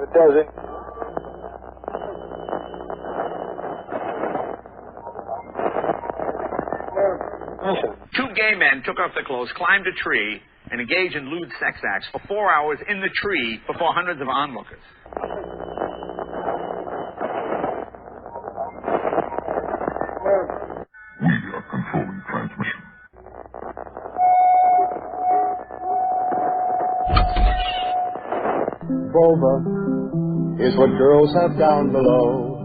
It does it. Listen. Two gay men took off their clothes, climbed a tree, and engaged in lewd sex acts for 4 hours in the tree before hundreds of onlookers. We are controlling transmission. Vulva is what girls have down below.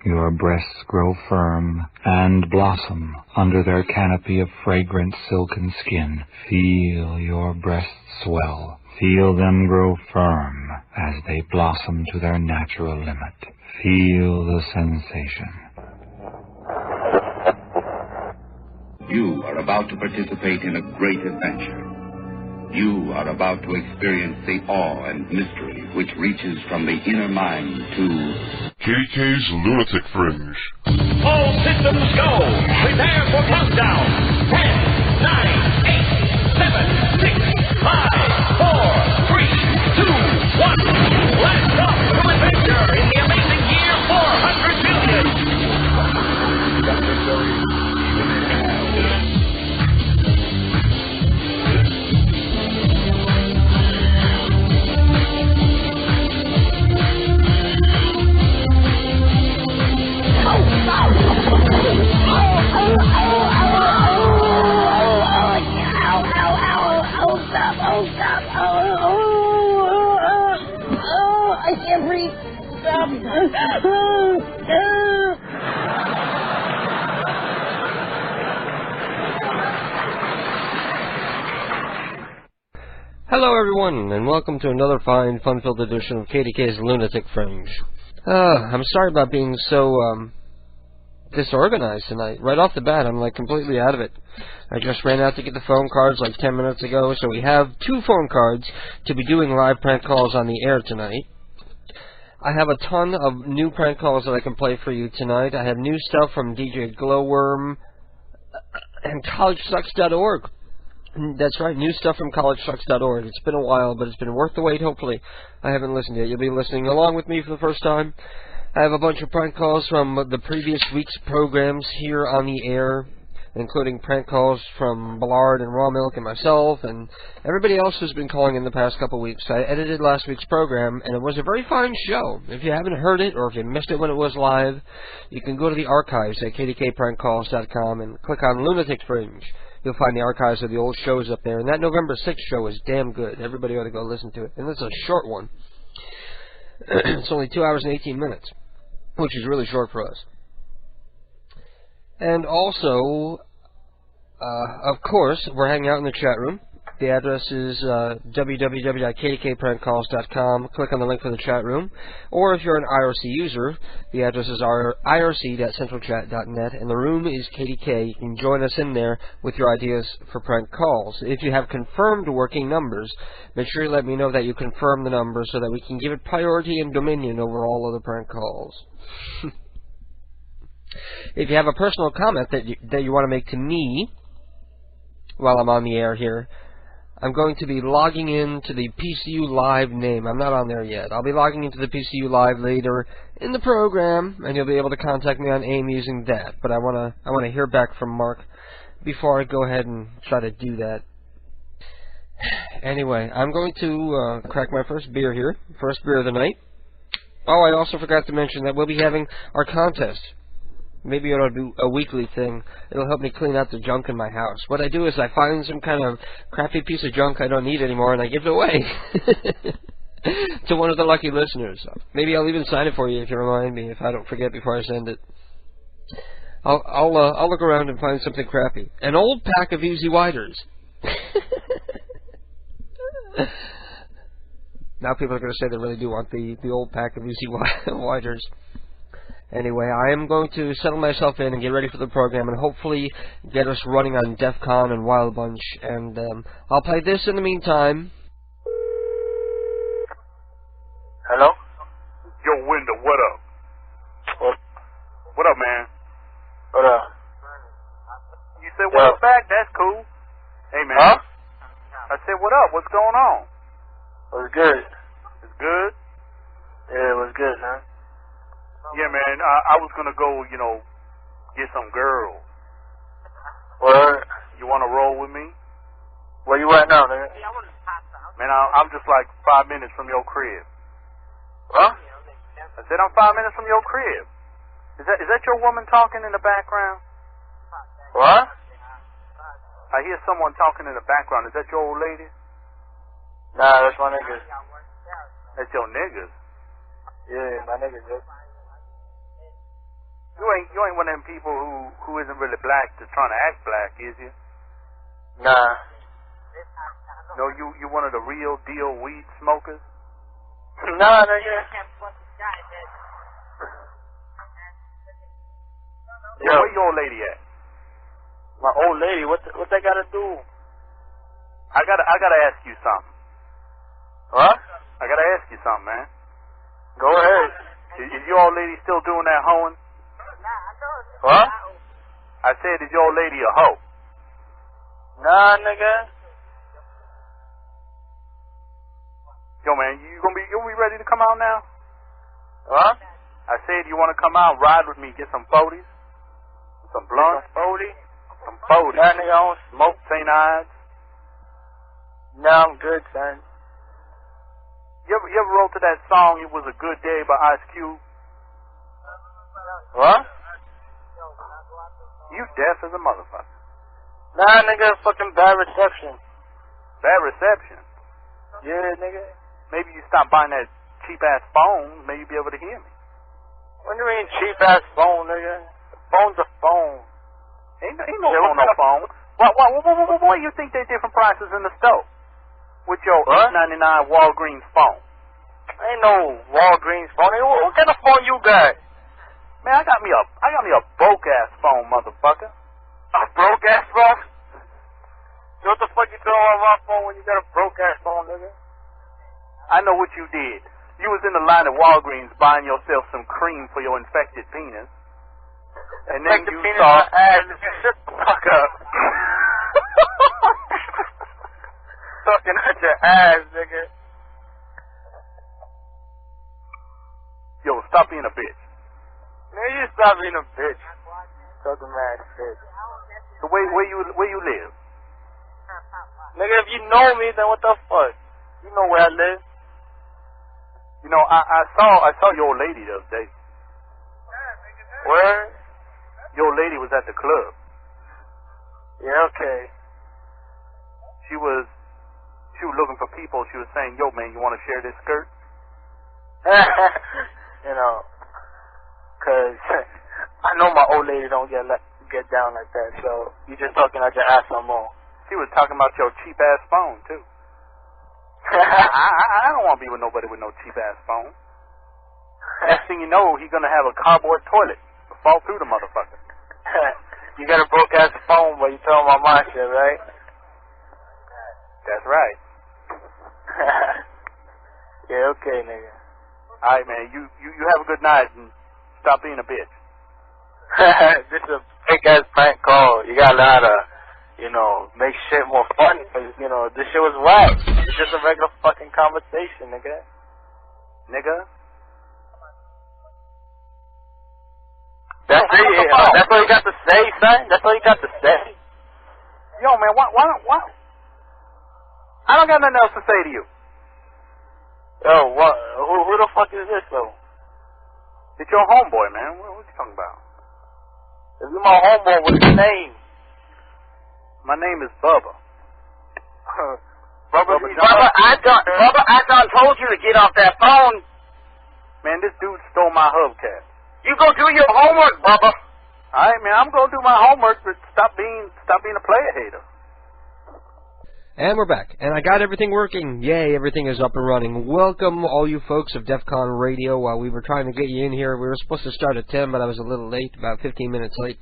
Your breasts grow firm and blossom under their canopy of fragrant silken skin. Feel your breasts swell. Feel them grow firm as they blossom to their natural limit. Feel the sensation. You are about to participate in a great adventure. You are about to experience the awe and mystery which reaches from the inner mind to KDK's Lunatic Fringe. All systems go. Prepare for countdown. 10, 9, 8, 7, 6, 5, 4, 3, 2, 1. Blast off to adventure in the amazing year 400 billion. I can't breathe. Stop. Hello everyone, and welcome to another fine, fun-filled edition of KDK's Lunatic Fringe. I'm sorry about being so, disorganized tonight. Right off the bat, I'm like completely out of it. I just ran out to get the phone cards like 10 minutes ago, so we have 2 phone cards to be doing live prank calls on the air tonight. I have a ton of new prank calls that I can play for you tonight. I have new stuff from DJ Glowworm and collegesucks.org. That's right, new stuff from collegesucks.org. It's been a while, but it's been worth the wait, hopefully. I haven't listened yet. You'll be listening along with me for the first time. I have a bunch of prank calls from the previous week's programs here on the air, including prank calls from Ballard and Raw Milk and myself and everybody else who's been calling in the past couple weeks. I edited last week's program, and it was a very fine show. If you haven't heard it, or if you missed it when it was live, you can go to the archives at kdkprankcalls.com and click on Lunatic Fringe. You'll find the archives of the old shows up there, and that November 6th show is damn good. Everybody ought to go listen to it. And it's a short one. It's only 2 hours and 18 minutes, which is really short for us. And also, of course, we're hanging out in the chat room. The address is www.kdkprankcalls.com. Click on the link for the chat room. Or if you're an IRC user, the address is irc.centralchat.net, and the room is KDK. You can join us in there with your ideas for prank calls. If you have confirmed working numbers, make sure you let me know that you confirm the number so that we can give it priority and dominion over all other prank calls. If you have a personal comment that you want to make to me while I'm on the air here, I'm going to be logging into the PCU Live name. I'm not on there yet. I'll be logging into the PCU Live later in the program, and you'll be able to contact me on AIM using that. But I want to hear back from Mark before I go ahead and try to do that. Anyway, I'm going to crack my first beer here. First beer of the night. Oh, I also forgot to mention that we'll be having our contest. Maybe it'll do a weekly thing. It'll help me clean out the junk in my house. What I do is I find some kind of crappy piece of junk I don't need anymore, and I give it away to one of the lucky listeners. Maybe I'll even sign it for you if you remind me, if I don't forget before I send it. I'll look around and find something crappy. An old pack of Easy Widers. Now people are going to say they really do want the old pack of Easy Widers. Anyway, I am going to settle myself in and get ready for the program and hopefully get us running on DEF CON and Wild Bunch. And I'll play this in the meantime. Hello? Yo, Window, what up? What up, man? What up? You said what up back? That's cool. Hey, man. Huh? I I said, what up? What's going on? It was good. It's good? Yeah, it was good, man. Yeah, man, I was gonna go, you know, get some girls. Word. You wanna roll with me? Where you at now, nigga? Man, I'm just like 5 minutes from your crib. Huh? I said I'm 5 minutes from your crib. Is that your woman talking in the background? What? I hear someone talking in the background. Is that your old lady? Nah, that's my niggas. That's your niggas. Yeah, my niggas, yeah. You ain't one of them people who isn't really black just trying to act black, is you? Nah. No, you one of the real deal weed smokers? Nah, nigga. Yo, where your old lady at? My old lady, what they gotta do? I gotta ask you something. What? I gotta ask you something, man. Go ahead. Is your old lady still doing that hoeing? What? I said, is your old lady a hoe? Nah, nigga. Yo, man, you gonna be ready to come out now? What? I said, you wanna come out, ride with me, get some 40s, some blunts, Some 40? some 40s. Nah, nigga, I don't smoke. St. Ides. Nah, I'm good, son. You ever wrote to that song, It Was a Good Day by Ice Cube? What? You deaf as a motherfucker. Nah, nigga, fucking bad reception. Bad reception. Yeah, nigga. Maybe you stop buying that cheap-ass phone, maybe you'll be able to hear me. What do you mean cheap-ass phone, nigga? Phone's a phone. Ain't no phone, no phone. What do you think they're different prices in the store? With your $8.99 Walgreens phone. Ain't no Walgreens phone. What kind of phone you got? Man, I got me a broke-ass phone, motherfucker. A broke-ass phone? So what the fuck you doing on my phone when you got a broke-ass phone, nigga? I know what you did. You was in the line at Walgreens buying yourself some cream for your infected penis. And then you saw... Shut the fuck up. Talking at your ass, nigga. Yo, stop being a bitch. Man, you stop being a bitch. Talking mad shit. So where you live? Nigga, if you know me, then what the fuck? You know where I live. You know, I saw your old lady the other day. Where? Your old lady was at the club. Yeah, okay. She was looking for people. She was saying, yo, man, you want to share this skirt? You know, because I know my old lady don't get down like that, so you just talking out your ass no more. She was talking about your cheap-ass phone, too. I don't want to be with nobody with no cheap-ass phone. Next thing you know, he's going to have a cardboard toilet to fall through the motherfucker. You got a broke-ass phone, but you tell my mind shit, right? That's right. Yeah, okay, nigga. All right, man. You have a good night and stop being a bitch. This is a fake-ass prank call. You gotta learn how to, you know, make shit more fun. Cause, you know, this shit was whack. It's just a regular fucking conversation, nigga. Nigga? That's it. That's all you got to say, son? That's all you got to say? Yo, man, why? I don't got nothing else to say to you. Yo, what? Who the fuck is this, though? It's your homeboy, man. What you talking about? This is my homeboy. What's his name? My name is Bubba. Bubba, I done told you to get off that phone. Man, this dude stole my hubcap. You go do your homework, Bubba. All right, man, I'm gonna do my homework, but stop being a player hater. And we're back. And I got everything working. Yay, everything is up and running. Welcome, all you folks of DEF CON Radio. While we were trying to get you in here, we were supposed to start at 10, but I was a little late, about 15 minutes late,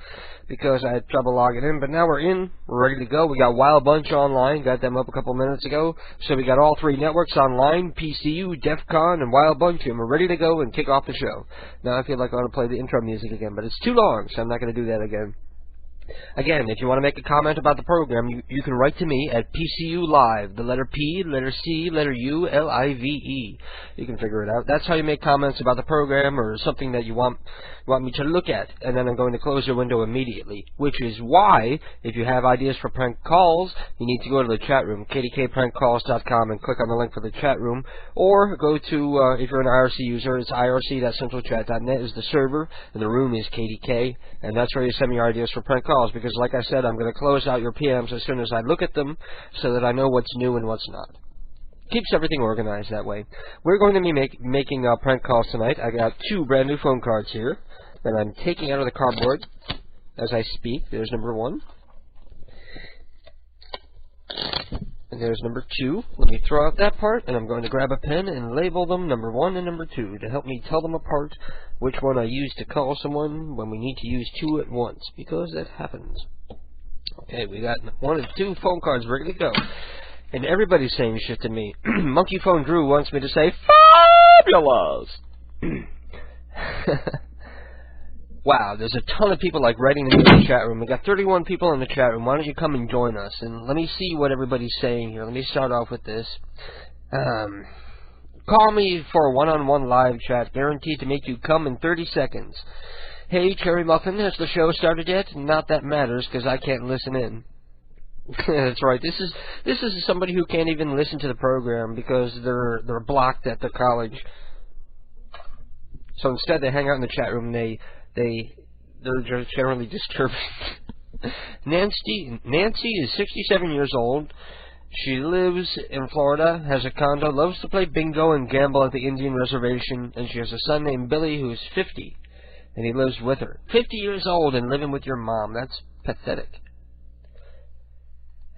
because I had trouble logging in. But now we're in. We're ready to go. We got Wild Bunch online. Got them up a couple minutes ago. So we got all three networks online, PCU, DEF CON, and Wild Bunch, and we're ready to go and kick off the show. Now I feel like I want to play the intro music again, but it's too long, so I'm not going to do that again. Again, if you want to make a comment about the program, you can write to me at PCU Live, the letter P, letter C, letter U, L-I-V-E. You can figure it out. That's how you make comments about the program or something that you want me to look at. And then I'm going to close your window immediately, which is why, if you have ideas for prank calls, you need to go to the chat room, kdkprankcalls.com, and click on the link for the chat room. Or go to, if you're an IRC user, it's irc.centralchat.net is the server, and the room is KDK, and that's where you send me your ideas for prank calls, because like I said, I'm going to close out your PMs as soon as I look at them, so that I know what's new and what's not. Keeps everything organized that way. We're going to be making prank calls tonight. I got 2 brand new phone cards here that I'm taking out of the cardboard as I speak. There's number 1. And there's number 2. Let me throw out that part, and I'm going to grab a pen and label them number 1 and number 2 to help me tell them apart which one I use to call someone when we need to use 2 at once, because that happens. Okay, we got 1 and 2 phone cards ready to go. And everybody's saying shit to me. Monkey Phone Drew wants me to say, fabulous! Wow, there's a ton of people writing in the chat room. We got 31 people in the chat room. Why don't you come and join us? And let me see what everybody's saying here. Let me start off with this. Call me for a one-on-one live chat, guaranteed to make you come in 30 seconds. Hey, Cherry Muffin, has the show started yet? Not that matters, because I can't listen in. That's right. This is somebody who can't even listen to the program because they're blocked at the college. So instead, they hang out in the chat room. They're just generally disturbing. Nancy is 67 years old. She lives in Florida, has a condo, loves to play bingo and gamble at the Indian reservation, and she has a son named Billy who's 50, and he lives with her. 50 years old and living with your mom. That's pathetic.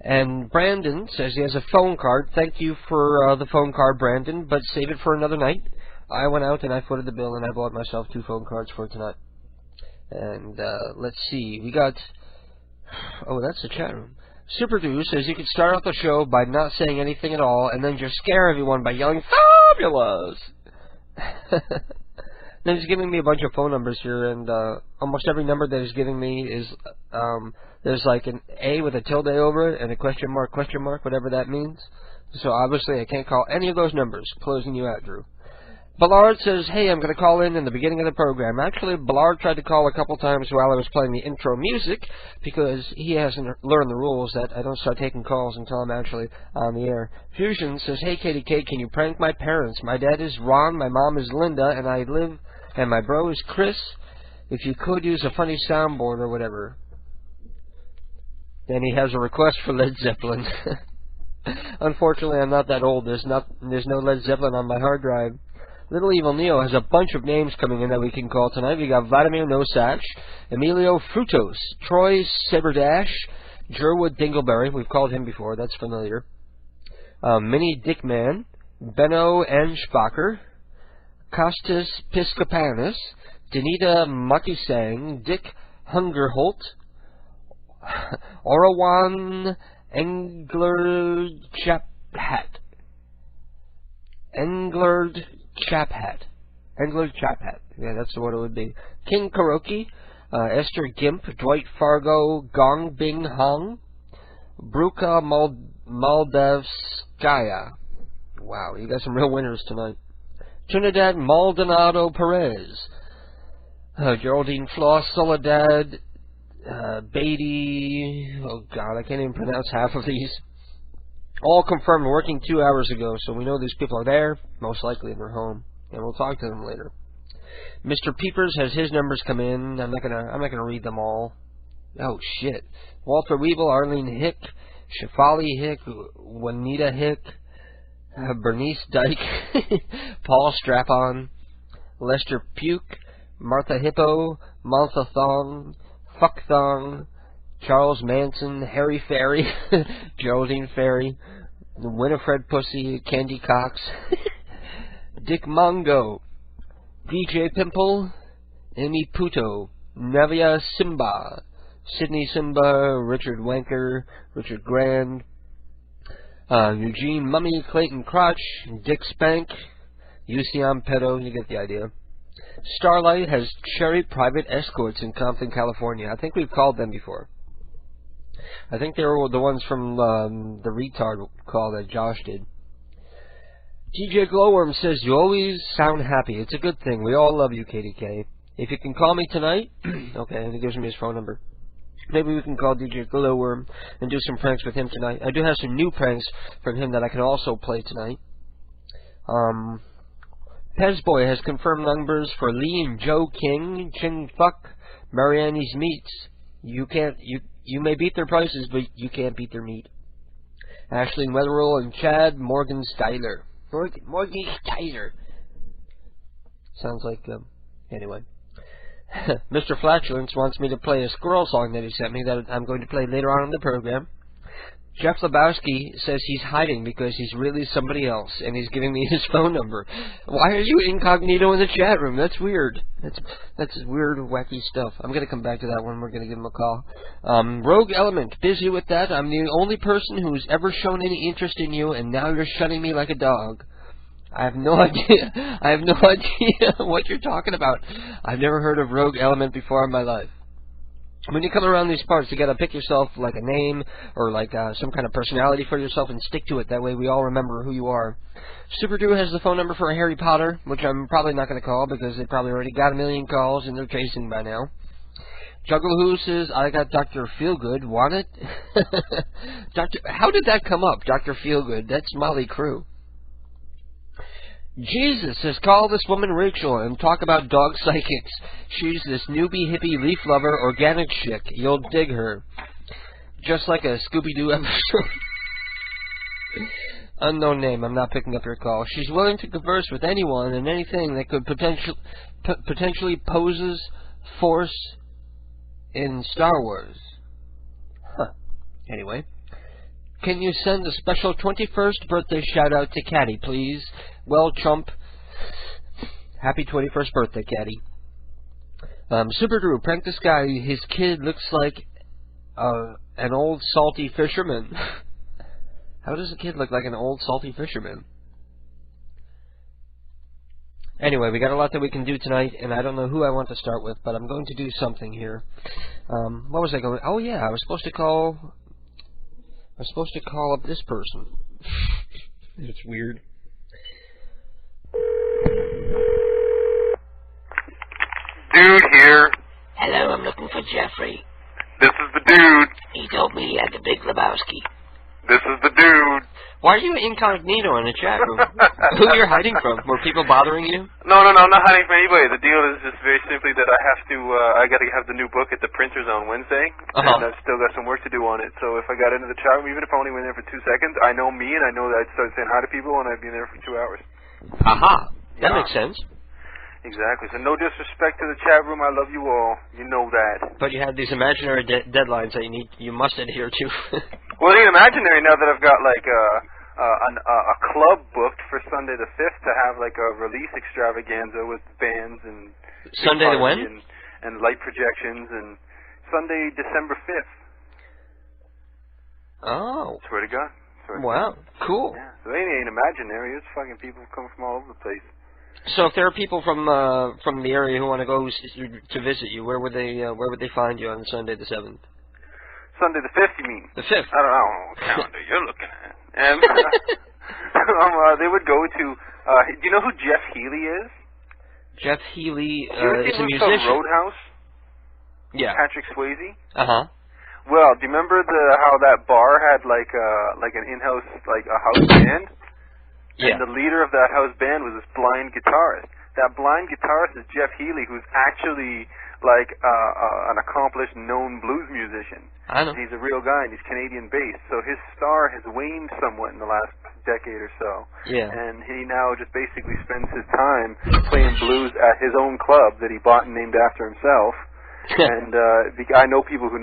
And Brandon says he has a phone card. Thank you for the phone card, Brandon, but save it for another night. I went out and I footed the bill and I bought myself 2 phone cards for tonight. And let's see, we got... Oh, that's the chat room. Super Dude says you could start off the show by not saying anything at all and then just scare everyone by yelling, fabulous! Then he's giving me a bunch of phone numbers here, and almost every number that he's giving me is, there's like an A with a tilde over it and a question mark, whatever that means. So obviously I can't call any of those numbers. Closing you out, Drew. Ballard says, hey, I'm going to call in the beginning of the program. Actually, Ballard tried to call a couple times while I was playing the intro music because he hasn't learned the rules that I don't start taking calls until I'm actually on the air. Fusion says, hey, KDK, can you prank my parents? My dad is Ron, my mom is Linda, and my bro is Chris. If you could use a funny soundboard or whatever. Then he has a request for Led Zeppelin. Unfortunately, I'm not that old. There's no Led Zeppelin on my hard drive. Little Evil Neo has a bunch of names coming in that we can call tonight. We got Vladimir Nosach, Emilio Frutos, Troy Saberdash, Jerwood Dingleberry. We've called him before. That's familiar. Minnie Dickman, Benno Anspacher, Costas Piscopanus, Danita Makisang, Dick Hungerholt, Orawan Englerd Chaphat. Englerd Chaphat. Yeah, that's what it would be. King Kuroki, Esther Gimp, Dwight Fargo, Gong Bing Hong, Bruka Moldavskaya. Wow, you got some real winners tonight. Trinidad Maldonado Perez, Geraldine Floss, Soledad, Beatty, oh God, I can't even pronounce half of these. All confirmed working 2 hours ago, so we know these people are there, most likely in their home, and we'll talk to them later. Mr. Peepers has his numbers come in. I'm not gonna read them all. Oh shit! Walter Weeble, Arlene Hick, Shafali Hick, Juanita Hick, Bernice Dyke, Paul Strapon, Lester Puke, Martha Hippo, Maltha Thong, Fuck Thong, Charles Manson, Harry Ferry, Geraldine Ferry, Winifred Pussy, Candy Cox, Dick Mongo, DJ Pimple, Amy Puto, Navia Simba, Sydney Simba, Richard Wanker, Richard Grand, Eugene Mummy, Clayton Crotch, Dick Spank, Yusian Pedo, you get the idea. Starlight has Cherry Private Escorts in Compton, California. I think we've called them before. I think they were the ones from the retard call that Josh did. DJ Glowworm says, you always sound happy. It's a good thing. We all love you, KDK. If you can call me tonight, okay, and he gives me his phone number. Maybe we can call DJ Glowworm and do some pranks with him tonight. I do have some new pranks from him that I can also play tonight. Pezboy has confirmed numbers for Lee and Joe King, Ching Fuck, Mariani's Meats. You may beat their prices, but you can't beat their meat. Ashley Weatherall and Chad Morgan Styler. Morgan Styler. Sounds like, anyway. Mr. Flatulence wants me to play a squirrel song that he sent me that I'm going to play later on in the program. Jeff Lebowski says he's hiding because he's really somebody else, and he's giving me his phone number. Why are you incognito in the chat room? That's weird. That's weird, wacky stuff. I'm going to come back to that one. We're going to give him a call. Rogue Element, busy with that. I'm the only person who's ever shown any interest in you, and now you're shunning me like a dog. I have no idea. I have no idea what you're talking about. I've never heard of Rogue Element before in my life. When you come around these parts, you got to pick yourself like a name or like some kind of personality for yourself and stick to it. That way we all remember who you are. Super Drew has the phone number for Harry Potter, which I'm probably not going to call because they probably already got a million calls and they're chasing by now. Juggle Who says, I got Dr. Feelgood. Want it? How did that come up, Dr. Feelgood? That's Molly Crew. Jesus says, call this woman Rachel and talk about dog psychics. She's this newbie hippie leaf lover organic chick. You'll dig her. Just like a Scooby-Doo episode. Unknown name. I'm not picking up your call. She's willing to converse with anyone and anything that could potentially poses force in Star Wars. Huh. Anyway. Can you send a special 21st birthday shout-out to Caddy, please? Well, chump. Happy 21st birthday, Caddy. Super Drew, prank this guy. His kid looks like an old salty fisherman. How does a kid look like an old salty fisherman? Anyway, we got a lot that we can do tonight, and I don't know who I want to start with, but I'm going to do something here. What was I going? Oh yeah, I was supposed to call up this person. It's weird. Dude here. Hello, I'm looking for Jeffrey. This is the dude. He told me he had the Big Lebowski. This is the dude. Why are you incognito in the chat room? Who are you hiding from? Were people bothering you? No, I'm not hiding from anybody. The deal is just very simply that I have to, I got to have the new book at the printers on Wednesday, and I've still got some work to do on it. So if I got into the chat room, even if I only went there for 2 seconds, I know me, and I know that I'd start saying hi to people, and I'd be in there for 2 hours. Aha. That makes sense. Exactly. So no disrespect to the chat room. I love you all. You know that. But you have these imaginary deadlines that you must adhere to. Well, it ain't imaginary now that I've got like a club booked for Sunday the 5th to have like a release extravaganza with bands and Sunday the when? And light projections and Sunday December 5th. Oh. Swear to God. Wow. Cool. Yeah. So it ain't imaginary. It's fucking people come from all over the place. So if there are people from the area who want to go to visit you, where would they find you on Sunday the 7th? Sunday the 5th, you mean? The 5th. I don't know what calendar you're looking at. And they would go to. Do you know who Jeff Healey is? Jeff Healey is a musician. Roadhouse. Yeah. Patrick Swayze. Well, do you remember how that bar had like an in-house like a house band? Yeah. And the leader of that house band was this blind guitarist. That blind guitarist is Jeff Healey, who's actually like an accomplished, known blues musician. I know. He's a real guy, and he's Canadian-based. So his star has waned somewhat in the last decade or so. Yeah. And he now just basically spends his time playing blues at his own club that he bought and named after himself. And I know people who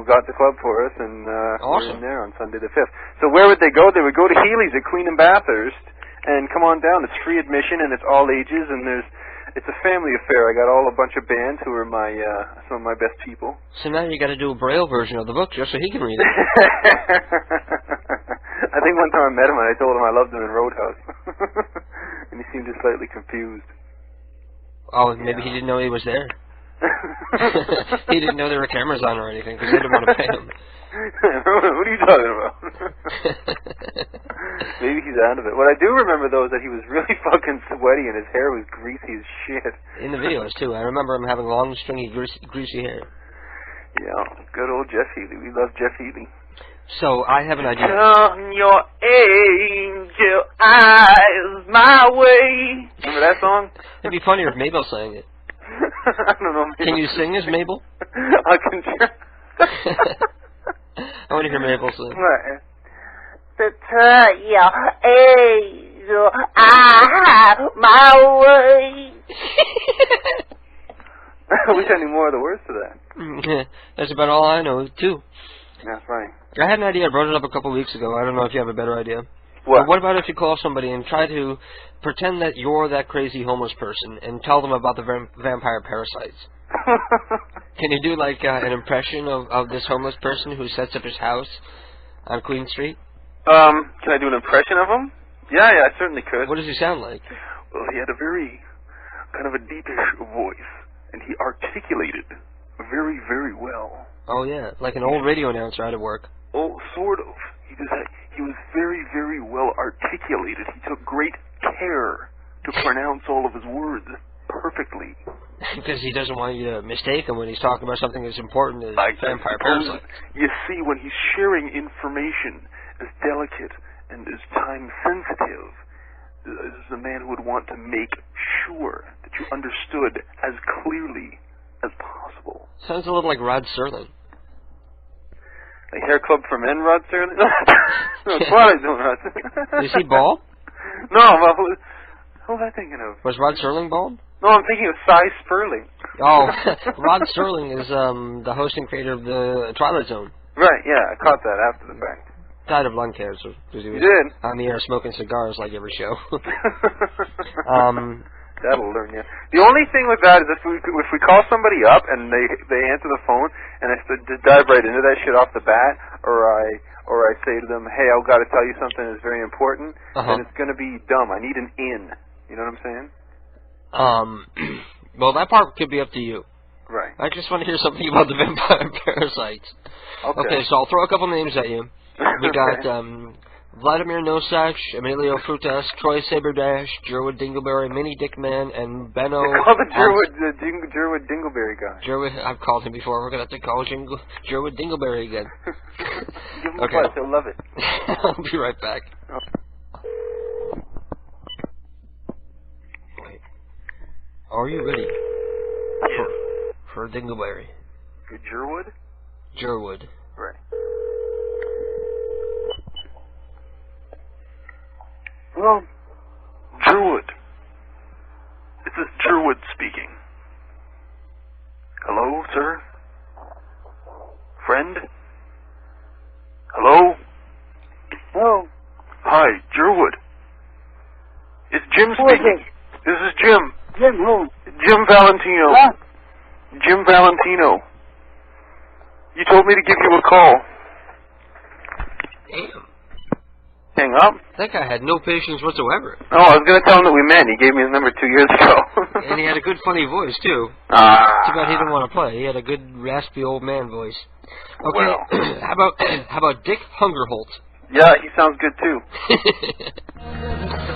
got the club for us, and we're in there on Sunday the 5th. So where would they go? They would go to Healy's at Queen and Bathurst, and come on down. It's free admission, and it's all ages, and it's a family affair. I got a bunch of bands who are some of my best people. So now you got to do a Braille version of the book just so he can read it. I think one time I met him and I told him I loved him in Roadhouse, and he seemed just slightly confused. Oh, maybe he didn't know he was there. He didn't know there were cameras on or anything because they didn't want to pay him. What are you talking about? Maybe he's out of it. What I do remember, though, is that he was really fucking sweaty and his hair was greasy as shit. In the videos, too. I remember him having long, stringy, greasy hair. Yeah, good old Jeff Healy. We love Jeff Healy. So, I have an idea. Turn your angel eyes my way. Remember that song? It'd be funnier if Mabel sang it. I don't know. Can you sing as Mabel? I can try. I want to hear Mabel sing. What? To turn your angel eyes my way. I wish I knew more of the words to that. That's about all I know, too. That's funny. I had an idea. I brought it up a couple weeks ago. I don't know if you have a better idea. What? But what about if you call somebody and try to pretend that you're that crazy homeless person and tell them about the vampire parasites? Can you do like an impression of this homeless person who sets up his house on Queen Street? Can I do an impression of him? Yeah, I certainly could. What does he sound like? Well, he had a very kind of a deepish voice, and he articulated very, very well. Oh yeah, like an old radio announcer out of work. Oh, sort of. He was very, very well articulated. He took great care to pronounce all of his words perfectly. Because he doesn't want you to mistake him when he's talking about something as important as vampire parasites. You see, when he's sharing information as delicate and as time-sensitive, this is a man who would want to make sure that you understood as clearly as possible. Sounds a little like Rod Serling. Like Hair Club for Men, Rod Serling? No, Twilight Zone, Rod Serling. Is he bald? No, well, who was I thinking of? Was Rod Serling bald? No, I'm thinking of Cy Sperling. Oh, Rod Serling is the host and creator of the Twilight Zone. Right, yeah, I caught that after the fact. Died of lung cancer. He was did? On the air smoking cigars like every show. That'll learn you. The only thing with that is if we call somebody up and they answer the phone and I just dive right into that shit off the bat, or I say to them, hey, I've got to tell you something that's very important, then it's going to be dumb. I need an in. You know what I'm saying? Well, that part could be up to you. Right. I just want to hear something about the vampire parasites. Okay, so I'll throw a couple names at you. We got Vladimir Nosach, Emilio Frutas, Troy Saberdash, Jerwood Dingleberry, Mini Dickman, and Benno... Call the Jerwood Dingleberry guy. Jerwood, I've called him before. We're going to have to call Jerwood Dingleberry again. Give him a buzz. He'll love it. I'll be right back. Wait. Are you ready? For Dingleberry. Jerwood? Jerwood. Right. Hello? Jerwood. This is Jerwood speaking. Hello, sir? Friend? Hello? Hello? Hi, Jerwood. It's Jim speaking. This is Jim. Jim who? Jim Valentino. Huh? Jim Valentino. You told me to give you a call. Damn. Hang up? I think I had no patience whatsoever. Oh, I was going to tell him that we met. He gave me his number 2 years ago. And he had a good, funny voice, too. Too bad he didn't want to play. He had a good, raspy old man voice. Okay, well. how about Dick Hungerholt? Yeah, he sounds good, too.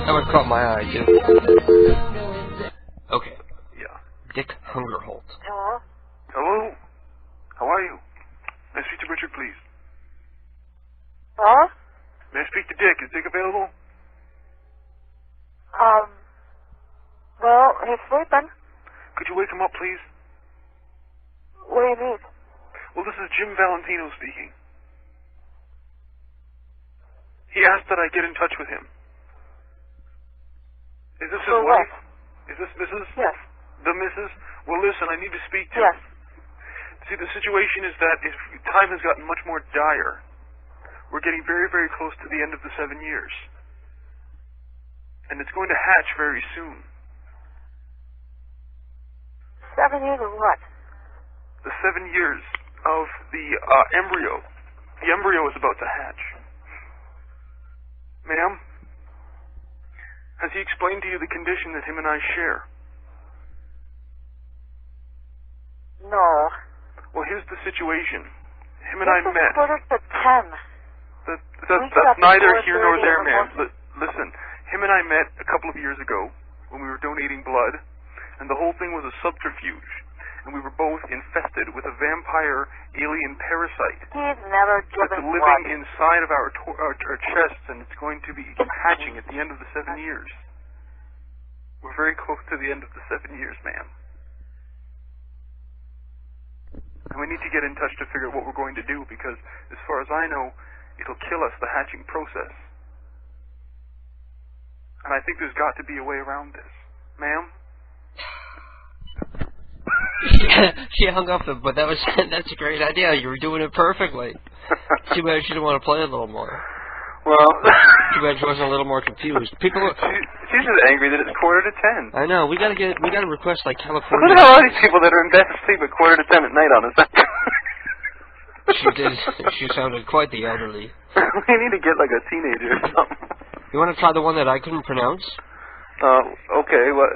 That would caught my eye, too. Okay. Yeah. Dick Hungerholt. Hello? Hello? How are you? May I speak to Richard, please? Huh? May I speak to Dick? Is Dick available? Well, he's sleeping. Could you wake him up, please? What do you need? Well, this is Jim Valentino speaking. He asked that I get in touch with him. Is this his wife? Is this Mrs.? Yes. The Mrs.? Well, listen, I need to speak to Yes. See, the situation is that time has gotten much more dire. We're getting very, very close to the end of the 7 years. And it's going to hatch very soon. 7 years of what? The 7 years of the embryo. The embryo is about to hatch. Ma'am? Has he explained to you the condition that him and I share? No. Well, here's the situation. him and I met. Quarter to 10. That's neither here nor there, ma'am. Listen, him and I met a couple of years ago when we were donating blood, and the whole thing was a subterfuge. And we were both infested with a vampire alien parasite. He's never given It's living inside of our chests, and it's going to be hatching at the end of the 7 years. We're very close to the end of the 7 years, ma'am. And we need to get in touch to figure out what we're going to do, because as far as I know, it'll kill us, the hatching process. And I think there's got to be a way around this. Ma'am? She hung up, but that's a great idea. You were doing it perfectly. Too bad she didn't want to play a little more. Well, too bad she wasn't a little more confused. She's just angry that it's quarter to 10. I know. We gotta request like California. Who the hell are these people that are in bed asleep at quarter to 10 at night on a Sunday? She did. She sounded quite the elderly. We need to get like a teenager or something. You want to try the one that I couldn't pronounce? Okay. Well,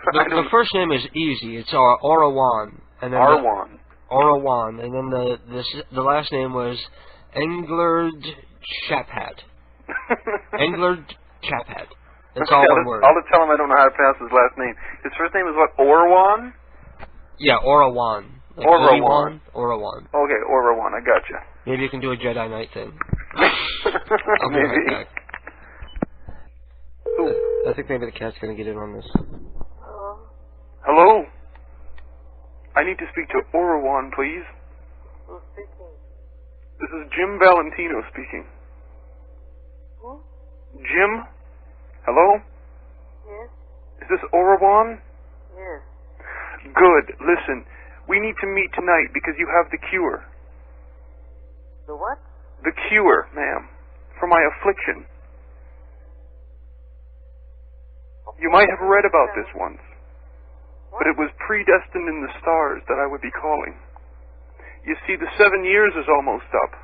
the first name is easy. It's Orawan, and then Orawan, and then the last name was Englerd Chaphat. Englerd Chaphat. That's all one word. I'll just tell him I don't know how to pronounce his last name. His first name is what? Orawan? Yeah, Orawan. Like Orawan. Orawan. Okay, Orawan. I gotcha. Maybe you can do a Jedi Knight thing. I'll be right back. I think maybe the cat's going to get in on this. Hello? I need to speak to Orawan, please. Who's speaking? This is Jim Valentino speaking. Who? Jim? Hello? Yes? Is this Orawan? Yes. Good. Listen, we need to meet tonight because you have the cure. The what? The cure, ma'am, for my affliction. You might have read about this once, but it was predestined in the stars that I would be calling. You see, the 7 years is almost up,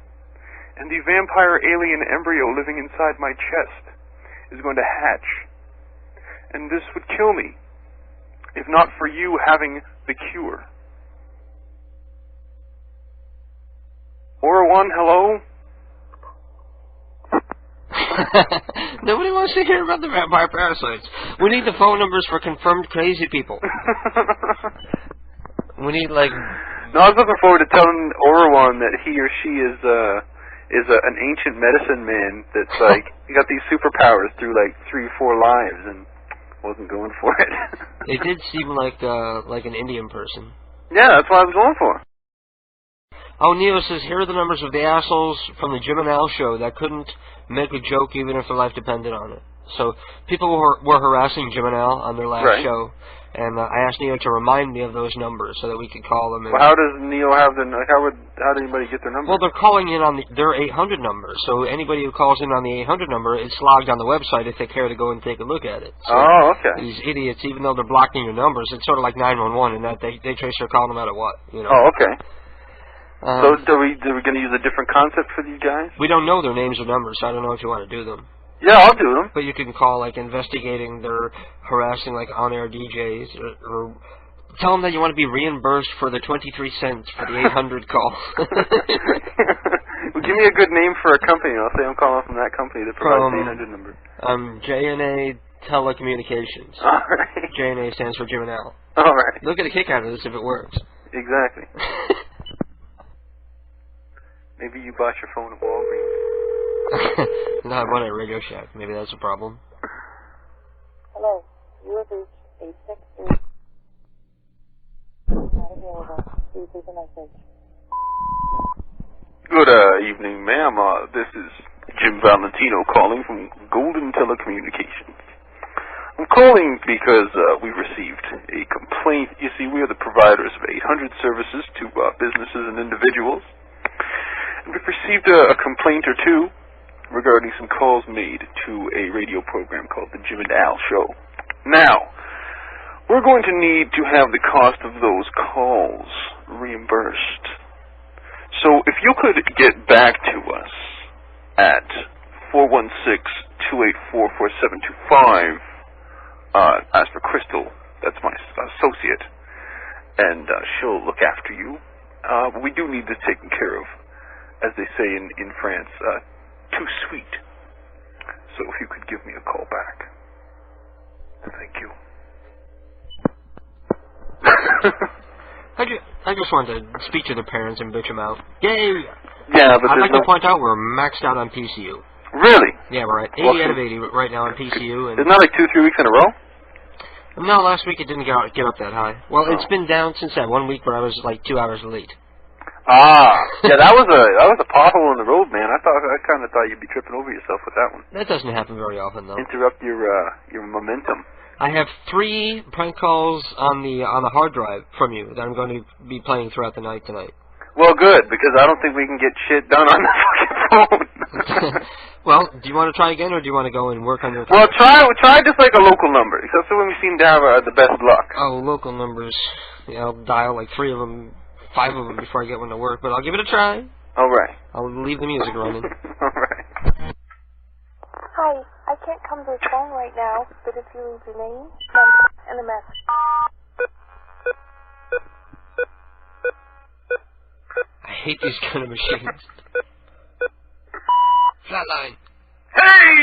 and the vampire alien embryo living inside my chest is going to hatch. And this would kill me, if not for you having the cure. Orawan, hello? Nobody wants to hear about the vampire parasites. We need the phone numbers for confirmed crazy people. We need, like... No, I was looking forward to telling Orawan that he or she is an ancient medicine man that's, like, got these superpowers through, like, 3-4 lives and wasn't going for it. It did seem like an Indian person. Yeah, that's what I was going for. Oh, Neil says, here are the numbers of the assholes from the Jim and Al show that couldn't make a joke even if their life depended on it. So people were harassing Jim and Al on their last show, and I asked Neo to remind me of those numbers so that we could call them. And well, how does Neo have the? How did anybody get their number? Well, they're calling in on their 800 number. So anybody who calls in on the 800 number, it's logged on the website if they care to go and take a look at it. So okay. These idiots, even though they're blocking your numbers, it's sort of like 911 in that they trace your call no matter what. You know. Oh, okay. So are we going to use a different concept for these guys? We don't know their names or numbers, so I don't know if you want to do them. Yeah, I'll do them. But you can call, like, investigating their harassing, like, on-air DJs, or tell them that you want to be reimbursed for the 23 cents for the 800 call. Well, give me a good name for a company, and I'll say I'm calling from that company that provides the 800 number. JNA Telecommunications. All right. JNA stands for Jim and Al. All right. They'll get a kick out of this if it works. Exactly. Maybe you bought your phone at Walgreens. No, I bought it at Radio Shack. Maybe that's a problem. Hello. You have reached 863. Not available. Please leave a message. Good evening, ma'am. This is Jim Valentino calling from Golden Telecommunications. I'm calling because we received a complaint. You see, we are the providers of 800 services to businesses and individuals. And we've received a complaint or two regarding some calls made to a radio program called The Jim and Al Show. Now, we're going to need to have the cost of those calls reimbursed. So if you could get back to us at 416-284-4725, ask for Crystal, that's my associate, and she'll look after you. We do need this taken care of as they say in France, too sweet. So if you could give me a call back. Thank you. I just wanted to speak to the parents and bitch them out. Yay! Yeah, but I'd like to point out we're maxed out on PCU. Really? Yeah, we're at 80 out of 80 right now on PCU. And isn't that like 2-3 weeks in a row? No, last week it didn't get up that high. Well, it's been down since that 1 week where I was like 2 hours late. Ah, yeah, that was a pothole in the road, man. I kind of thought you'd be tripping over yourself with that one. That doesn't happen very often, though. Interrupt your momentum. I have 3 prank calls on the hard drive from you that I'm going to be playing throughout the night tonight. Well, good, because I don't think we can get shit done on the fucking phone. Well, do you want to try again, or do you want to go and work on your... Well, try just like a local number, except for when we seem to have the best luck. Oh, local numbers. Yeah, I'll dial like 3 of them, 5 of them before I get one to work, but I'll give it a try. All right. I'll leave the music running. All right. Hi, I can't come to the phone right now, but if you leave your name, number, and a message. I hate these kind of machines. Flatline. Hey,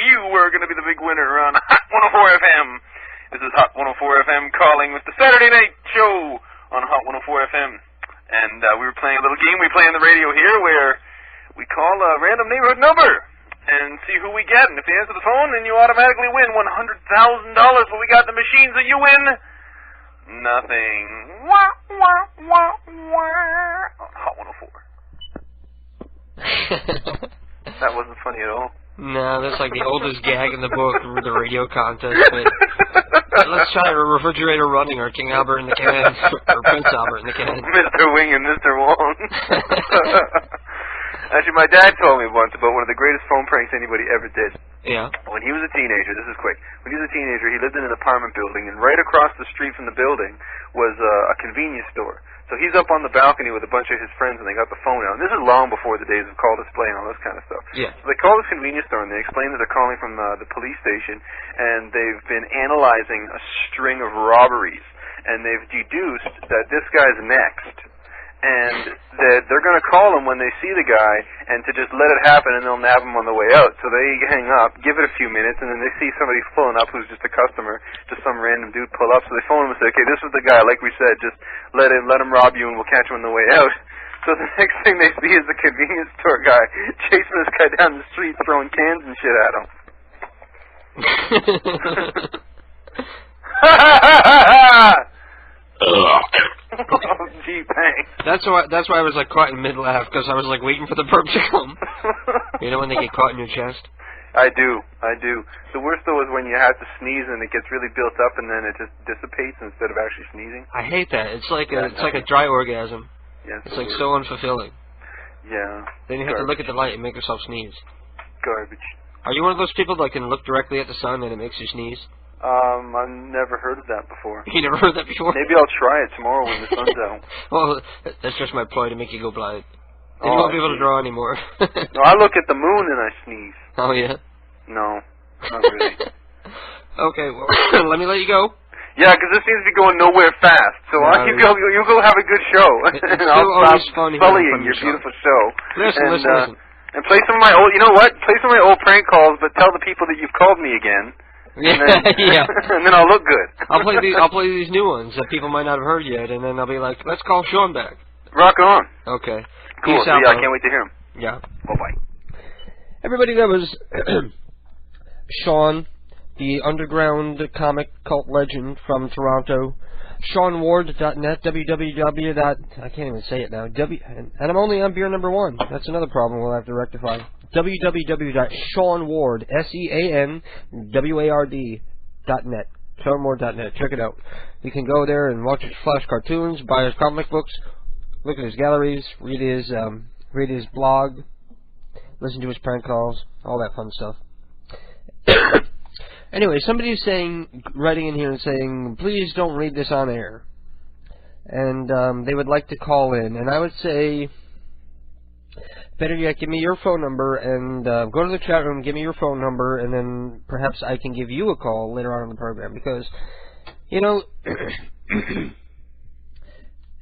you were going to be the big winner on Hot 104 FM. This is Hot 104 FM calling with the Saturday Night Show on Hot 104 FM. And we were playing a little game we play on the radio here where we call a random neighborhood number and see who we get. And if they answer the phone, then you automatically win $100,000. What we got in the machines that you win? Nothing. Wah, wah, wah, wah. Hot 104. That wasn't funny at all. No, that's like the oldest gag in the book, the radio contest. But let's try a refrigerator running, or King Albert in the can, or Prince Albert in the can. Mr. Wing and Mr. Wong. Actually, my dad told me once about one of the greatest phone pranks anybody ever did. Yeah. When he was a teenager, this is quick. When he was a teenager, he lived in an apartment building, and right across the street from the building was a convenience store. So he's up on the balcony with a bunch of his friends, and they got the phone out. And this is long before the days of call display and all this kind of stuff. Yeah. So they call this convenience store, and they explain that they're calling from the police station, and they've been analyzing a string of robberies, and they've deduced that this guy's next, and that they're going to call him when they see the guy, and to just let it happen, and they'll nab him on the way out. So they hang up, give it a few minutes, and then they see somebody pulling up who's just a customer, just some random dude pull up. So they phone him and say, okay, this is the guy, like we said, just let him rob you, and we'll catch him on the way out. So the next thing they see is the convenience store guy chasing this guy down the street, throwing cans and shit at him. Oh, gee, thanks. That's why I was like caught in mid-laugh, because I was like waiting for the burp to come. You know when they get caught in your chest? I do. The worst though is when you have to sneeze and it gets really built up and then it just dissipates instead of actually sneezing. I hate that. It's like a dry orgasm. Yeah, it's like so unfulfilling. Yeah. Then you have to look at the light and make yourself sneeze. Garbage. Are you one of those people that can look directly at the sun and it makes you sneeze? I've never heard of that before. You never heard that before? Maybe I'll try it tomorrow when the sun's out. Well, that's just my ploy to make you go blind. Then you won't be able to draw anymore. No, I look at the moon and I sneeze. Oh, yeah? No, not really. Okay, well, let me let you go. Yeah, because this seems to be going nowhere fast. So you go have a good show. It's still always fun sullying your beautiful show. Listen. And play some of my old, you know what? Play some of my old prank calls, but tell the people that you've called me again. Yeah, yeah. And then I'll look good. I'll play these new ones that people might not have heard yet, and then I'll be like, let's call Sean back. Rock on. Okay. Cool. Peace out, I can't wait to hear him. Yeah. Bye-bye. Everybody, that was Sean, the underground comic cult legend from Toronto. SeanWard.net, I can't even say it now. And I'm only on beer number 1. That's another problem we'll have to rectify. www.SeanWard, SeanWard.net. SeanWard.net. Check it out. You can go there and watch his flash cartoons, buy his comic books, look at his galleries, read his blog, listen to his prank calls, all that fun stuff. Anyway, somebody is writing in here and saying, please don't read this on air. And they would like to call in. And I would say, better yet, give me your phone number and go to the chat room, give me your phone number, and then perhaps I can give you a call later on in the program. Because, you know,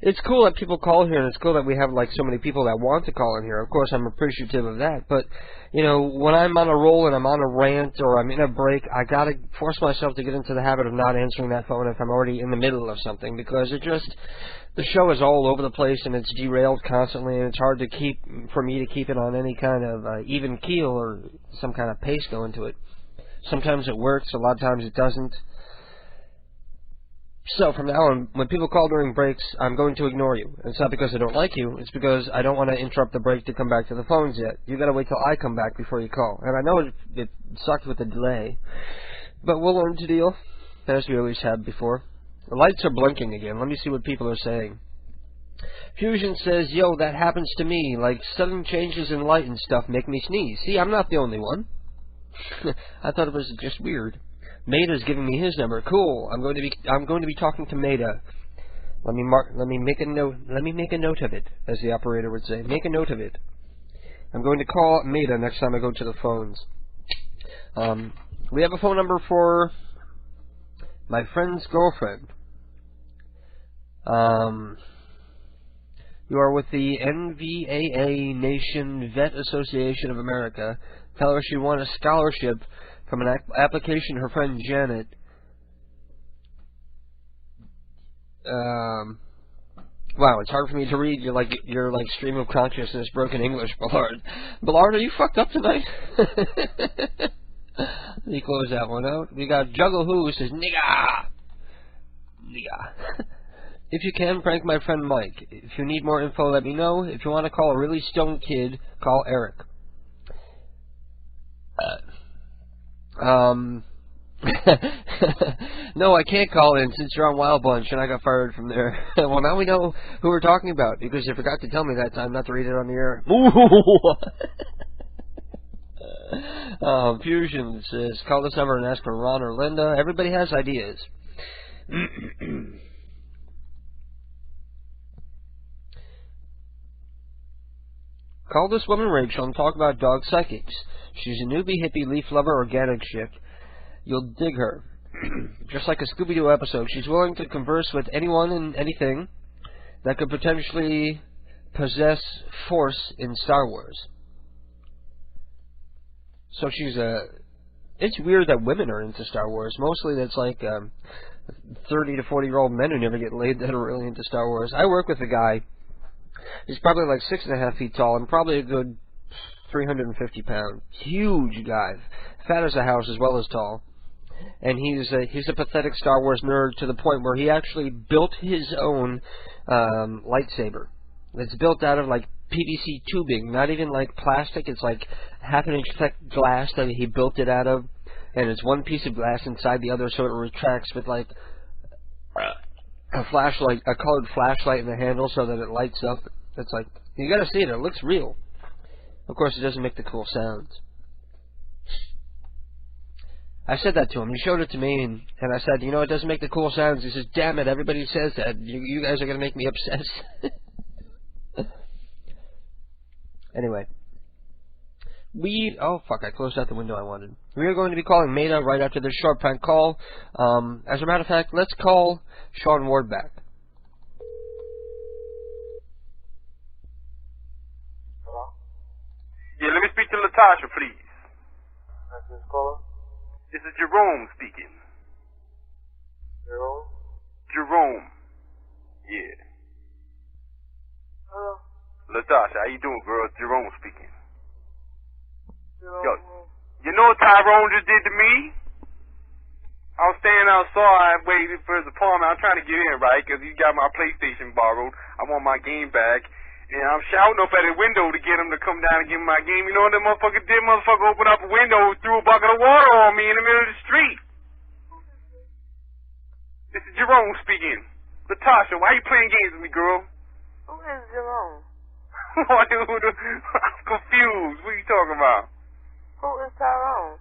It's cool that people call here, and it's cool that we have like so many people that want to call in here. Of course, I'm appreciative of that. But you know, when I'm on a roll and I'm on a rant or I'm in a break, I gotta force myself to get into the habit of not answering that phone if I'm already in the middle of something, because the show is all over the place and it's derailed constantly, and it's hard for me to keep it on any kind of even keel or some kind of pace going to it. Sometimes it works, a lot of times it doesn't. So from now on, when people call during breaks, I'm going to ignore you. It's not because I don't like you. It's because I don't want to interrupt the break to come back to the phones yet. You got to wait till I come back before you call. And I know it sucked with the delay, but we'll learn to deal, as we always have before. The lights are blinking again. Let me see what people are saying. Fusion says, yo, that happens to me. Like, sudden changes in light and stuff make me sneeze. See, I'm not the only one. I thought it was just weird. Maida's giving me his number. Cool. I'm going to be talking to Maida. Let me make a note of it, as the operator would say. Make a note of it. I'm going to call Maida next time I go to the phones. We have a phone number for my friend's girlfriend. You are with the NVAA Nation Vet Association of America. Tell her she won a scholarship from an application her friend Janet wow, it's hard for me to read your stream of consciousness broken English, Ballard. Ballard, are you fucked up tonight? Let me close that one out. We got Juggle Who says nigga. If you can, prank my friend Mike. If you need more info, let me know. If you want to call a really stoned kid, call Eric. No, I can't call in since you're on Wild Bunch and I got fired from there. Well, now we know who we're talking about because you forgot to tell me that time not to read it on the air. Fusion says, call this number and ask for Ron or Linda. Everybody has ideas. Call this woman Rachel and talk about dog psychics. She's a newbie hippie leaf lover organic chick. You'll dig her. Just like a Scooby-Doo episode, she's willing to converse with anyone and anything that could potentially possess force in Star Wars. So she's it's weird that women are into Star Wars. Mostly that's like 30 to 40-year-old men who never get laid that are really into Star Wars. I work with a guy. He's probably like 6.5 feet tall and probably a good 350 pounds. Huge guy. Fat as a house as well as tall. And he's a pathetic Star Wars nerd to the point where he actually built his own lightsaber. It's built out of like PVC tubing, not even like plastic. It's like half-an-inch thick glass that he built it out of, and it's one piece of glass inside the other, so it retracts with like a flashlight, a colored flashlight in the handle, so that it lights up. It's like, you gotta see it. It looks real. Of course, it doesn't make the cool sounds. I said that to him. He showed it to me, and I said, you know, it doesn't make the cool sounds. He says, damn it, everybody says that. You guys are going to make me obsessed. Anyway. Oh, fuck, I closed out the window I wanted. We are going to be calling Maida right after this short prank call. As a matter of fact, let's call Sean Ward back. Hello? Yeah, let me speak to Latasha, please. This caller? This is Jerome speaking. Jerome? Jerome. Yeah. Hello? Latasha, how you doing, girl? Jerome speaking. Jerome? Yo, you know what Tyrone just did to me? I was standing outside waiting for his apartment. I'm trying to get in, right? Because he got my PlayStation borrowed. I want my game back. And I'm shouting up at the window to get him to come down and give me my game. You know what that motherfucker did? Motherfucker opened up a window, threw a bucket of water on me in the middle of the street. This is Jerome speaking. Latasha, why you playing games with me, girl? Who is Jerome? I'm confused. What are you talking about? Who is Tyrone?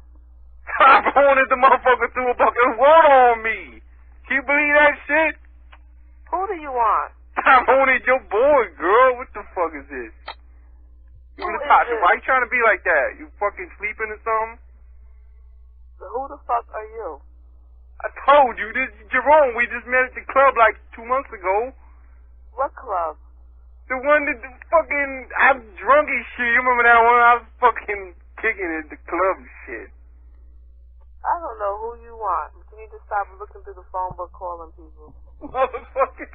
Tyrone is the motherfucker threw a bucket of water on me. Can you believe that shit? Who do you want? Tyrone is your boy, girl. What the fuck is this? Who Latasha, is why you trying to be like that? You fucking sleeping or something? Who the fuck are you? I told you, this is Jerome. We just met at the club like 2 months ago. What club? The one that I'm drunk as shit. You remember that one? I was fucking kicking at the club and shit. I don't know who you want. You need to stop looking through the phone book calling people. Motherfucker.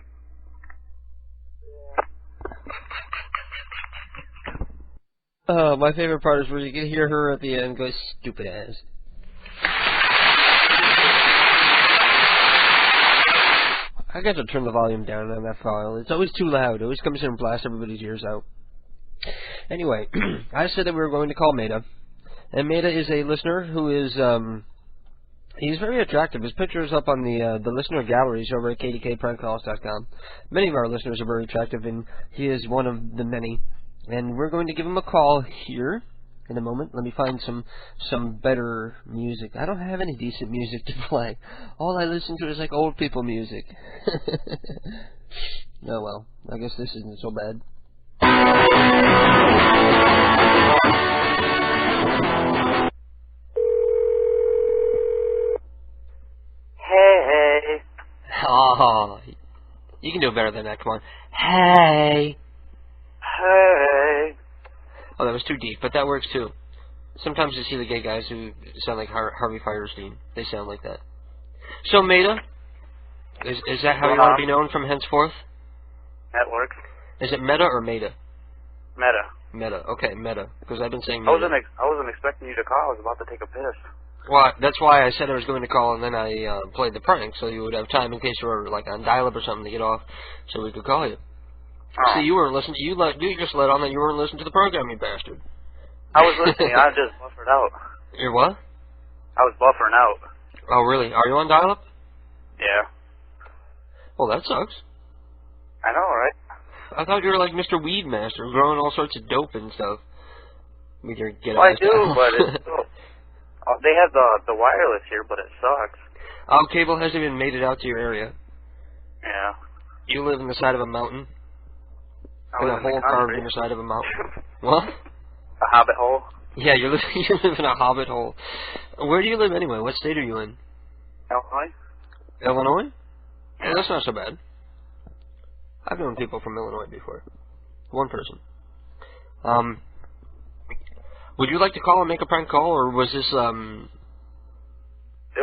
My favorite part is where you can hear her at the end go, stupid ass. I got to turn the volume down on that file. It's always too loud. It always comes in and blasts everybody's ears out. Anyway, I said that we were going to call Maida. And Maida is a listener who is, he's very attractive. His picture is up on the listener galleries over at kdkprankcalls.com. Many of our listeners are very attractive, and he is one of the many. And we're going to give him a call here in a moment. Let me find some better music. I don't have any decent music to play. All I listen to is like old people music. Oh well, I guess this isn't so bad. Hey. Oh, you can do better than that. Come on. Hey. Hey. Oh, that was too deep, but that works too. Sometimes you see the gay guys who sound like Harvey Firestein. They sound like that. So, Maida, is that how you want to be known from henceforth? That works. Is it Meta or Maida? Meta. Meta. Okay, Meta. Because I've been saying Maida. I wasn't expecting you to call. I was about to take a piss. Well, that's why I said I was going to call, and then I played the prank, so you would have time in case you were like on dial-up or something to get off, so we could call you. Oh. See, you weren't listening. You just let on that you weren't listening to the program, you bastard. I was listening. I just buffered out. You're what? I was buffering out. Oh, really? Are you on dial-up? Yeah. Well, that sucks. I know, right? I thought you were like Mr. Weedmaster, growing all sorts of dope and stuff. With your Well, I do, but it's still... they have the wireless here, but it sucks. Cable hasn't even made it out to your area. Yeah. You live in the side of a mountain? I live a hole carved in the side of a mountain. What? A hobbit hole? Yeah, you live in a hobbit hole. Where do you live anyway? What state are you in? Illinois. Illinois? Yeah. Oh, that's not so bad. I've known people from Illinois before. One person. Would you like to call and make a prank call, or was this, It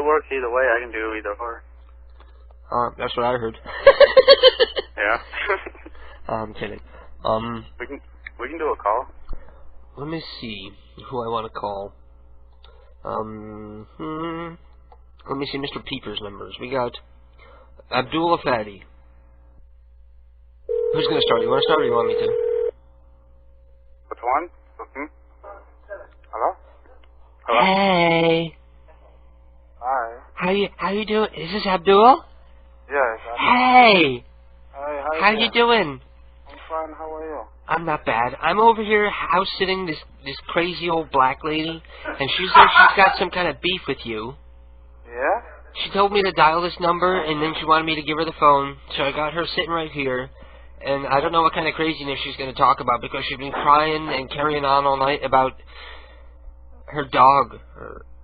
works either way. I can do either or. That's what I heard. Yeah. I'm kidding. We can do a call. Let me see who I want to call. Let me see Mr. Peeper's numbers. We got Abdul Afadi. Who's going to start? You want to start or you want me to? Which one? Hello? Hello? Hey. Hi. How you doing? Is this Abdul? Yes. Hey. Hi, how you doing? I'm fine. How are you? I'm not bad. I'm over here house sitting this crazy old black lady, and she says she's got some kind of beef with you. Yeah? She told me to dial this number, and then she wanted me to give her the phone, so I got her sitting right here. And I don't know what kind of craziness she's going to talk about, because she's been crying and carrying on all night about her dog,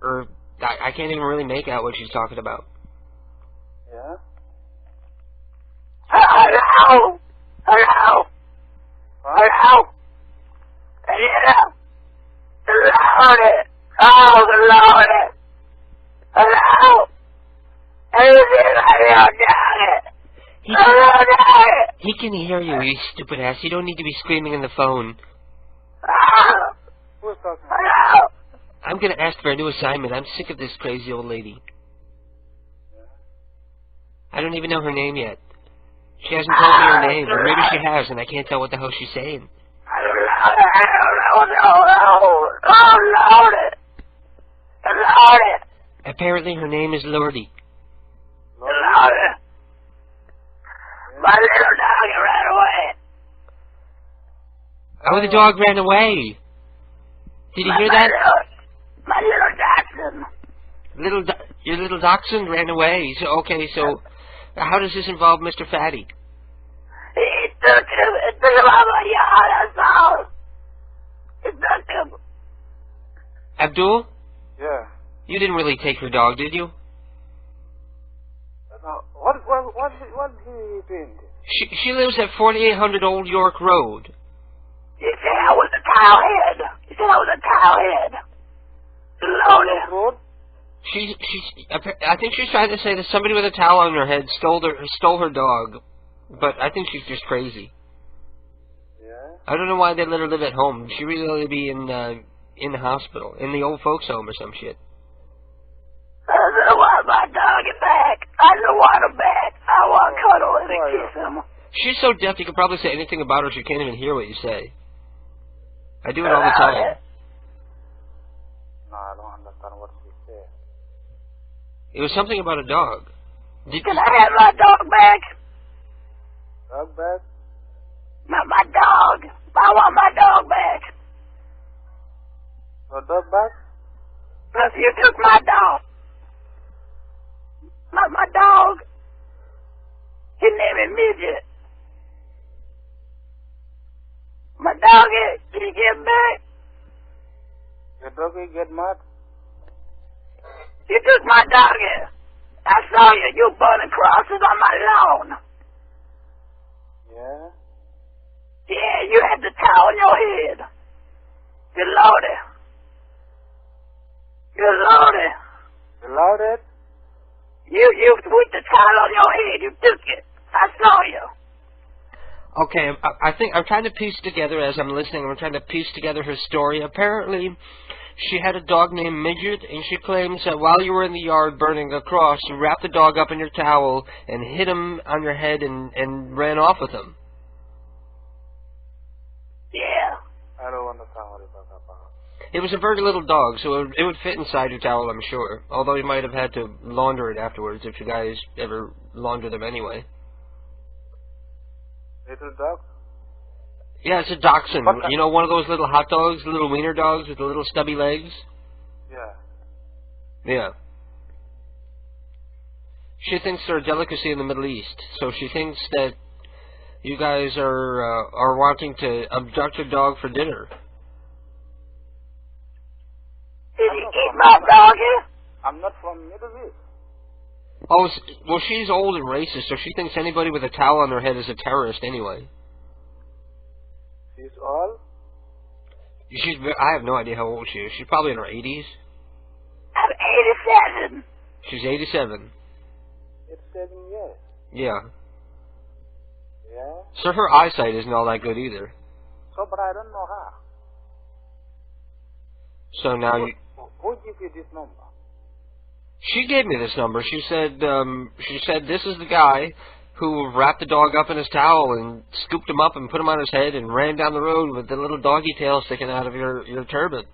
or I can't even really make out what she's talking about. Yeah? Hello! Hello! Hello! Lordy! Oh, Lordy! Hello! He can hear you, you stupid ass. You don't need to be screaming in the phone. Who's talking? Hello! I'm going to ask for a new assignment. I'm sick of this crazy old lady. I don't even know her name yet. She hasn't told me her name, or maybe she has, and I can't tell what the hell she's saying. Apparently her name is Lordy. My little dog ran away. Oh, the dog ran away. Did you hear that? My little dachshund. Your little dachshund ran away. So okay, so how does this involve Mr. Fatty? He took him out of my house. He took him. Abdul? Yeah. You didn't really take her dog, did you? No. What he did? She lives at 4800 Old York Road. You said I was a towelhead. You said I was a towelhead. Loaded. I think she's trying to say that somebody with a towel on her head stole her dog, but I think she's just crazy. Yeah. I don't know why they let her live at home. She really ought to be in the hospital, in the old folks home or some shit. I just want my dog back. I just want him back. I want to cuddle him and kiss him. She's so deaf you can probably say anything about her. She can't even hear what you say. I do it all the time. No, I don't understand what she said. It was something about a dog. Can I have my dog back? Dog back? My dog. I want my dog back. Your dog back? Plus, you took my dog. My dog. His name is Midget. My dog, can you get back? Your dog will get mad? You took my dog. I saw you. You burning crosses on my lawn. Yeah? Yeah, you had the towel on your head. You're loaded. You're loaded. You loaded? You put the towel on your head. You took it. I saw you. Okay, I think I'm trying to piece together, as I'm listening, I'm trying to piece together her story. Apparently, she had a dog named Midget, and she claims that while you were in the yard burning a cross, you wrapped the dog up in your towel and hit him on your head and ran off with him. Yeah. I don't understand what you're talking about. It was a very little dog, so it would fit inside your towel, I'm sure. Although you might have had to launder it afterwards, if you guys ever launder them anyway. Little dog? Yeah, it's a dachshund. You know, one of those little hot dogs, little wiener dogs with the little stubby legs? Yeah. Yeah. She thinks they're a delicacy in the Middle East, so she thinks that you guys are wanting to abduct her dog for dinner. Did you eat my doggy? I'm not from Middle East. Oh, well, she's old and racist, so she thinks anybody with a towel on their head is a terrorist anyway. She's old? I have no idea how old she is. She's probably in her 80s. I'm 87. She's 87. It's 7 years. Yeah. Yeah? So her eyesight isn't all that good either. So, but I don't know her. So now you... Who gave you this number? She gave me this number. She said this is the guy who wrapped the dog up in his towel and scooped him up and put him on his head and ran down the road with the little doggy tail sticking out of your turban.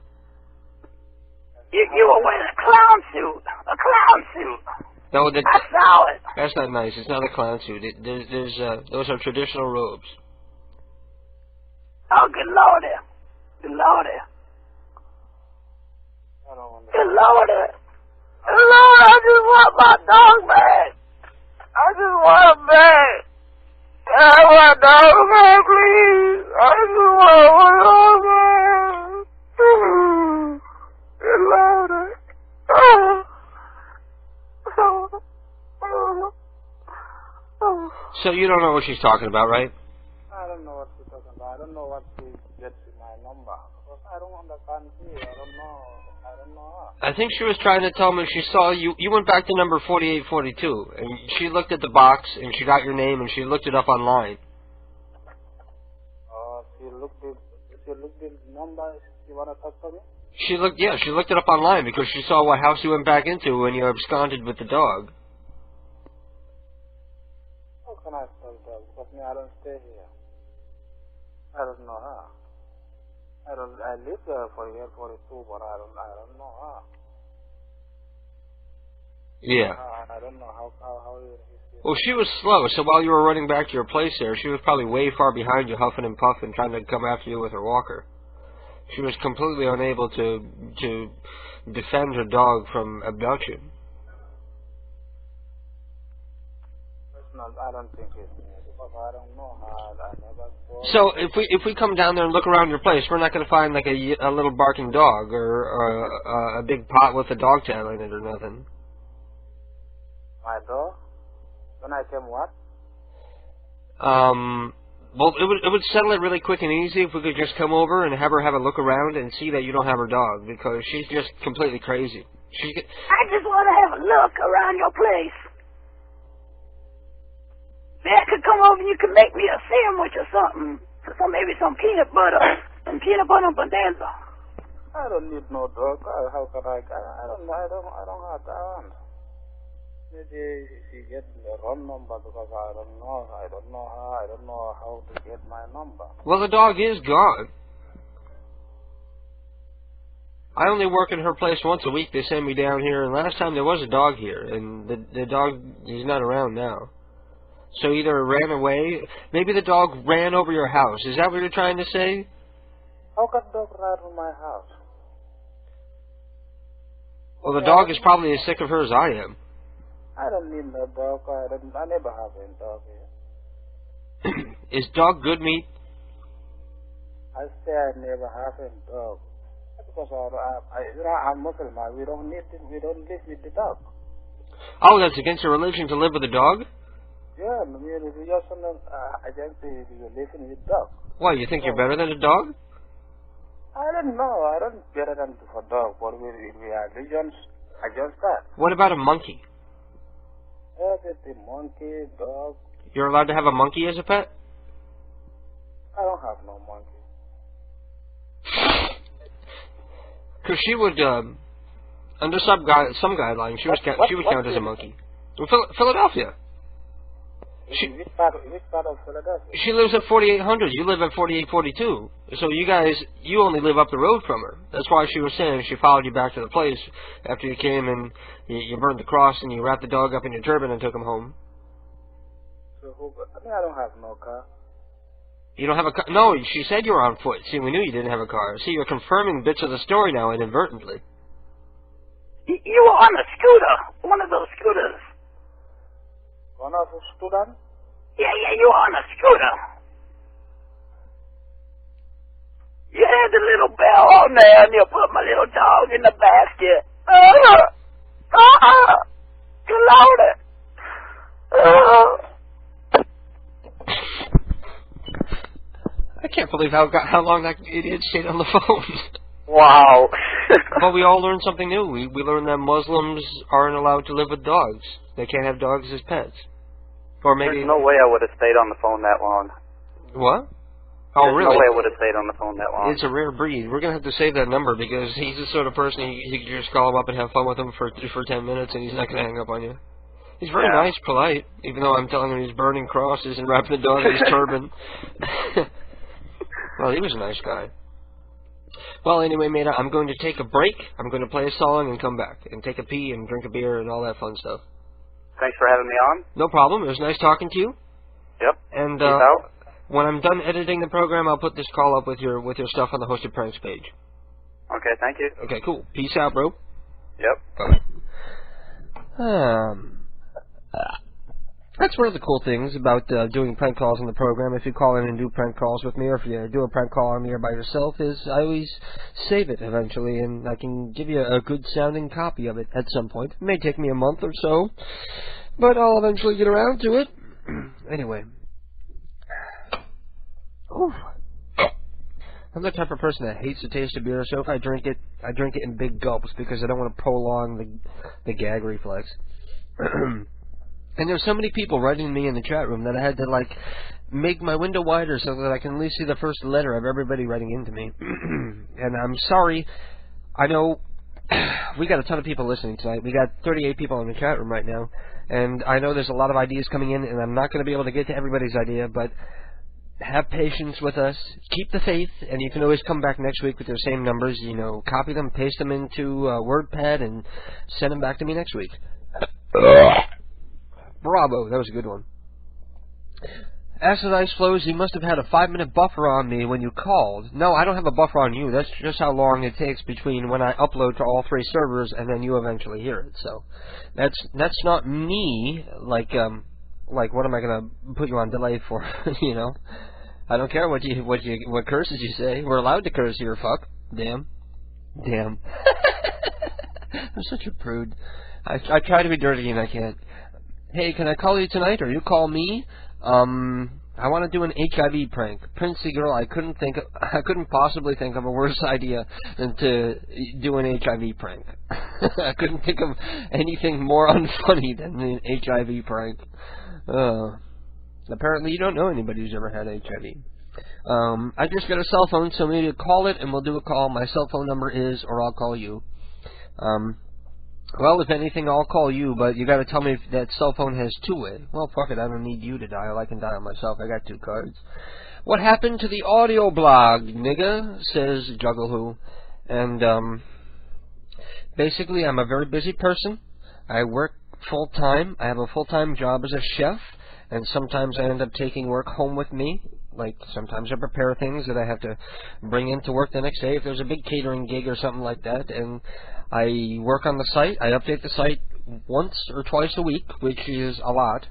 You were wearing a clown suit. A clown suit. No, I saw it. That's not nice. It's not a clown suit. Those are traditional robes. Oh, good lordy. Good lordy. Good lordy. Lord, I just want my dog back. I just want him back. I want my dog back, please. I just want my dog back. Good Lord. So you don't know what she's talking about, right? I don't know what she's talking about. I don't know what she gets with my number. Because I don't understand her. I don't know her. I think she was trying to tell me she saw you. You went back to number 4842, and she looked at the box, and she got your name, and she looked it up online. She looked at the number. She want to talk to me? She looked it up online because she saw what house you went back into when you absconded with the dog. How can I tell her? Because I don't stay here. I don't know her. I live there for year 42, but I don't know her. Yeah. I don't know how Well, she was slow, so while you were running back to your place there, she was probably way far behind you, huffing and puffing, trying to come after you with her walker. She was completely unable to defend her dog from abduction. I don't think it's me, because I don't know her. I never saw her. So if we come down there and look around your place, we're not going to find like a little barking dog or a big pot with a dog tail in it or nothing. My dog? When I came what? Well, it would settle it really quick and easy if we could just come over and have her have a look around and see that you don't have her dog, because she's just completely crazy. I just want to have a look around your place. Maybe I could come over and you could make me a sandwich or something. Maybe some peanut butter and peanut butter bonanza. I don't need no dog. How can I don't have that. Maybe she get the wrong number because I don't know how to get my number. Well, the dog is gone. I only work in her place once a week. They send me down here, and last time there was a dog here, and the dog is not around now. So either it ran away, maybe the dog ran over your house. Is that what you're trying to say? How can dog run over my house? Well, the dog is probably as sick of her as I am. I don't need no dog. I never have any dog here. Is dog good meat? I say I never have any dog. Because I'm Muslim. We don't live with the dog. Oh, that's against your religion to live with a dog? Yeah, I just say you're living with dog. Why, you think you're better than a dog? I don't know. I don't better than a dog. But we are religions against that. What about a monkey? The monkey, dog. You're allowed to have a monkey as a pet? I don't have no monkey. Because she would, under some guidelines, she would count as a monkey. Philadelphia. Which part of Philadelphia? She lives at 4800. You live at 4842. So you only live up the road from her. That's why she was saying she followed you back to the place after you came and you burned the cross and you wrapped the dog up in your turban and took him home. So I don't have no car. You don't have a car? No, she said you were on foot. See, we knew you didn't have a car. See, you're confirming bits of the story now inadvertently. You were on a scooter. One of those scooters. One of a student? Yeah, you were on a scooter. You had the little bell on there, and you put my little dog in the basket. You loaded. I can't believe how long that idiot stayed on the phone. Wow. But we all learned something new. We learned that Muslims aren't allowed to live with dogs. They can't have dogs as pets. Or maybe... There's no way I would have stayed on the phone that long. What? Oh, There's really? no way I would have stayed on the phone that long. It's a rare breed. We're going to have to save that number because he's the sort of person you can just call him up and have fun with him for 10 minutes and he's not going to hang up on you. He's very nice, polite, even though I'm telling him he's burning crosses and wrapping the dog in his turban. Well, he was a nice guy. Well, anyway, mate, I'm going to take a break. I'm going to play a song and come back and take a pee and drink a beer and all that fun stuff. Thanks for having me on. No problem. It was nice talking to you. Yep. And Peace out. when I'm done editing the program, I'll put this call up with your stuff on the Hosted Pranks page. Okay, thank you. Okay, cool. Peace out, bro. Yep. Bye. That's one of the cool things about doing prank calls on the program. If you call in and do prank calls with me, or if you do a prank call on me or by yourself, is I always save it eventually, and I can give you a good-sounding copy of it at some point. It may take me a month or so, but I'll eventually get around to it. Anyway. Ooh. I'm the type of person that hates the taste of beer, so if I drink it in big gulps because I don't want to prolong the gag reflex. And there's so many people writing me in the chat room that I had to, make my window wider so that I can at least see the first letter of everybody writing into me. And I'm sorry. I know we got a ton of people listening tonight. We got 38 people in the chat room right now. And I know there's a lot of ideas coming in, and I'm not going to be able to get to everybody's idea, but have patience with us. Keep the faith, and you can always come back next week with your same numbers. Copy them, paste them into WordPad, and send them back to me next week. Bravo, that was a good one. Acid Ice Flows, you must have had a 5-minute buffer on me when you called. No, I don't have a buffer on you. That's just how long it takes between when I upload to all 3 servers and then you eventually hear it. So that's not me. Like what am I gonna put you on delay for? I don't care what curses you say. We're allowed to curse here. Fuck. Damn. I'm such a prude. I try to be dirty and I can't. Hey, can I call you tonight, or you call me? I want to do an HIV prank. Princey girl, I couldn't possibly think of a worse idea than to do an HIV prank. I couldn't think of anything more unfunny than an HIV prank. Apparently you don't know anybody who's ever had HIV. I just got a cell phone, so maybe call it and we'll do a call. My cell phone number is, or I'll call you. Well, if anything, I'll call you, but you gotta tell me if that cell phone has two-way. Well, fuck it, I don't need you to dial. I can dial myself. I got 2 cards. What happened to the audio blog, nigga? Says Juggle Who. And, basically, I'm a very busy person. I work full-time. I have a full-time job as a chef, and sometimes I end up taking work home with me. Like, sometimes I prepare things that I have to bring into work the next day if there's a big catering gig or something like that. And I work on the site. I update the site once or twice a week, which is a lot.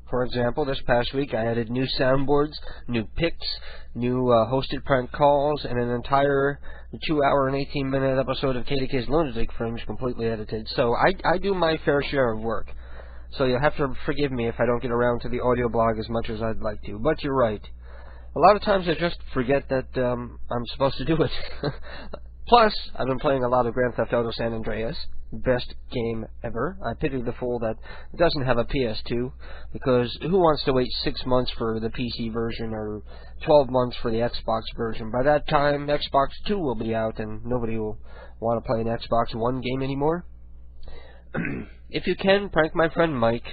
For example, this past week I added new soundboards, new pics, new hosted prank calls, and an entire 2-hour and 18-minute episode of KDK's Lunatic Fringe completely edited. So I do my fair share of work. So you'll have to forgive me if I don't get around to the audio blog as much as I'd like to. But you're right. A lot of times I just forget that I'm supposed to do it. Plus, I've been playing a lot of Grand Theft Auto San Andreas. Best game ever. I pity the fool that doesn't have a PS2, because who wants to wait 6 months for the PC version or 12 months for the Xbox version? By that time, Xbox 2 will be out and nobody will want to play an Xbox One game anymore. If you can, prank my friend Mike.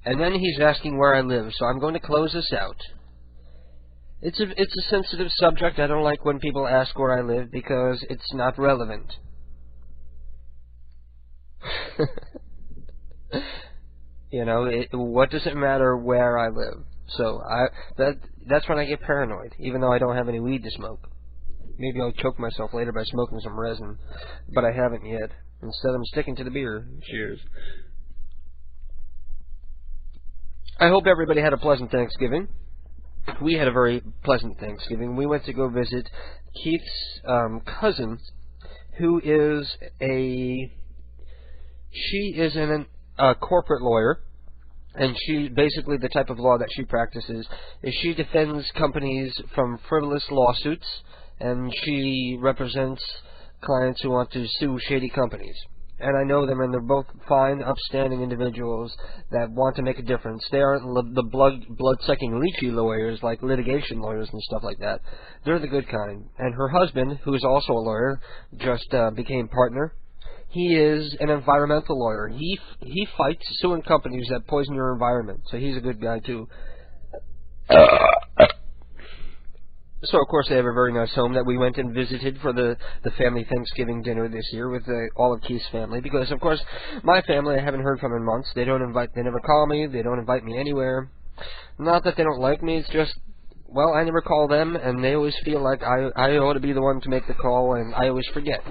And then he's asking where I live, so I'm going to close this out. It's a sensitive subject. I don't like when people ask where I live because it's not relevant. You know, what does it matter where I live? So that's when I get paranoid, even though I don't have any weed to smoke. Maybe I'll choke myself later by smoking some resin, but I haven't yet. Instead, I'm sticking to the beer. Cheers. I hope everybody had a pleasant Thanksgiving. We had a very pleasant Thanksgiving. We went to go visit Keith's cousin, who is a corporate lawyer, and she basically the type of law that she practices is she defends companies from frivolous lawsuits, and she represents clients who want to sue shady companies. And I know them, and they're both fine, upstanding individuals that want to make a difference. They aren't the blood-sucking leechy lawyers like litigation lawyers and stuff like that. They're the good kind. And her husband, who is also a lawyer, just became partner. He is an environmental lawyer. He fights suing companies that poison your environment. So he's a good guy too. So, of course, they have a very nice home that we went and visited for the family Thanksgiving dinner this year with all of Keith's family. Because, of course, my family I haven't heard from in months. They never call me. They don't invite me anywhere. Not that they don't like me. It's just, well, I never call them, and they always feel like I ought to be the one to make the call, and I always forget.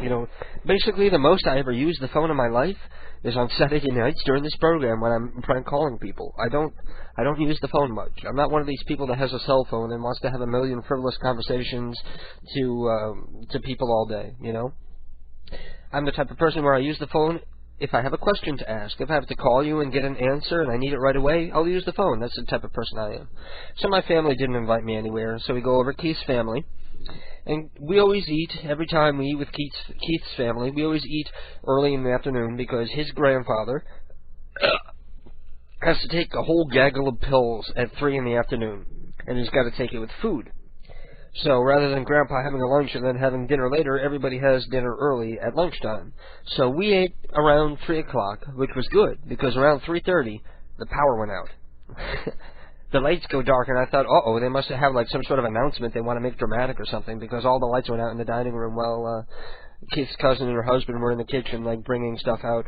You know, basically, the most I ever use the phone in my life is on Saturday nights during this program when I'm prank calling people. I don't use the phone much. I'm not one of these people that has a cell phone and wants to have a million frivolous conversations to people all day, you know? I'm the type of person where I use the phone if I have a question to ask. If I have to call you and get an answer and I need it right away, I'll use the phone. That's the type of person I am. So my family didn't invite me anywhere, so we go over to Keith's family. And we always eat, every time we eat with Keith's family, we always eat early in the afternoon because his grandfather has to take a whole gaggle of pills at 3 in the afternoon. And he's got to take it with food. So rather than Grandpa having a lunch and then having dinner later, everybody has dinner early at lunchtime. So we ate around 3 o'clock, which was good, because around 3:30, the power went out. The lights go dark, and I thought, uh-oh, they must have like some sort of announcement they want to make dramatic or something, because all the lights went out in the dining room while Keith's cousin and her husband were in the kitchen, like, bringing stuff out.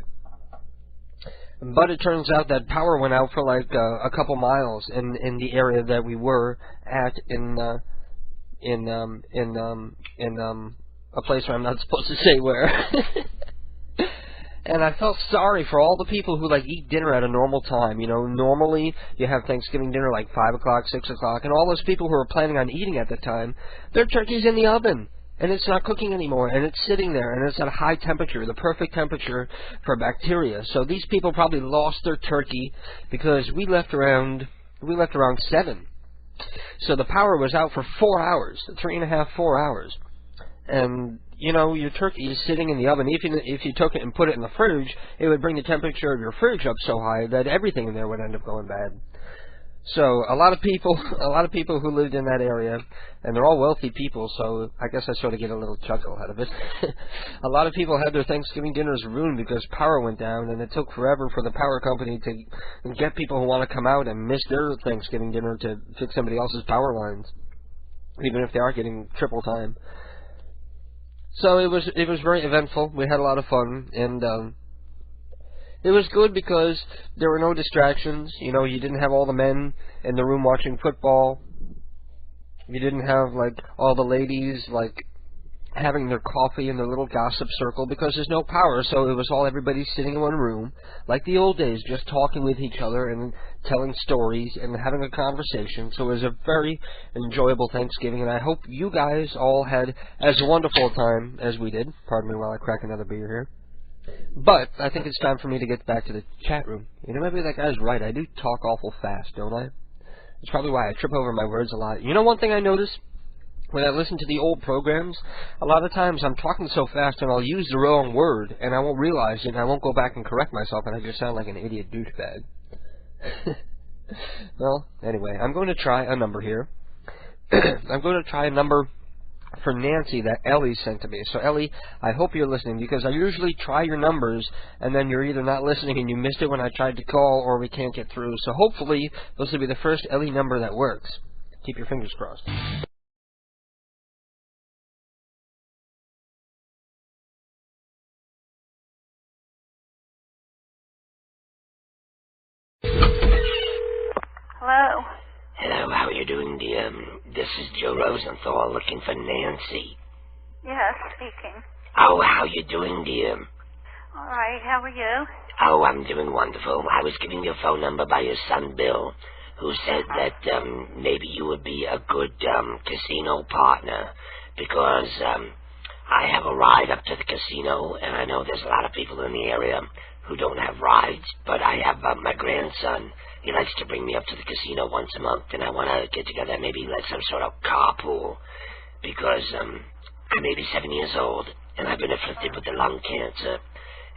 But it turns out that power went out for like a couple miles in the area that we were at in a place where I'm not supposed to say where. And I felt sorry for all the people who, like, eat dinner at a normal time. You know, normally you have Thanksgiving dinner like 5 o'clock, 6 o'clock, and all those people who are planning on eating at that time, their turkey's in the oven. And it's not cooking anymore, and it's sitting there, and it's at a high temperature, the perfect temperature for bacteria. So these people probably lost their turkey because we left around 7. So the power was out for 4 hours, 3.5, 4 hours. And, you know, your turkey is sitting in the oven. If you took it and put it in the fridge, it would bring the temperature of your fridge up so high that everything in there would end up going bad. So a lot of people who lived in that area, and they're all wealthy people, so I guess I sort of get a little chuckle out of it. A lot of people had their Thanksgiving dinners ruined because power went down, and it took forever for the power company to get people who want to come out and miss their Thanksgiving dinner to fix somebody else's power lines, even if they are getting triple time. So it was very eventful. We had a lot of fun, and it was good because there were no distractions. You know, you didn't have all the men in the room watching football. You didn't have, like, all the ladies, like, having their coffee in their little gossip circle because there's no power, so it was all everybody sitting in one room, like the old days, just talking with each other and telling stories and having a conversation. So it was a very enjoyable Thanksgiving, and I hope you guys all had as wonderful a time as we did. Pardon me while I crack another beer here. But I think it's time for me to get back to the chat room. You know, maybe that guy's right. I do talk awful fast, don't I? It's probably why I trip over my words a lot. You know one thing I notice? When I listen to the old programs, a lot of times I'm talking so fast and I'll use the wrong word and I won't realize it and I won't go back and correct myself and I just sound like an idiot douchebag. Well, anyway, I'm going to try a number here. I'm going to try a number for Nancy that Ellie sent to me. So Ellie, I hope you're listening because I usually try your numbers and then you're either not listening and you missed it when I tried to call or we can't get through. So hopefully this will be the first Ellie number that works. Keep your fingers crossed. Hello. Hello, how are you doing, dear? This is Joe Rosenthal looking for Nancy. Yes, speaking. Oh, how you doing, dear? All right, how are you? Oh, I'm doing wonderful. I was given your phone number by your son, Bill, who said that maybe you would be a good casino partner because I have a ride up to the casino, and I know there's a lot of people in the area who don't have rides, but I have my grandson. He likes to bring me up to the casino once a month, and I want to get together maybe like some sort of carpool because I'm 87 years old, and I've been afflicted with the lung cancer,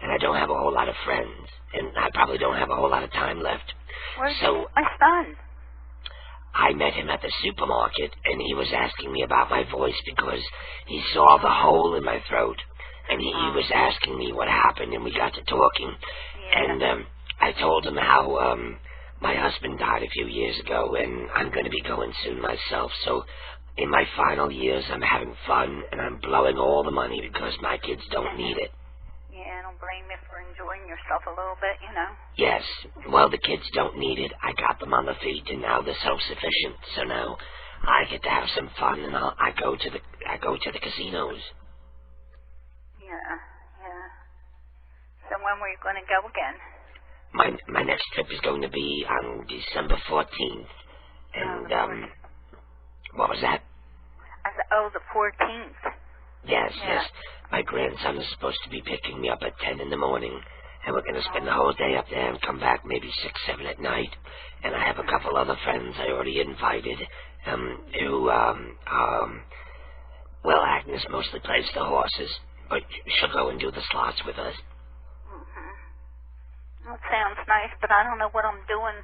and I don't have a whole lot of friends, and I probably don't have a whole lot of time left. Where's my son? I met him at the supermarket, and he was asking me about my voice because he saw the hole in my throat, and he was asking me what happened, and we got to talking, and I told him how my husband died a few years ago, and I'm going to be going soon myself. So in my final years, I'm having fun, and I'm blowing all the money because my kids don't need it. Yeah, I don't blame you for enjoying yourself a little bit, you know. Yes. Well, the kids don't need it. I got them on their feet, and now they're self-sufficient. So now I get to have some fun, and I go to the casinos. Yeah. So when were you going to go again? My next trip is going to be on December 14th. And, what was that? I said, the 14th. Yes. My grandson is supposed to be picking me up at 10 in the morning, and we're going to spend the whole day up there and come back maybe 6, 7 at night. And I have a couple other friends I already invited, who, well, Agnes mostly plays the horses, but she'll go and do the slots with us. That sounds nice, but I don't know what I'm doing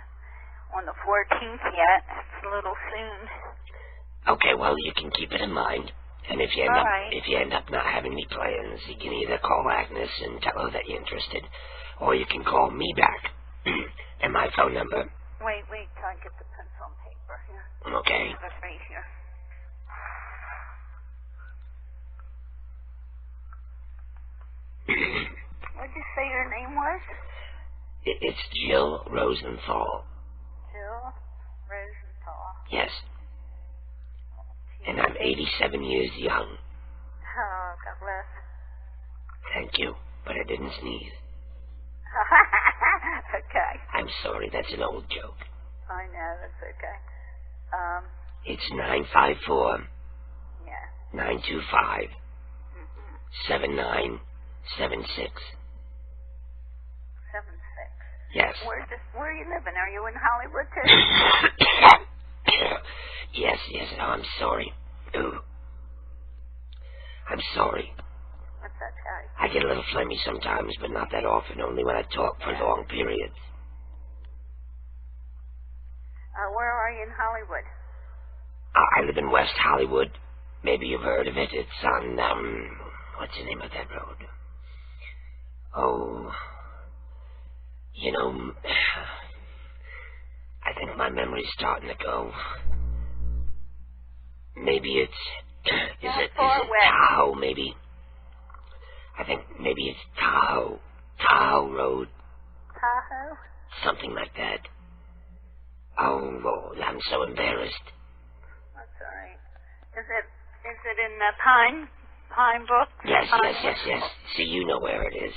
on the 14th yet. It's a little soon. Okay, well, you can keep it in mind. And if you end up not having any plans, you can either call Agnes and tell her that you're interested, or you can call me back. And my phone number. Wait till I get the pencil and paper here. Okay. I have it right here. What did you say your name was? It's Jill Rosenthal. Jill Rosenthal. Yes. And I'm 87 years young. Oh, God bless. Thank you, but I didn't sneeze. Okay. I'm sorry, that's an old joke. I know, that's okay. It's 954. Yeah. 925 7976. 76. Yes. Where are you living? Are you in Hollywood too? Yes. Oh, I'm sorry. Ooh. I'm sorry. What's that, Charlie? I get a little phlegmy sometimes, but not that often, only when I talk for long periods. Where are you in Hollywood? I live in West Hollywood. Maybe you've heard of it. It's on, what's the name of that road? Oh, you know, I think my memory's starting to go. Maybe it's, is it Tahoe, maybe? I think maybe it's Tahoe Road. Tahoe? Something like that. Oh, Lord, I'm so embarrassed. That's all right. Is it in the Pine Brook? Yes. See, you know where it is.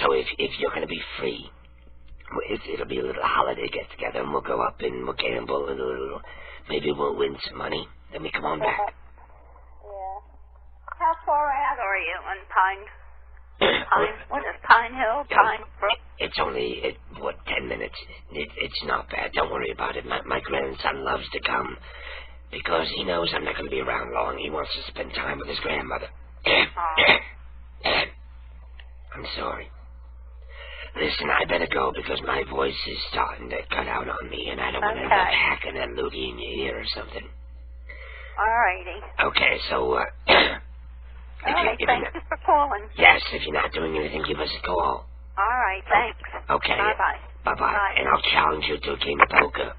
So if you're going to be free, it'll be a little holiday get-together, and we'll go up and we'll gamble a little. Maybe we'll win some money. Then we come on back. Yeah. How far out are you on Pine? What is Pine Hill? Pine Brook? It's only, 10 minutes. It's not bad. Don't worry about it. My grandson loves to come because he knows I'm not going to be around long. He wants to spend time with his grandmother. I'm sorry. Listen, I better go because my voice is starting to cut out on me, and I don't want to end up hacking that loogie in your ear or something. All righty. Okay, so, thank you for calling. Yes, if you're not doing anything, give us a call. All right, thanks. Okay. Bye-bye. Bye-bye. And I'll challenge you to a game of poker.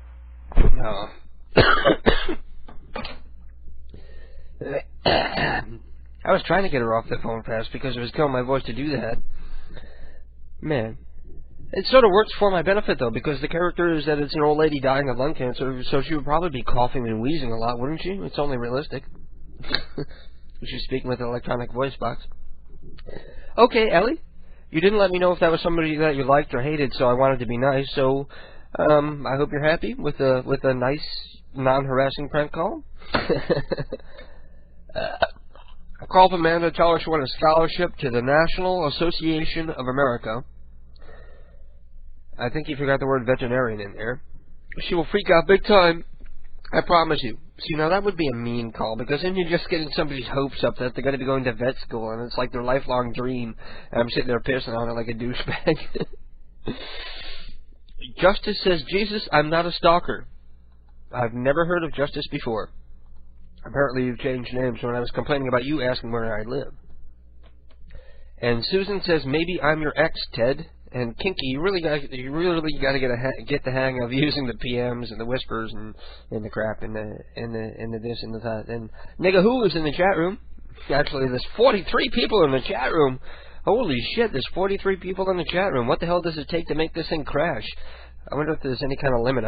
I was trying to get her off the phone fast because it was killing my voice to do that. Man. It sort of works for my benefit, though, because the character is that it's an old lady dying of lung cancer, so she would probably be coughing and wheezing a lot, wouldn't she? It's only realistic. She's speaking with an electronic voice box. Okay, Ellie. You didn't let me know if that was somebody that you liked or hated, so I wanted to be nice. So, I hope you're happy with a nice, non-harassing prank call. I called Amanda to tell her she won a scholarship to the National Association of America. I think you forgot the word veterinarian in there. She will freak out big time. I promise you. See, now that would be a mean call, because then you're just getting somebody's hopes up that they're going to be going to vet school, and it's like their lifelong dream, and I'm sitting there pissing on it like a douchebag. Justice says, Jesus, I'm not a stalker. I've never heard of Justice before. Apparently you've changed names when I was complaining about you asking where I live. And Susan says, maybe I'm your ex, Ted. And Kinky, you really got to get the hang of using the PMs and the whispers and the crap and the this and the that. And Nigga Who is in the chat room. Actually, there's 43 people in the chat room. Holy shit, there's 43 people in the chat room. What the hell does it take to make this thing crash? I wonder if there's any kind of limit.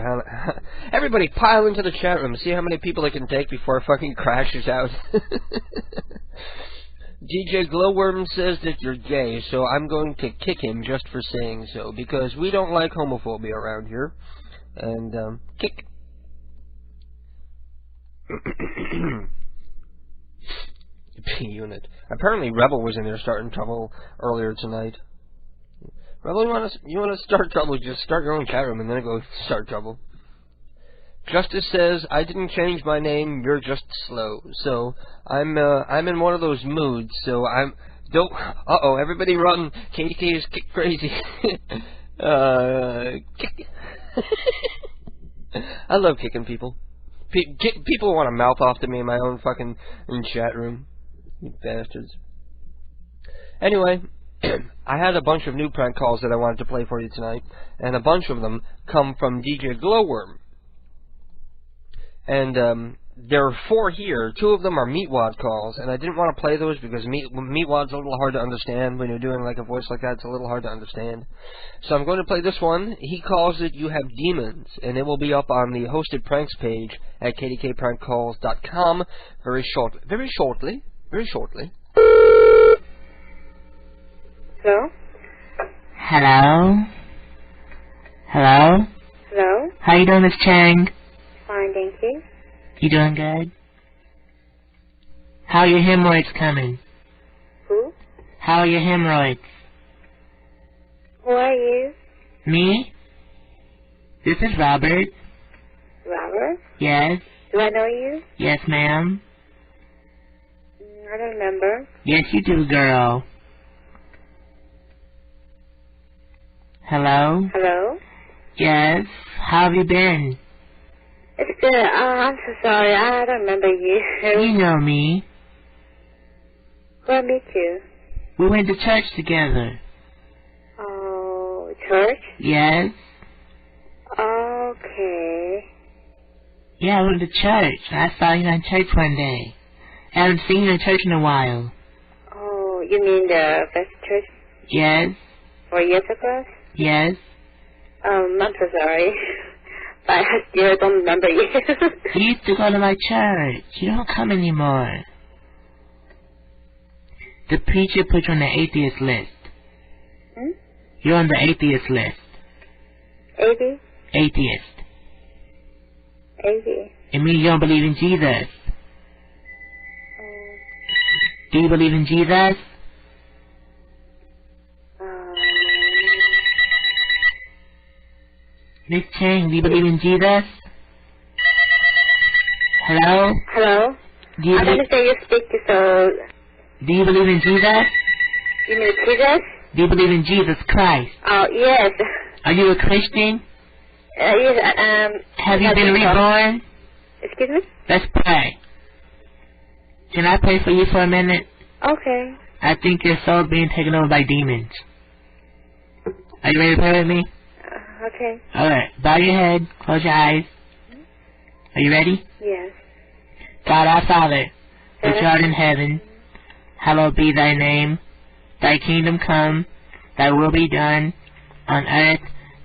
Everybody pile into the chat room. See how many people it can take before it fucking crashes out. DJ Glowworm says that you're gay, so I'm going to kick him just for saying so, because we don't like homophobia around here. And, kick. P-Unit. Apparently Rebel was in there starting trouble earlier tonight. Rebel, you want to start trouble, just start your own chat room and then go start trouble. Justice says, I didn't change my name, you're just slow. So, I'm in one of those moods, so uh-oh, everybody run. KDK is kick crazy. Kick. I love kicking people. People want to mouth off to me in my own fucking chat room. You bastards. Anyway, I had a bunch of new prank calls that I wanted to play for you tonight, and a bunch of them come from DJ Glowworm. And there are 4 here. 2 of them are Meatwad calls, and I didn't want to play those because Meatwad's a little hard to understand. When you're doing like a voice like that, it's a little hard to understand. So I'm going to play this one. He calls it You Have Demons, and it will be up on the hosted pranks page at kdkprankcalls.com very shortly. Hello? Hello? Hello? Hello? How you doing, Miss Chang? Fine, thank you. You doing good? How are your hemorrhoids coming? Who? How are your hemorrhoids? Who are you? Me? This is Robert. Robert? Yes. Do I know you? Yes, ma'am. I don't remember. Yes, you do, girl. Hello? Hello? Yes. How have you been? It's good. I'm so sorry. I don't remember you. You know me. Where I meet you? We went to church together. Oh, church? Yes. Okay. Yeah, I went to church. I saw you in church one day. I haven't seen you in church in a while. Oh, you mean the best church? Yes. 4 years ago? Yes. I'm so sorry. But I still don't remember you. You used to go to my church. You don't come anymore. The preacher put you on the atheist list. Hmm? You're on the atheist list. Atheist? Atheist. Atheist. It means you don't believe in Jesus. Do you believe in Jesus? Miss Chang, do you believe in Jesus? Hello? Hello? Do you I don't understand you speak, so... Do you believe in Jesus? You mean Jesus? Do you believe in Jesus Christ? Oh, yes. Are you a Christian? Yes, Have you been reborn? Excuse me? Let's pray. Can I pray for you for a minute? Okay. I think your soul's being taken over by demons. Are you ready to pray with me? Okay. Alright, bow your head, close your eyes. Are you ready? Yes. God our Father, which art in heaven, hallowed be thy name. Thy kingdom come, thy will be done, on earth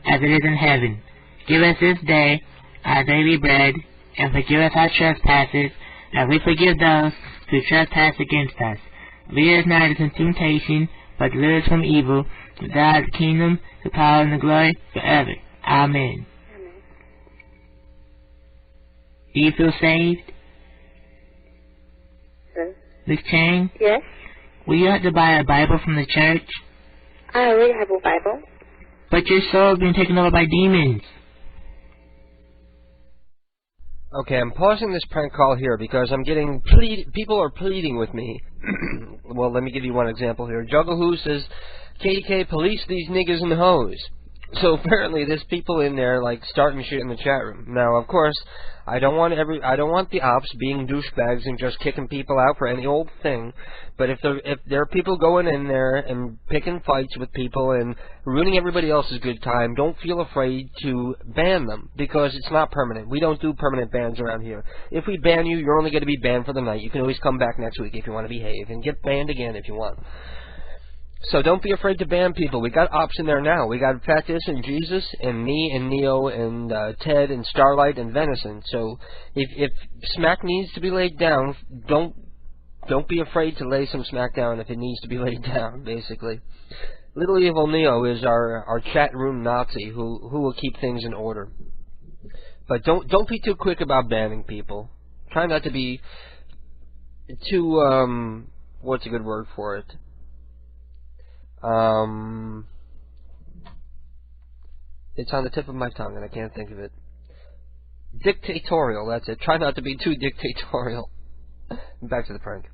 as it is in heaven. Give us this day our daily bread, and forgive us our trespasses, as we forgive those who trespass against us. Lead us not into temptation, but deliver us from evil. For thy is the kingdom, the power, and the glory forever. Amen. Do you feel saved? Miss Chang? Yes? Will you have to buy a Bible from the church? I already have a Bible. But your soul's been taken over by demons. Okay, I'm pausing this prank call here because I'm getting people are pleading with me. Well, let me give you one example here. Juggle Who says, KDK, police these niggas and hoes. So apparently there's people in there like starting shit in the chat room. Now, of course, I don't want the ops being douchebags and just kicking people out for any old thing. But if there are people going in there and picking fights with people and ruining everybody else's good time, don't feel afraid to ban them because it's not permanent. We don't do permanent bans around here. If we ban you, you're only going to be banned for the night. You can always come back next week if you want to behave and get banned again if you want. So don't be afraid to ban people. We got ops in there now. We got Fatis and Jesus and me and Neo and Ted and Starlight and Venison. So if smack needs to be laid down, don't be afraid to lay some smack down if it needs to be laid down. Basically, Little Evil Neo is our chat room Nazi who will keep things in order. But don't be too quick about banning people. Try not to be too what's a good word for it? It's on the tip of my tongue and I can't think of it. Dictatorial, that's it. Try not to be too dictatorial. Back to the prank.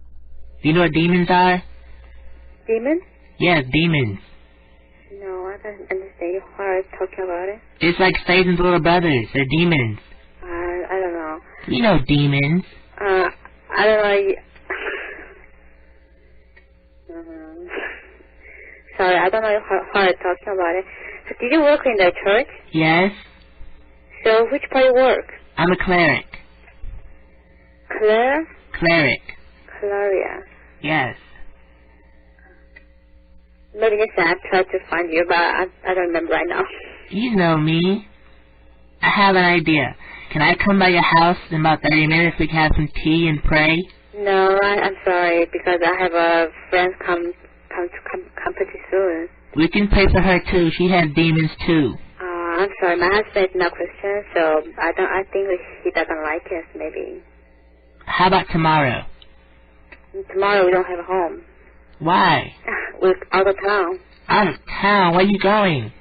Do you know what demons are? Demons? Yes, demons. No, I don't understand you are talking about it. It's like Satan's little brothers. They're demons. I don't know. You know demons. I don't know. Sorry, I don't know how you're talking about it. So did you work in the church? Yes. So which part you work? I'm a cleric. Claire? Cleric. Claria. Yes. Maybe next time I try to find you, but I don't remember right now. You know me. I have an idea. Can I come by your house in about 30 minutes? We can have some tea and pray? No, I'm sorry, because I have a friend come pretty soon. We can pray for her too. She has demons too. I'm sorry, my husband is not Christian, so I think he doesn't like us, maybe. How about tomorrow? Tomorrow we don't have a home. Why? We're out of town. Out of town? Where are you going?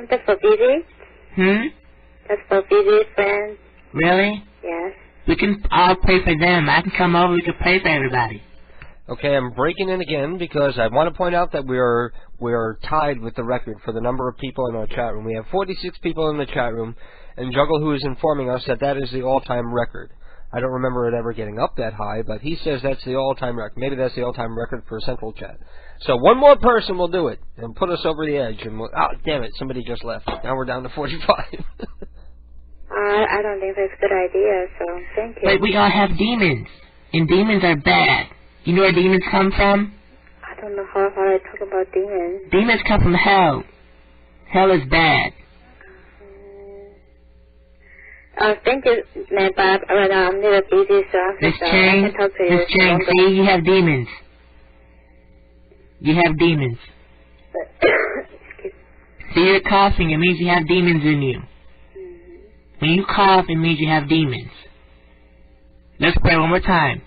Just for visit. Just for visit friends. Really? Yes. We can all pray for them. I can come over. We can pray for everybody. Okay, I'm breaking in again because I want to point out that we are tied with the record for the number of people in our chat room. We have 46 people in the chat room, and Juggle Who is informing us that is the all-time record. I don't remember it ever getting up that high, but he says that's the all-time record. Maybe that's the all-time record for Central Chat. So one more person will do it and put us over the edge. And oh, damn it, somebody just left. Now we're down to 45. I don't think that's a good idea, so thank you. But we all have demons, and demons are bad. You know where demons come from? I don't know how I talk about demons. Demons come from hell. Hell is bad. Thank you, man, Bob. Right now I'm a little busy, so Miss I Chang, can talk to you. Miss Chang, see, you have demons. You have demons. See, you're coughing. It means you have demons in you. When you cough, it means you have demons. Let's pray one more time.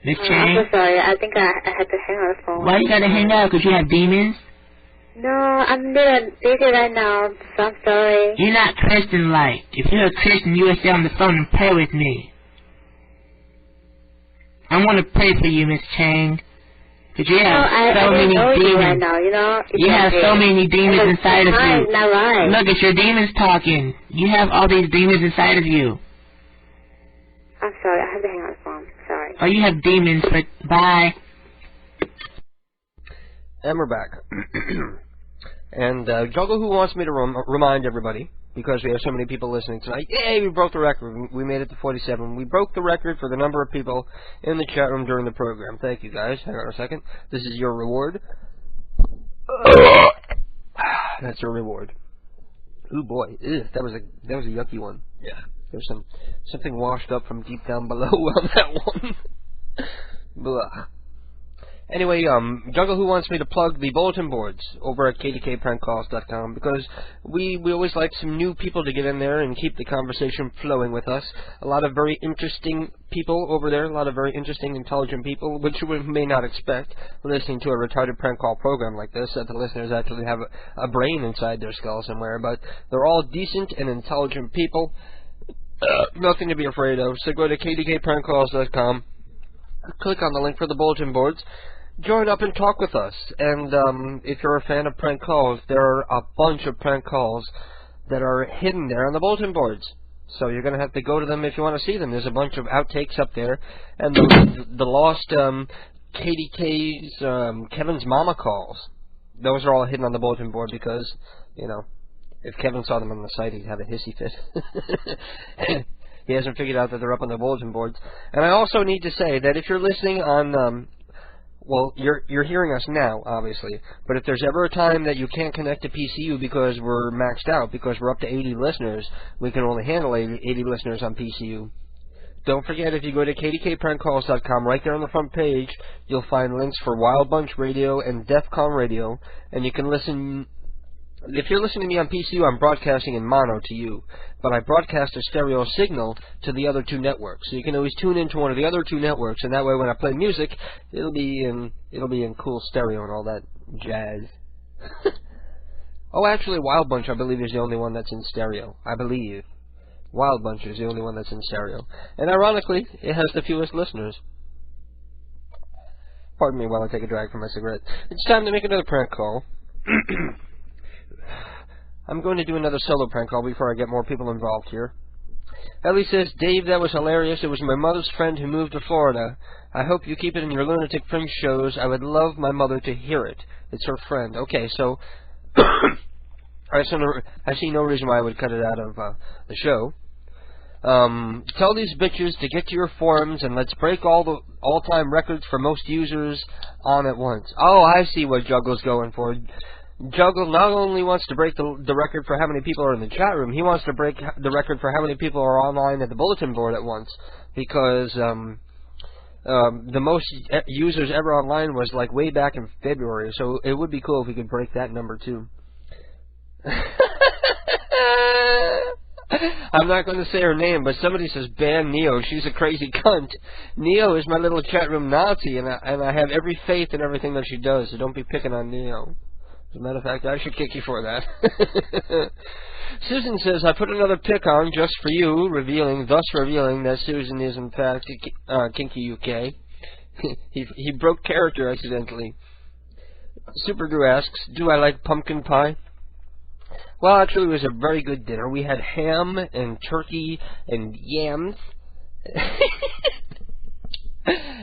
Miss Chang? I'm so sorry. I think I had to hang on the phone. Why you gotta hang out? Because you have demons? No, I'm a little busy right now, so I'm sorry. You're not Christian-like. If you're a Christian, you would stay on the phone and pray with me. I want to pray for you, Miss Chang. Because you have so many demons. Right now, you know? You have so many demons inside of you. Not right. Look, it's your demons talking. You have all these demons inside of you. I'm sorry. I have to hang on the phone. Sorry. Oh, you have demons, but bye. And we're back. And Juggle Who wants me to remind everybody, because we have so many people listening tonight, yay, we broke the record. We made it to 47. We broke the record for the number of people in the chat room during the program. Thank you, guys. Hang on a second. This is your reward. That's your reward. Ooh, boy. Ew, that was a yucky one. Yeah. There's something washed up from deep down below on that one. Blah. Anyway, Juggle Who wants me to plug the bulletin boards over at kdkprankcalls.com because we always like some new people to get in there and keep the conversation flowing with us. A lot of very interesting people over there, a lot of very interesting, intelligent people, which we may not expect listening to a retarded prank call program like this, that the listeners actually have a brain inside their skull somewhere, but they're all decent and intelligent people. Nothing to be afraid of. So go to kdkprankcalls.com, click on the link for the bulletin boards, join up and talk with us. And if you're a fan of prank calls, there are a bunch of prank calls that are hidden there on the bulletin boards. So you're going to have to go to them if you want to see them. There's a bunch of outtakes up there. And the lost KDK's Kevin's Mama calls. Those are all hidden on the bulletin board because, you know, if Kevin saw them on the site, he'd have a hissy fit. He hasn't figured out that they're up on the bulletin boards. And I also need to say that if you're listening on, well, you're hearing us now, obviously. But if there's ever a time that you can't connect to PCU because we're maxed out, because we're up to 80 listeners, we can only handle 80 listeners on PCU. Don't forget, if you go to kdkprankcalls.com, right there on the front page, you'll find links for Wild Bunch Radio and DEFCON Radio, and you can listen. If you're listening to me on PCU, I'm broadcasting in mono to you, but I broadcast a stereo signal to the other two networks. So you can always tune into one of the other two networks, and that way when I play music, it'll be in cool stereo and all that jazz. Oh, actually, Wild Bunch, I believe, is the only one that's in stereo. I believe. Wild Bunch is the only one that's in stereo. And ironically, it has the fewest listeners. Pardon me while I take a drag from my cigarette. It's time to make another prank call. I'm going to do another solo prank call before I get more people involved here. Ellie says, Dave, that was hilarious. It was my mother's friend who moved to Florida. I hope you keep it in your Lunatic Fringe shows. I would love my mother to hear it. It's her friend. Okay, so I see no reason why I would cut it out of the show. Tell these bitches to get to your forums and let's break all the all-time records for most users on at once. Oh, I see what Juggle's going for. Juggle not only wants to break the record for how many people are in the chat room, he wants to break the record for how many people are online at the bulletin board at once, because the most users ever online was like way back in February, so it would be cool if we could break that number too. I'm not going to say her name, but somebody says ban Neo. She's a crazy cunt. Neo is my little chat room Nazi, and I have every faith in everything that she does. So don't be picking on Neo. As a matter of fact, I should kick you for that. Susan says, I put another pic on just for you, thus revealing that Susan is in fact Kinky UK. he broke character accidentally. Super Drew asks, do I like pumpkin pie? Well, actually, it was a very good dinner. We had ham and turkey and yams.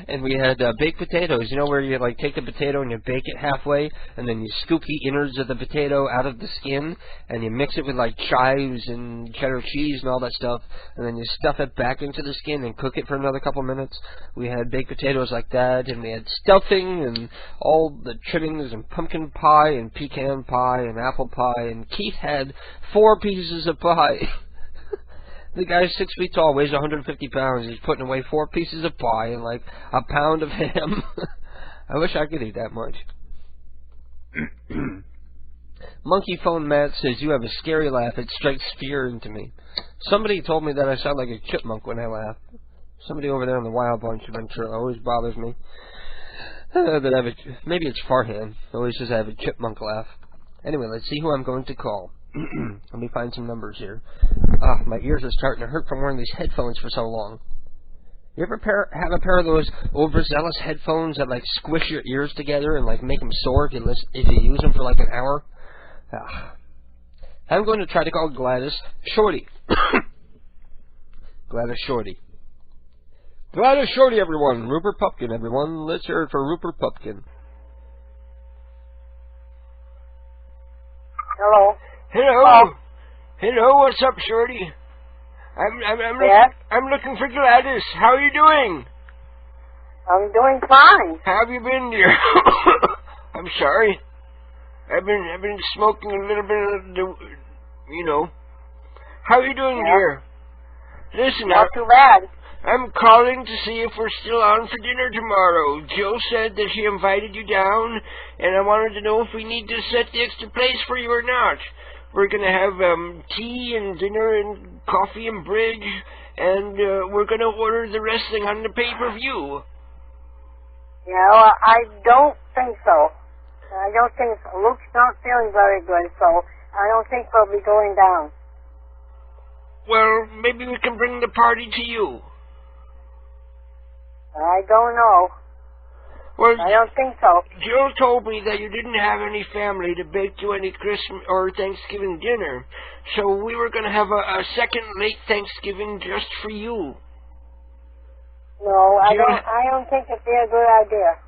And we had baked potatoes. You know where you like take the potato and you bake it halfway, and then you scoop the innards of the potato out of the skin, and you mix it with like chives and cheddar cheese and all that stuff, and then you stuff it back into the skin and cook it for another couple minutes. We had baked potatoes like that, and we had stuffing and all the trimmings and pumpkin pie and pecan pie and apple pie, and Keith had 4 pieces of pie. The guy's 6 feet tall, weighs 150 pounds. He's putting away 4 pieces of pie and like a pound of ham. I wish I could eat that much. Monkey Phone Matt says, you have a scary laugh. It strikes fear into me. Somebody told me that I sound like a chipmunk when I laugh. Somebody over there in the Wild Bunch Adventure always bothers me. That I have maybe it's Farhan. Always says I have a chipmunk laugh. Anyway, let's see who I'm going to call. Let me find some numbers here. My ears are starting to hurt from wearing these headphones for so long. You ever have a pair of those overzealous headphones that like squish your ears together and like make them sore if you use them for like an hour? I'm going to try to call Gladys Shorty. Gladys Shorty. Gladys Shorty, everyone. Rupert Pupkin, everyone. Let's hear it for Rupert Pupkin. Hello. Hello. Hello, what's up, Shorty? I'm looking for Gladys. How are you doing? I'm doing fine. How have you been, dear? I'm sorry. I've been smoking a little bit of the, you know. How are you doing, dear? Listen, not too bad. I'm calling to see if we're still on for dinner tomorrow. Jill said that she invited you down, and I wanted to know if we need to set the extra place for you or not. We're going to have tea and dinner and coffee and bridge, and we're going to order the wrestling on the pay-per-view. Yeah, I don't think so. I don't think so. Luke's not feeling very good, so I don't think we'll be going down. Well, maybe we can bring the party to you. I don't know. Well, I don't think so. Jill told me that you didn't have any family to bake you any Christmas or Thanksgiving dinner, so we were going to have a second late Thanksgiving just for you. No, I don't think it'd be a good idea.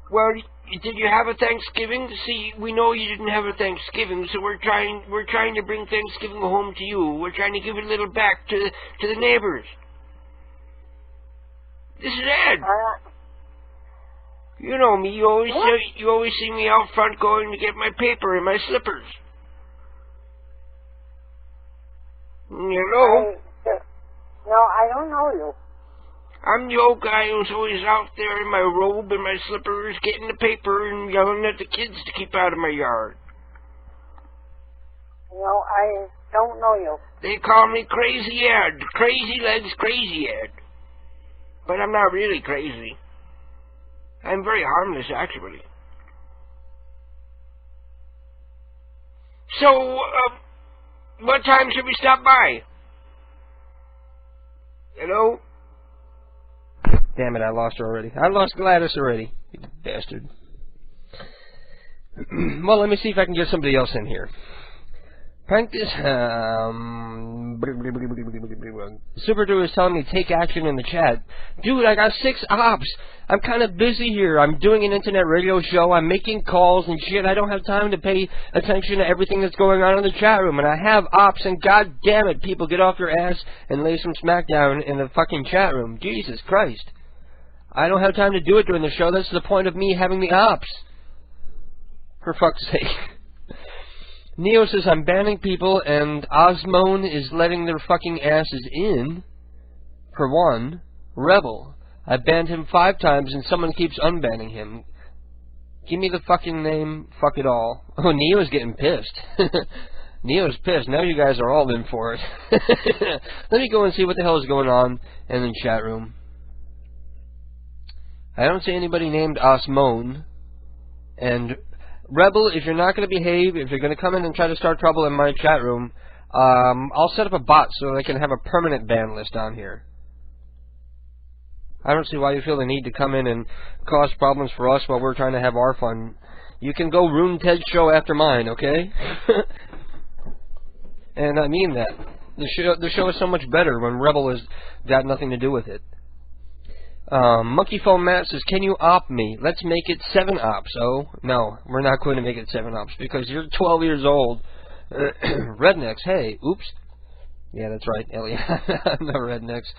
Well, did you have a Thanksgiving? See, we know you didn't have a Thanksgiving, so we're trying to bring Thanksgiving home to you. We're trying to give it a little back to the neighbors. This is Ed. You know me. You always see me out front going to get my paper and my slippers. You know? No, I don't know you. I'm the old guy who's always out there in my robe and my slippers, getting the paper and yelling at the kids to keep out of my yard. No, I don't know you. They call me Crazy Ed. Crazy Legs, Crazy Ed. But I'm not really crazy. I'm very harmless, actually. So, what time should we stop by? Hello? Damn it, I lost her already. I lost Gladys already. You bastard. Well, let me see if I can get somebody else in here. Prank this. Super Drew is telling me take action in the chat. Dude, I got 6 ops. I'm kind of busy here. I'm doing an internet radio show. I'm making calls and shit. I don't have time to pay attention to everything that's going on in the chat room. And I have ops, and god damn it, people, get off your ass and lay some smackdown in the fucking chat room. Jesus Christ. I don't have time to do it during the show. That's the point of me having the ops. For fuck's sake. Neo says I'm banning people and Osmone is letting their fucking asses in. For one, Rebel. I banned him 5 times and someone keeps unbanning him. Give me the fucking name, fuck it all. Oh, Neo's getting pissed. Neo's pissed. Now you guys are all in for it. Let me go and see what the hell is going on in the chat room. I don't see anybody named Osmone. And Rebel, if you're not going to behave, if you're going to come in and try to start trouble in my chat room, I'll set up a bot so I can have a permanent ban list on here. I don't see why you feel the need to come in and cause problems for us while we're trying to have our fun. You can go ruin Ted's show after mine, okay? And I mean that. The show is so much better when Rebel has got nothing to do with it. Monkey Phone Matt says, can you op me? Let's make it 7 ops. Oh, no, we're not going to make it 7 ops because you're 12 years old. Rednecks, hey, oops. Yeah, that's right, Elliot. No Rednecks.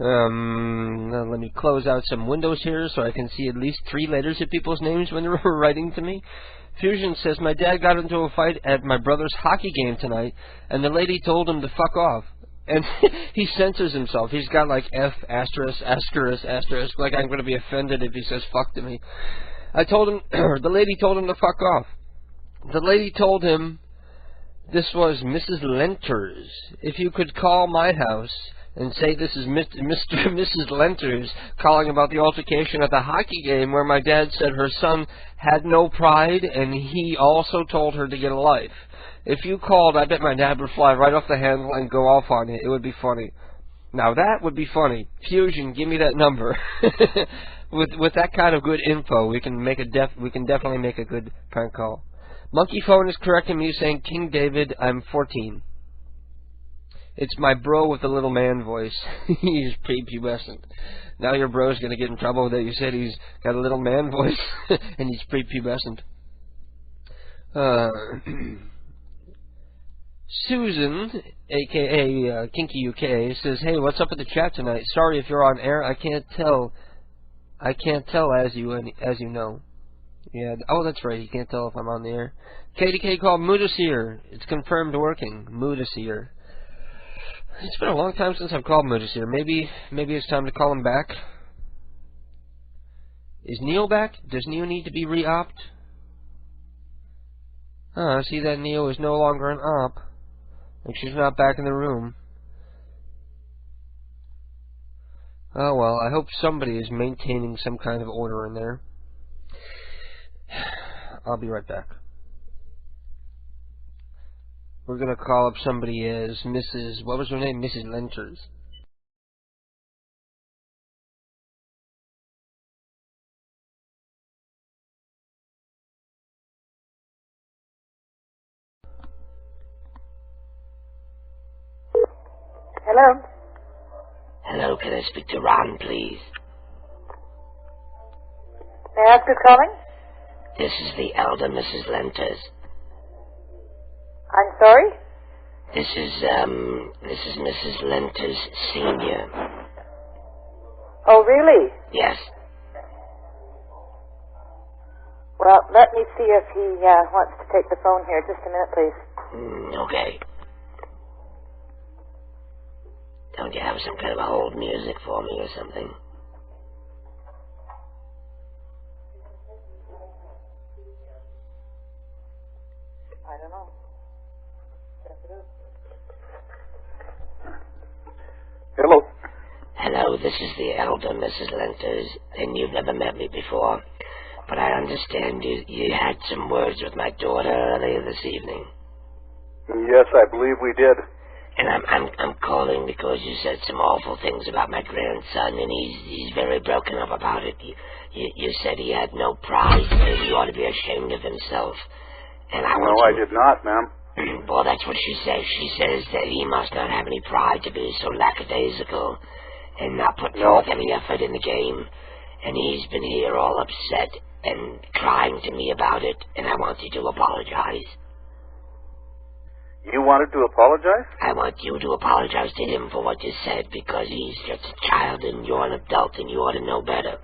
Let me close out some windows here so I can see at least 3 letters of people's names when they're writing to me. Fusion says, my dad got into a fight at my brother's hockey game tonight, and the lady told him to fuck off. And he censors himself. He's got like F asterisk, asterisk, asterisk, like I'm going to be offended if he says fuck to me. I told him, the lady told him to fuck off. The lady told him this was Mrs. Lenters. If you could call my house and say this is Mrs. Lenters calling about the altercation at the hockey game where my dad said her son had no pride and he also told her to get a life. If you called, I bet my dad would fly right off the handle and go off on it. It would be funny. Now that would be funny. Fusion, give me that number. With that kind of good info, we can definitely make a good prank call. Monkey Phone is correcting me, saying King David, I'm 14. It's my bro with the little man voice. He's prepubescent. Now your bro's gonna get in trouble that you said he's got a little man voice and he's prepubescent. Susan, aka Kinky UK, says, "Hey, what's up with the chat tonight? Sorry if you're on air. I can't tell as you know." Yeah. Oh, that's right. You can't tell if I'm on the air. KDK called Mudasir. It's confirmed working. Mudasir. It's been a long time since I've called Mudasir. Maybe it's time to call him back. Is Neo back? Does Neo need to be re-opt? I see that Neo is no longer an op. Like she's not back in the room. Oh well, I hope somebody is maintaining some kind of order in there. I'll be right back. We're gonna call up somebody as Mrs. What was her name? Mrs. Lenters. Hello? Hello, can I speak to Ron, please? May I ask who's calling? This is the elder Mrs. Lenters. I'm sorry? This is Mrs. Lenters Senior. Oh, really? Yes. Well, let me see if he wants to take the phone here. Just a minute, please. Okay. Don't you have some kind of hold music for me or something? I don't know. Hello. Hello, this is the elder Mrs. Lenters, and you've never met me before. But I understand you had some words with my daughter earlier this evening. Yes, I believe we did. And I'm calling because you said some awful things about my grandson, and he's very broken up about it. You said he had no pride, and he ought to be ashamed of himself. And I did not, ma'am. Well, that's what she says. She says that he must not have any pride to be so lackadaisical and not put forth any effort in the game. And he's been here all upset and crying to me about it, and I want you to apologize. You wanted to apologize? I want you to apologize to him for what you said, because he's just a child and you're an adult and you ought to know better.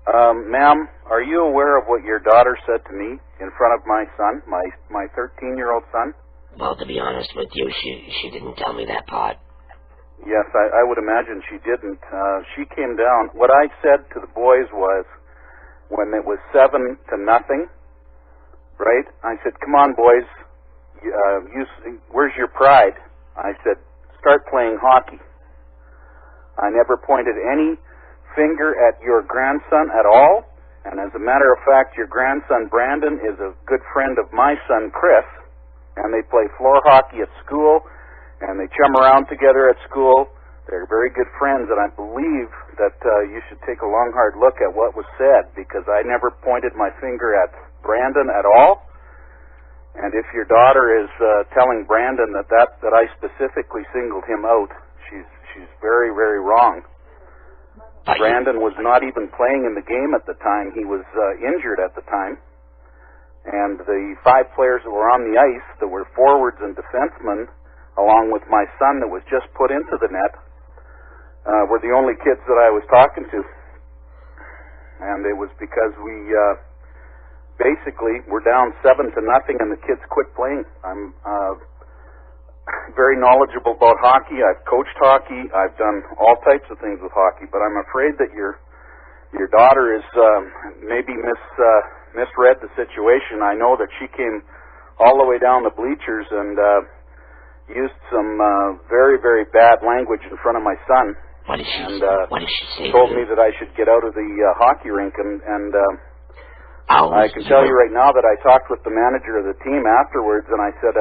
Ma'am, are you aware of what your daughter said to me in front of my son, my 13-year-old son? Well, to be honest with you, she didn't tell me that part. Yes, I would imagine she didn't. She came down. What I said to the boys was, when it was 7-0, right? I said, come on, boys. where's your pride? I said, start playing hockey. I never pointed any finger at your grandson at all. And as a matter of fact, your grandson Brandon is a good friend of my son Chris. And they play floor hockey at school. And they chum around together at school. They're very good friends. And I believe that you should take a long, hard look at what was said. Because I never pointed my finger at Brandon at all. And if your daughter is telling Brandon that I specifically singled him out, she's very, very wrong. Brandon was not even playing in the game at the time. He was injured at the time. And the 5 players that were on the ice, that were forwards and defensemen, along with my son that was just put into the net, were the only kids that I was talking to. And it was because we basically were down 7-0 and the kids quit playing. I'm very knowledgeable about hockey. I've coached hockey. I've done all types of things with hockey, but I'm afraid that your daughter is maybe misread the situation. I know that she came all the way down the bleachers and used some very, very bad language in front of my son. What did she say? Told me that I should get out of the hockey rink, and I can tell you right now that I talked with the manager of the team afterwards, and I said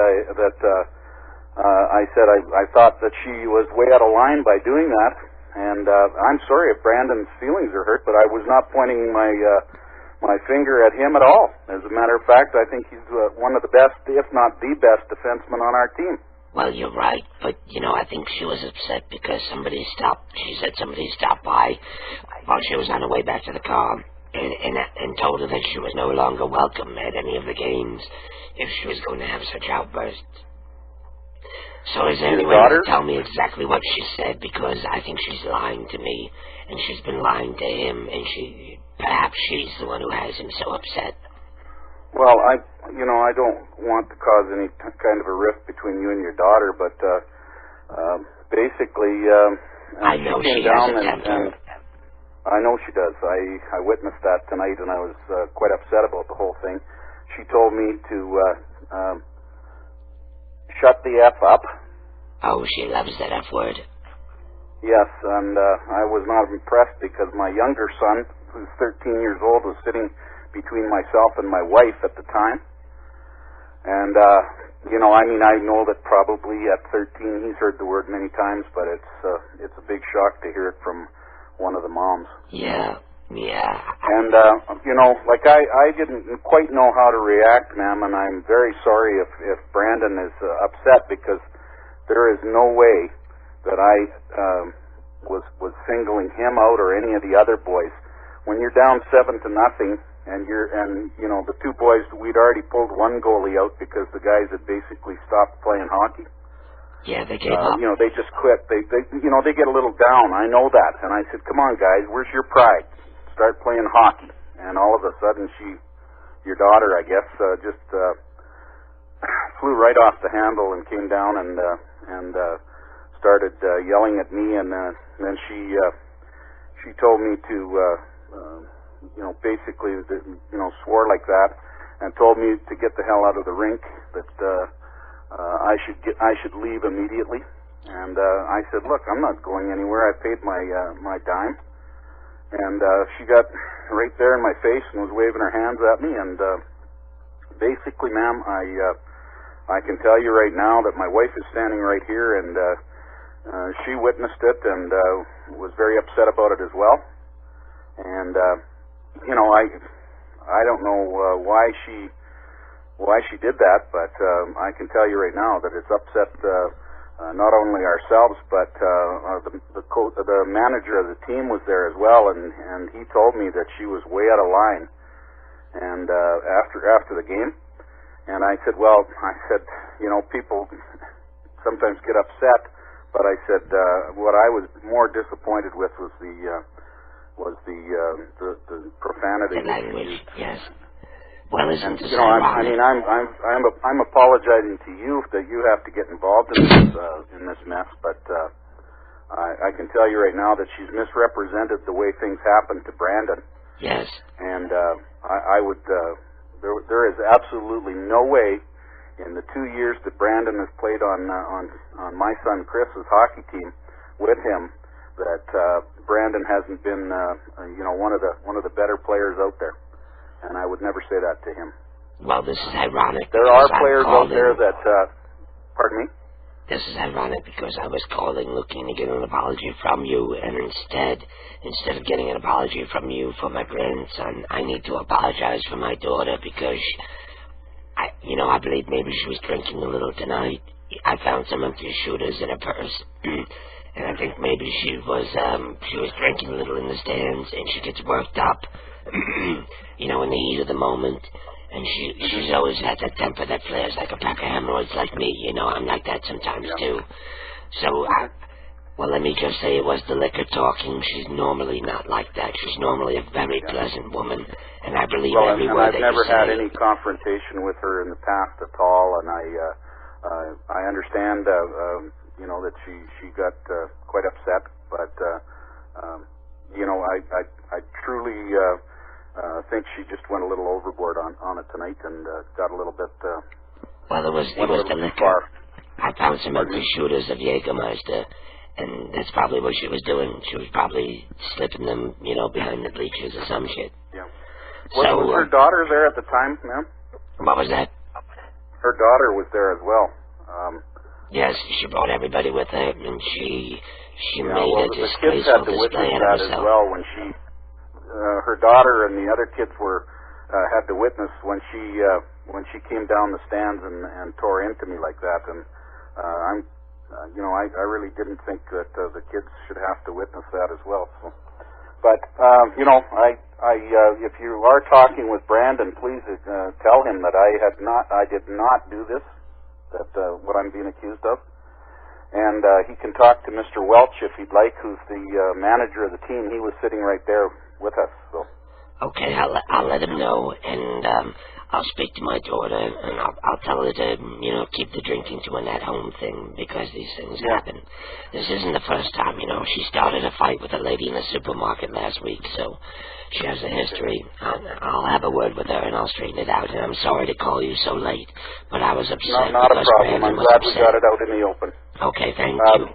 I thought that she was way out of line by doing that, and I'm sorry if Brandon's feelings are hurt, but I was not pointing my finger at him at all. As a matter of fact, I think he's one of the best, if not the best, defenseman on our team. Well, you're right, but, I think she was upset because she said somebody stopped by while she was on her way back to the car and told her that she was no longer welcome at any of the games if she was going to have such outbursts. So is there any way to tell me exactly what she said? Because I think she's lying to me, and she's been lying to him, and perhaps she's the one who has him so upset. Well, I don't want to cause any kind of a rift between you and your daughter, but basically, I know she has a temper. I know she does. I witnessed that tonight, and I was quite upset about the whole thing. She told me to shut the F up. Oh, she loves that F word. Yes, and I was not impressed because my younger son, who's 13 years old, was sitting between myself and my wife at the time. And, I know that probably at 13 he's heard the word many times, but it's a big shock to hear it from one of the moms. Yeah. And, I didn't quite know how to react, ma'am, and I'm very sorry if Brandon is upset, because there is no way that I was singling him out or any of the other boys. When you're down 7-0, and the 2 boys, we'd already pulled one goalie out because the guys had basically stopped playing hockey. Yeah, they gave up. They just quit. They get a little down. I know that. And I said, come on, guys, where's your pride? Start playing hockey. And all of a sudden, your daughter, I guess, just flew right off the handle and came down and started yelling at me. And then she told me to, basically, swore like that, and told me to get the hell out of the rink. That I should leave immediately. And I said, look, I'm not going anywhere. I paid my dime. And she got right there in my face and was waving her hands at me. And basically, ma'am, I can tell you right now that my wife is standing right here, and she witnessed it and was very upset about it as well. And I don't know why she did that, but I can tell you right now that it's upset not only ourselves, but the manager of the team was there as well, and he told me that she was way out of line. And after the game, and I said, people sometimes get upset, but I said what I was more disappointed with was the profanity. The language, yes. Well, isn't this I'm apologizing to you that you have to get involved in this mess, but I can tell you right now that she's misrepresented the way things happened to Brandon. Yes. And I would there is absolutely no way in the 2 years that Brandon has played on my son Chris's hockey team with him, that Brandon hasn't been one of the better players out there, and I would never say that to him. Well, this is ironic. There are players out there that pardon me? This is ironic because I was calling looking to get an apology from you, and instead of getting an apology from you for my grandson, I need to apologize for my daughter because I believe maybe she was drinking a little tonight. I found some empty shooters in her purse, and I think maybe she was drinking a little in the stands, and she gets worked up, in the heat of the moment. And she's always had that temper that flares like a pack of hemorrhoids like me. I'm like that sometimes too. So, let me just say it was the liquor talking. She's normally not like that. She's normally a very pleasant woman, and I believe every word that you say. I've never had any confrontation with her in the past at all, and I understand, that she got quite upset, but I truly. I think she just went a little overboard on it tonight and got a little bit. Well, it was the liquor. I found some empty shooters of Jägermeister, and that's probably what she was doing. She was probably slipping them, behind the bleachers or some shit. Yeah. Was her daughter there at the time, ma'am? What was that? Her daughter was there as well. Yes, she brought everybody with her, and she made a the kids had to display witness of that herself. as well when she. Her daughter and the other kids had to witness when she came down the stands and tore into me like that, and I really didn't think that the kids should have to witness that as well. So, but if you are talking with Brandon, please tell him that I did not do this, that what I'm being accused of. And he can talk to Mr. Welch if he'd like, who's the manager of the team. He was sitting right there with us. So. Okay, I'll let him know, and I'll speak to my daughter, and I'll tell her to, keep the drinking to an at-home thing, because these things happen. This isn't the first time, She started a fight with a lady in the supermarket last week, so she has a history. I'll have a word with her, and I'll straighten it out, and I'm sorry to call you so late, but I was upset. Not a problem. Brandon I'm glad we upset. got it out in the open. Okay, thank you.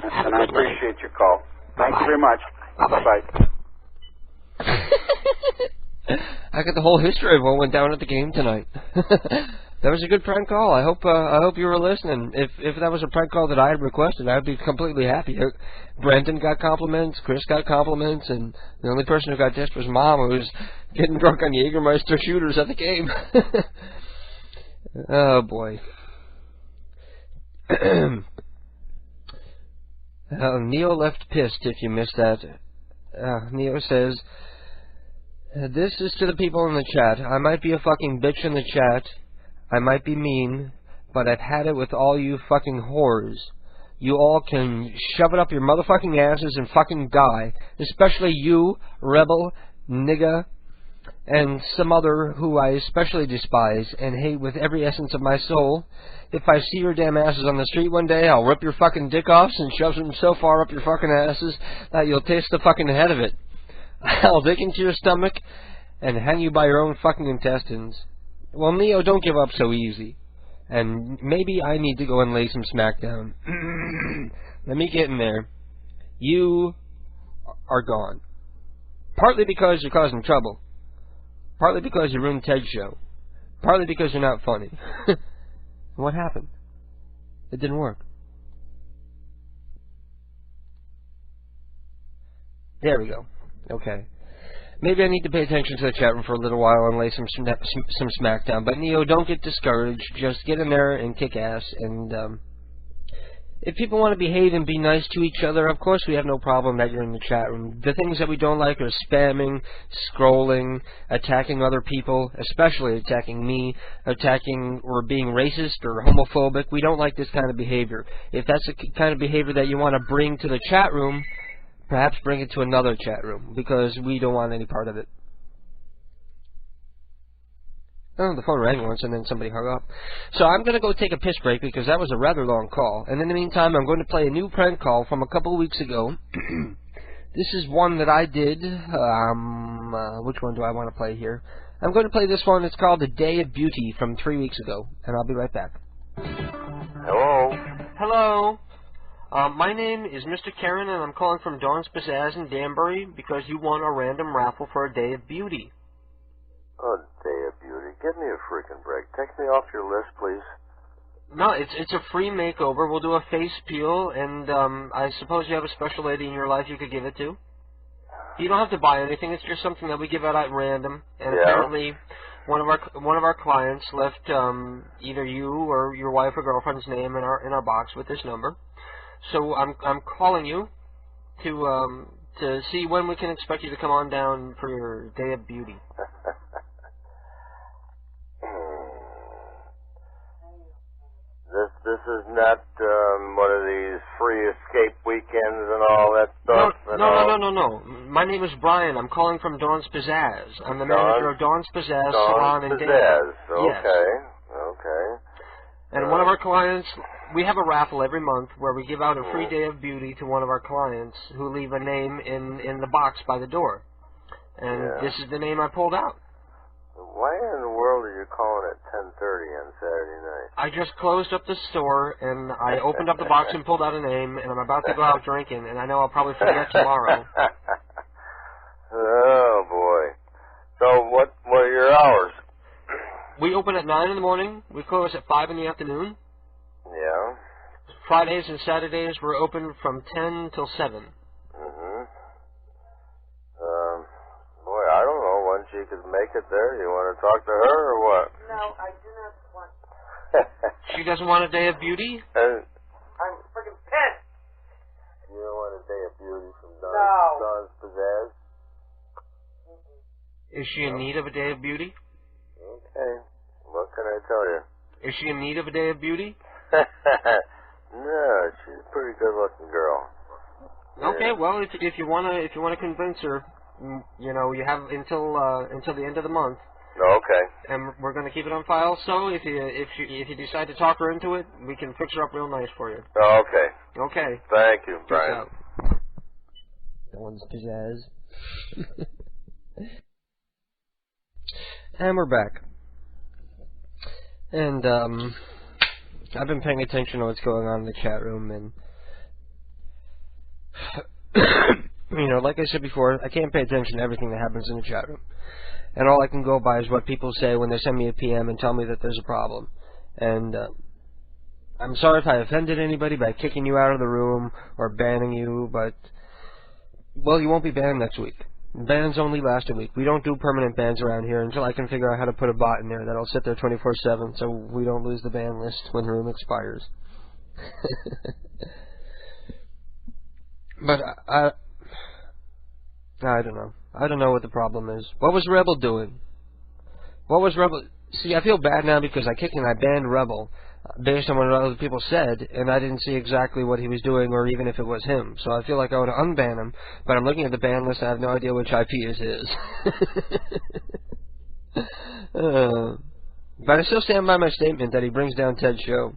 And I appreciate your call. Thank you very much. Bye-bye. Bye-bye. I got the whole history of what went down at the game tonight. That was a good prank call. I hope you were listening. If that was a prank call that I had requested, I'd be completely happy. Brandon got compliments, Chris got compliments, and the only person who got dissed was Mom, who was getting drunk on Jägermeister shooters at the game. Oh boy. Neo left pissed if you missed that. Neo says, this is to the people in the chat. I might be a fucking bitch in the chat. I might be mean, but I've had it with all you fucking whores. You all can shove it up your motherfucking asses and fucking die. Especially you, Rebel, Nigga, and some other who I especially despise and hate with every essence of my soul. If I see your damn asses on the street one day, I'll rip your fucking dick off and shove them so far up your fucking asses that you'll taste the fucking head of it. I'll dig into your stomach and hang you by your own fucking intestines. Well, Neo, don't give up so easy. And maybe I need to go and lay some smackdown. Let me get in there. You are gone. Partly because you're causing trouble. Partly because you ruined Ted's show. Partly because you're not funny. What happened? It didn't work. There we go. Okay. Maybe I need to pay attention to the chat room for a little while and lay some smackdown. But Neo, don't get discouraged. Just get in there and kick ass. And if people want to behave and be nice to each other, of course we have no problem that you're in the chat room. The things that we don't like are spamming, scrolling, attacking other people, especially attacking me, attacking or being racist or homophobic. We don't like this kind of behavior. If that's the kind of behavior that you want to bring to the chat room, perhaps bring it to another chat room, because we don't want any part of it. Oh, the phone rang once and then somebody hung up. So I'm going to go take a piss break because that was a rather long call. And in the meantime, I'm going to play a new prank call from a couple of weeks ago. This is one that I did which one do I want to play here? I'm going to play this one. It's called The Day of Beauty from 3 weeks ago, and I'll be right back. Hello? Hello. My name is Mr. Karen, and I'm calling from Dawn's Pizzazz in Danbury because you won a random raffle for a Day of Beauty. Oh, Day of Beauty. Give me a freaking break. Take me off your list, please. No, it's a free makeover. We'll do a face peel, and I suppose you have a special lady in your life you could give it to. You don't have to buy anything. It's just something that we give out at random. And apparently, one of our clients left either you or your wife or girlfriend's name in our box with this number. So I'm calling you to see when we can expect you to come on down for your Day of Beauty. This is not one of these free escape weekends and all that stuff. No. My name is Brian. I'm calling from Dawn's Pizzazz. I'm the manager of Dawn's Pizzazz Salon in Danbury. Okay. And one of our clients, we have a raffle every month where we give out a free Day of Beauty to one of our clients who leave a name in the box by the door. And this is the name I pulled out. Why in the world are you calling at 10:30 on Saturday night? I just closed up the store, and I opened up the box and pulled out a name, and I'm about to go out drinking, and I know I'll probably forget tomorrow. Oh, boy. So what are your hours? We open at 9 in the morning. We close at 5 in the afternoon. Yeah. Fridays and Saturdays, we're open from 10 till 7. Boy, I don't know when she could make it there. You want to talk to her or what? No, I do not want. She doesn't want a Day of Beauty? I'm freaking pissed. You don't want a Day of Beauty from No. Dawn's Pizzazz? Is she in need of a Day of Beauty? Okay. What can I tell you? Is she in need of a Day of Beauty? No, she's a pretty good-looking girl. Okay, well, if you wanna convince her, you know, you have until the end of the month. Okay. And we're gonna keep it on file. So if you decide to talk her into it, we can fix her up real nice for you. Okay. Okay. Thank you, Brian. That one's Pizzazz. And we're back. And I've been paying attention to what's going on in the chat room, and you know, like I said before, I can't pay attention to everything that happens in the chat room. And all I can go by is what people say when they send me a PM and tell me that there's a problem. And I'm sorry if I offended anybody by kicking you out of the room or banning you, but, well, you won't be banned next week. Bans only last a week. We don't do permanent bans around here until I can figure out how to put a bot in there that'll sit there 24/7 so we don't lose the ban list when the room expires. But I don't know. I don't know what the problem is. What was Rebel doing? What was Rebel... See, I feel bad now because I kicked and I banned Rebel based on what other people said, and I didn't see exactly what he was doing or even if it was him. So I feel like I would unban him, but I'm looking at the ban list and I have no idea which IP is his. But I still stand by my statement that he brings down Ted's show.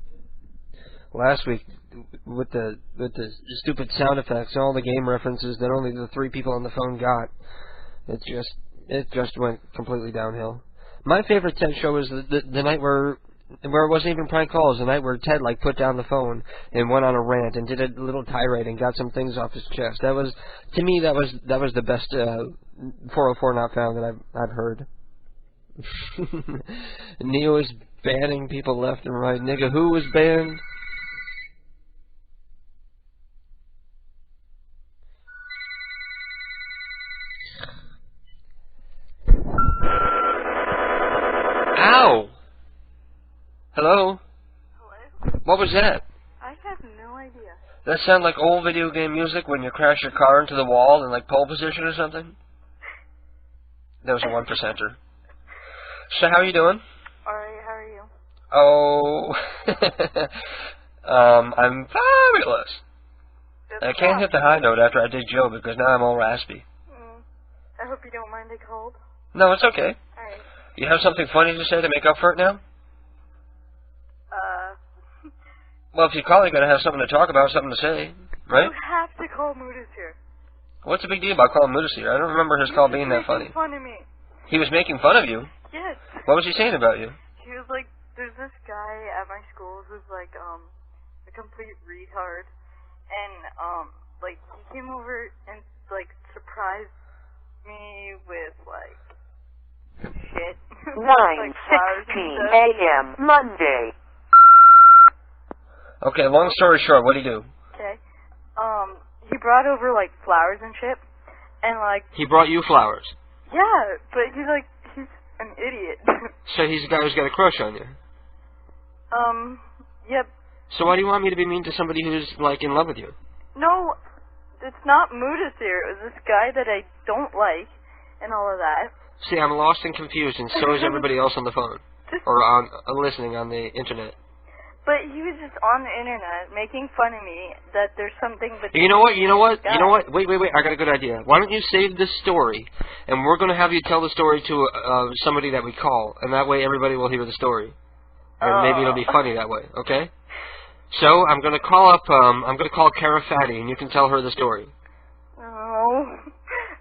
Last week, with the stupid sound effects and all the game references that only the 3 people on the phone got, it just went completely downhill. My favorite Ted show was the night where it wasn't even prank calls, the night where Ted like put down the phone and went on a rant and did a little tirade and got some things off his chest. That was, to me, that was the best 404 Not Found that I've heard. Neo is banning people left and right. Nigga, who was banned? Ow! Hello? Hello? What was that? I have no idea. That sound like old video game music when you crash your car into the wall in like pole position or something? That was a 1%er. So how are you doing? Alright, how are you? Oh, I'm fabulous. I can't hit the high note after I did Joe because now I'm all raspy. I hope you don't mind I called. No, it's okay. Alright. You have something funny to say to make up for it now? Well, if you call, you gotta have something to talk about, something to say, right? You have to call Moody's here. What's the big deal about calling Moose here? I don't remember his call being that funny. He was making fun of me. He was making fun of you? Yes. What was he saying about you? He was like, there's this guy at my school who's like, a complete retard. And, like, he came over and, like, surprised me with, like, shit. 9:16 a.m. Monday. Okay, long story short, what'd he do? Okay. He brought over, like, flowers and shit. And, like... He brought you flowers. Yeah, but he's, like, he's an idiot. So he's a guy who's got a crush on you. Yep. So why do you want me to be mean to somebody who's, like, in love with you? No, it's not Mudas here. It was this guy that I don't like and all of that. See, I'm lost and confused, and so is everybody else on the phone. Or on listening on the internet. But he was just on the internet making fun of me that there's something between... You know what? Wait, I got a good idea. Why don't you save this story, and we're going to have you tell the story to somebody that we call, and that way everybody will hear the story. And maybe it'll be funny that way, okay? So, I'm going to call Kara Fatty, and you can tell her the story. Oh,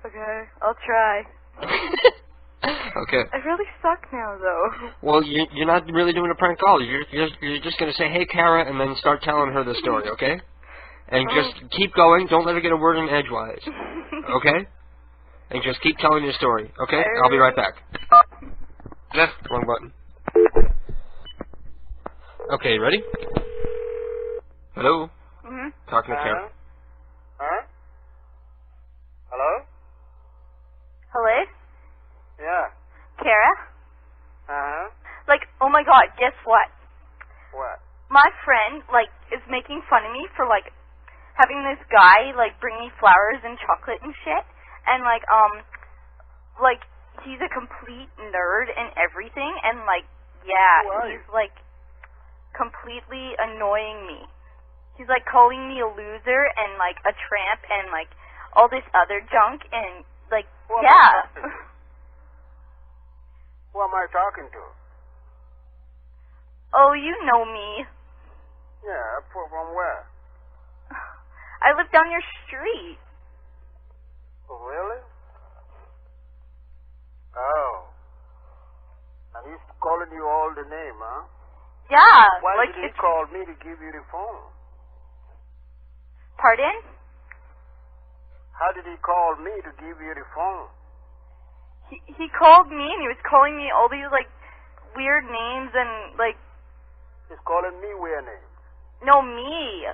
okay, I'll try. Okay. I really suck now, though. Well, you're not really doing a prank call. You're just going to say, hey, Kara, and then start telling her the story, okay? And just keep going. Don't let her get a word in edgewise, okay? And just keep telling your story, okay? I'll be right back. Wrong button. Okay, you ready? Hello? Mm-hmm. Talking to Kara. Huh? Hello? Hello? Yeah. Kara? Uh-huh. Like, oh my god, guess what? What? My friend, like, is making fun of me for, like, having this guy, like, bring me flowers and chocolate and shit. And, like, he's a complete nerd and everything. And, like, yeah, he's, like, completely annoying me. He's, like, calling me a loser and, like, a tramp and, like, all this other junk and, like, yeah. Who am I talking to? Oh, you know me. Yeah, from where? I live down your street. Oh, really? Oh. And he's calling you all the name, huh? Yeah. Why like did he call me to give you the phone? Pardon? How did he call me to give you the phone? He called me and he was calling me all these, like, weird names and, like... He's calling me weird names? No, me.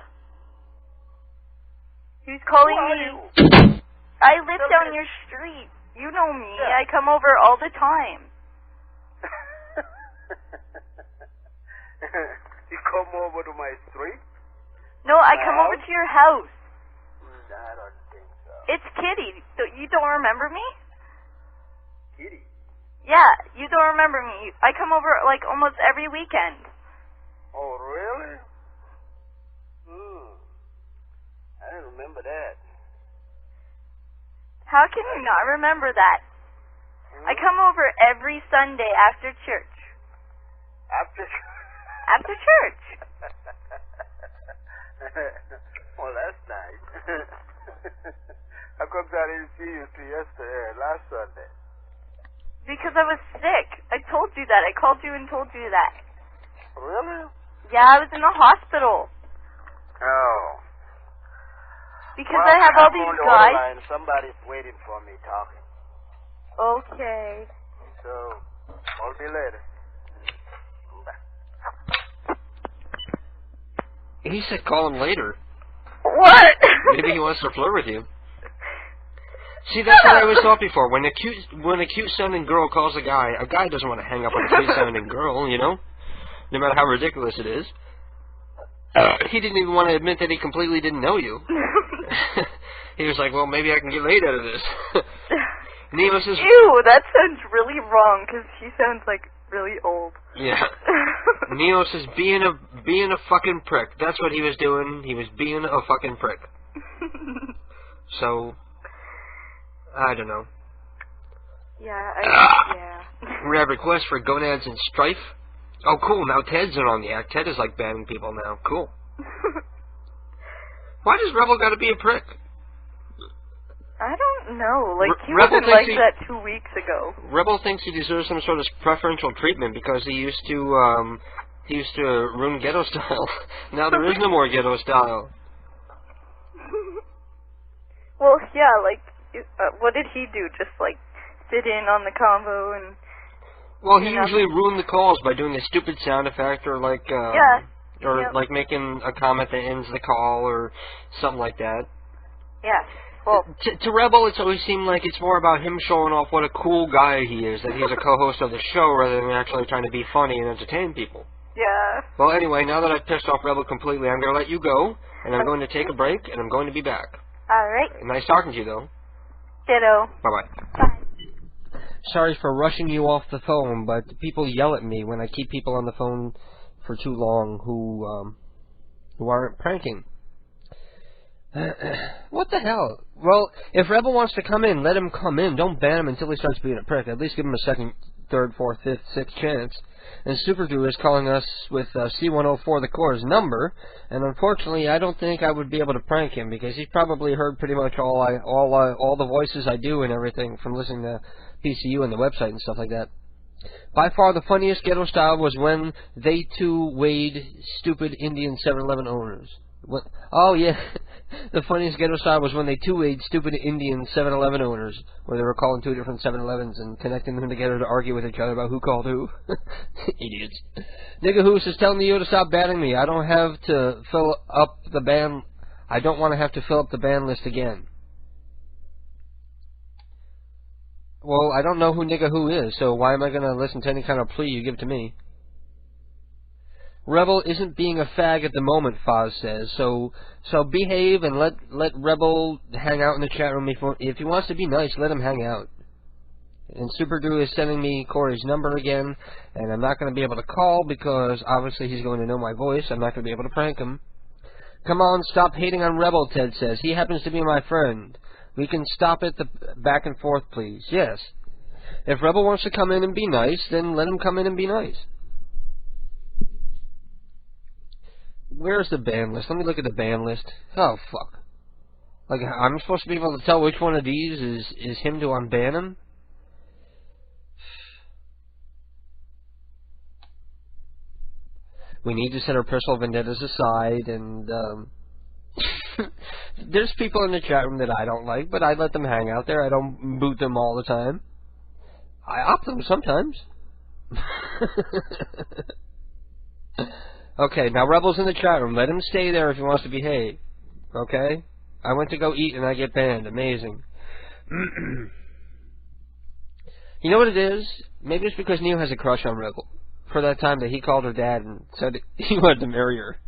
He was calling me... I live down your street. You know me. Yeah. I come over all the time. You come over to my street? No, I come over to your house. I don't think so. It's Kitty. You don't remember me? Kitty? Yeah, you don't remember me. I come over, like, almost every weekend. Oh, really? I didn't remember that. How can you not remember that? I come over every Sunday after church. After church. Well, that's nice. How come I didn't see you till yesterday, last Sunday? Because I was sick. I told you that. I called you and told you that. Really? Yeah, I was in the hospital. Oh. Because I have all these guys. Line. Somebody's waiting for me talking. Okay. So, I'll be later. He said call him later. What? Maybe he wants to flirt with you. See, that's what I always thought before. When a cute sounding girl calls a guy doesn't want to hang up on a cute sounding girl, you know? No matter how ridiculous it is. He didn't even want to admit that he completely didn't know you. He was like, well, maybe I can get laid out of this. Nemo says... Ew, that sounds really wrong, because he sounds, like, really old. Yeah. Neo says, being a fucking prick. That's what he was doing. He was being a fucking prick. So... I don't know. Yeah, yeah. We have requests for gonads and strife. Oh, cool. Now Ted's in on the act. Ted is like banning people now. Cool. Why does Rebel got to be a prick? I don't know. Like, he Rebel wasn't like thinks that 2 weeks ago. Rebel thinks he deserves some sort of preferential treatment because he used to ruin Ghetto Style. Now there is no more Ghetto Style. Well, yeah, like, what did he do? Just, like, sit in on the convo and... Well, he usually ruined the calls by doing a stupid sound effect or, like, like making a comment that ends the call or something like that. Yeah. Well, to Rebel, it's always seemed like it's more about him showing off what a cool guy he is, that he's a co-host of the show rather than actually trying to be funny and entertain people. Yeah. Well, anyway, now that I've pissed off Rebel completely, I'm going to let you go, and I'm going to take a break, and I'm going to be back. All right. Nice talking to you, though. Ditto. Bye-bye. Bye. Sorry for rushing you off the phone, but people yell at me when I keep people on the phone for too long who aren't pranking. What the hell? Well, if Rebel wants to come in, let him come in. Don't ban him until he starts being a prick. At least give him a second, third, fourth, fifth, sixth chance. And Super Drew is calling us with C104 the Core's number, and unfortunately, I don't think I would be able to prank him because he's probably heard pretty much all the voices I do and everything from listening to PCU and the website and stuff like that. By far, the funniest Ghetto Style was when they two weighed stupid Indian 7-Eleven owners. What? Oh yeah, the funniest Ghetto Style was when they two-weighed stupid Indian 7-Eleven owners, where they were calling two different 7-Elevens and connecting them together to argue with each other about who called who. Idiots. Nigga Who says, tell Neo to stop banning me. I don't have to fill up the ban. I don't want to have to fill up the ban list again. Well, I don't know who Nigga Who is, so why am I going to listen to any kind of plea you give to me? Rebel isn't being a fag at the moment, Foz says, so behave and let Rebel hang out in the chat room. If he wants to be nice, let him hang out. And Super Drew is sending me Corey's number again, and I'm not going to be able to call because obviously he's going to know my voice. I'm not going to be able to prank him. Come on, stop hating on Rebel, Ted says. He happens to be my friend. We can stop it the back and forth, please. Yes. If Rebel wants to come in and be nice, then let him come in and be nice. Where's the ban list? Let me look at the ban list. Oh, fuck. Like, I'm supposed to be able to tell which one of these is him to unban him? We need to set our personal vendettas aside, and, there's people in the chat room that I don't like, but I let them hang out there. I don't boot them all the time. I opt them sometimes. Okay, now Rebel's in the chat room. Let him stay there if he wants to behave. Okay? I went to go eat and I get banned. Amazing. You know what it is? Maybe it's because Neo has a crush on Rebel. For that time that he called her dad and said he wanted to marry her.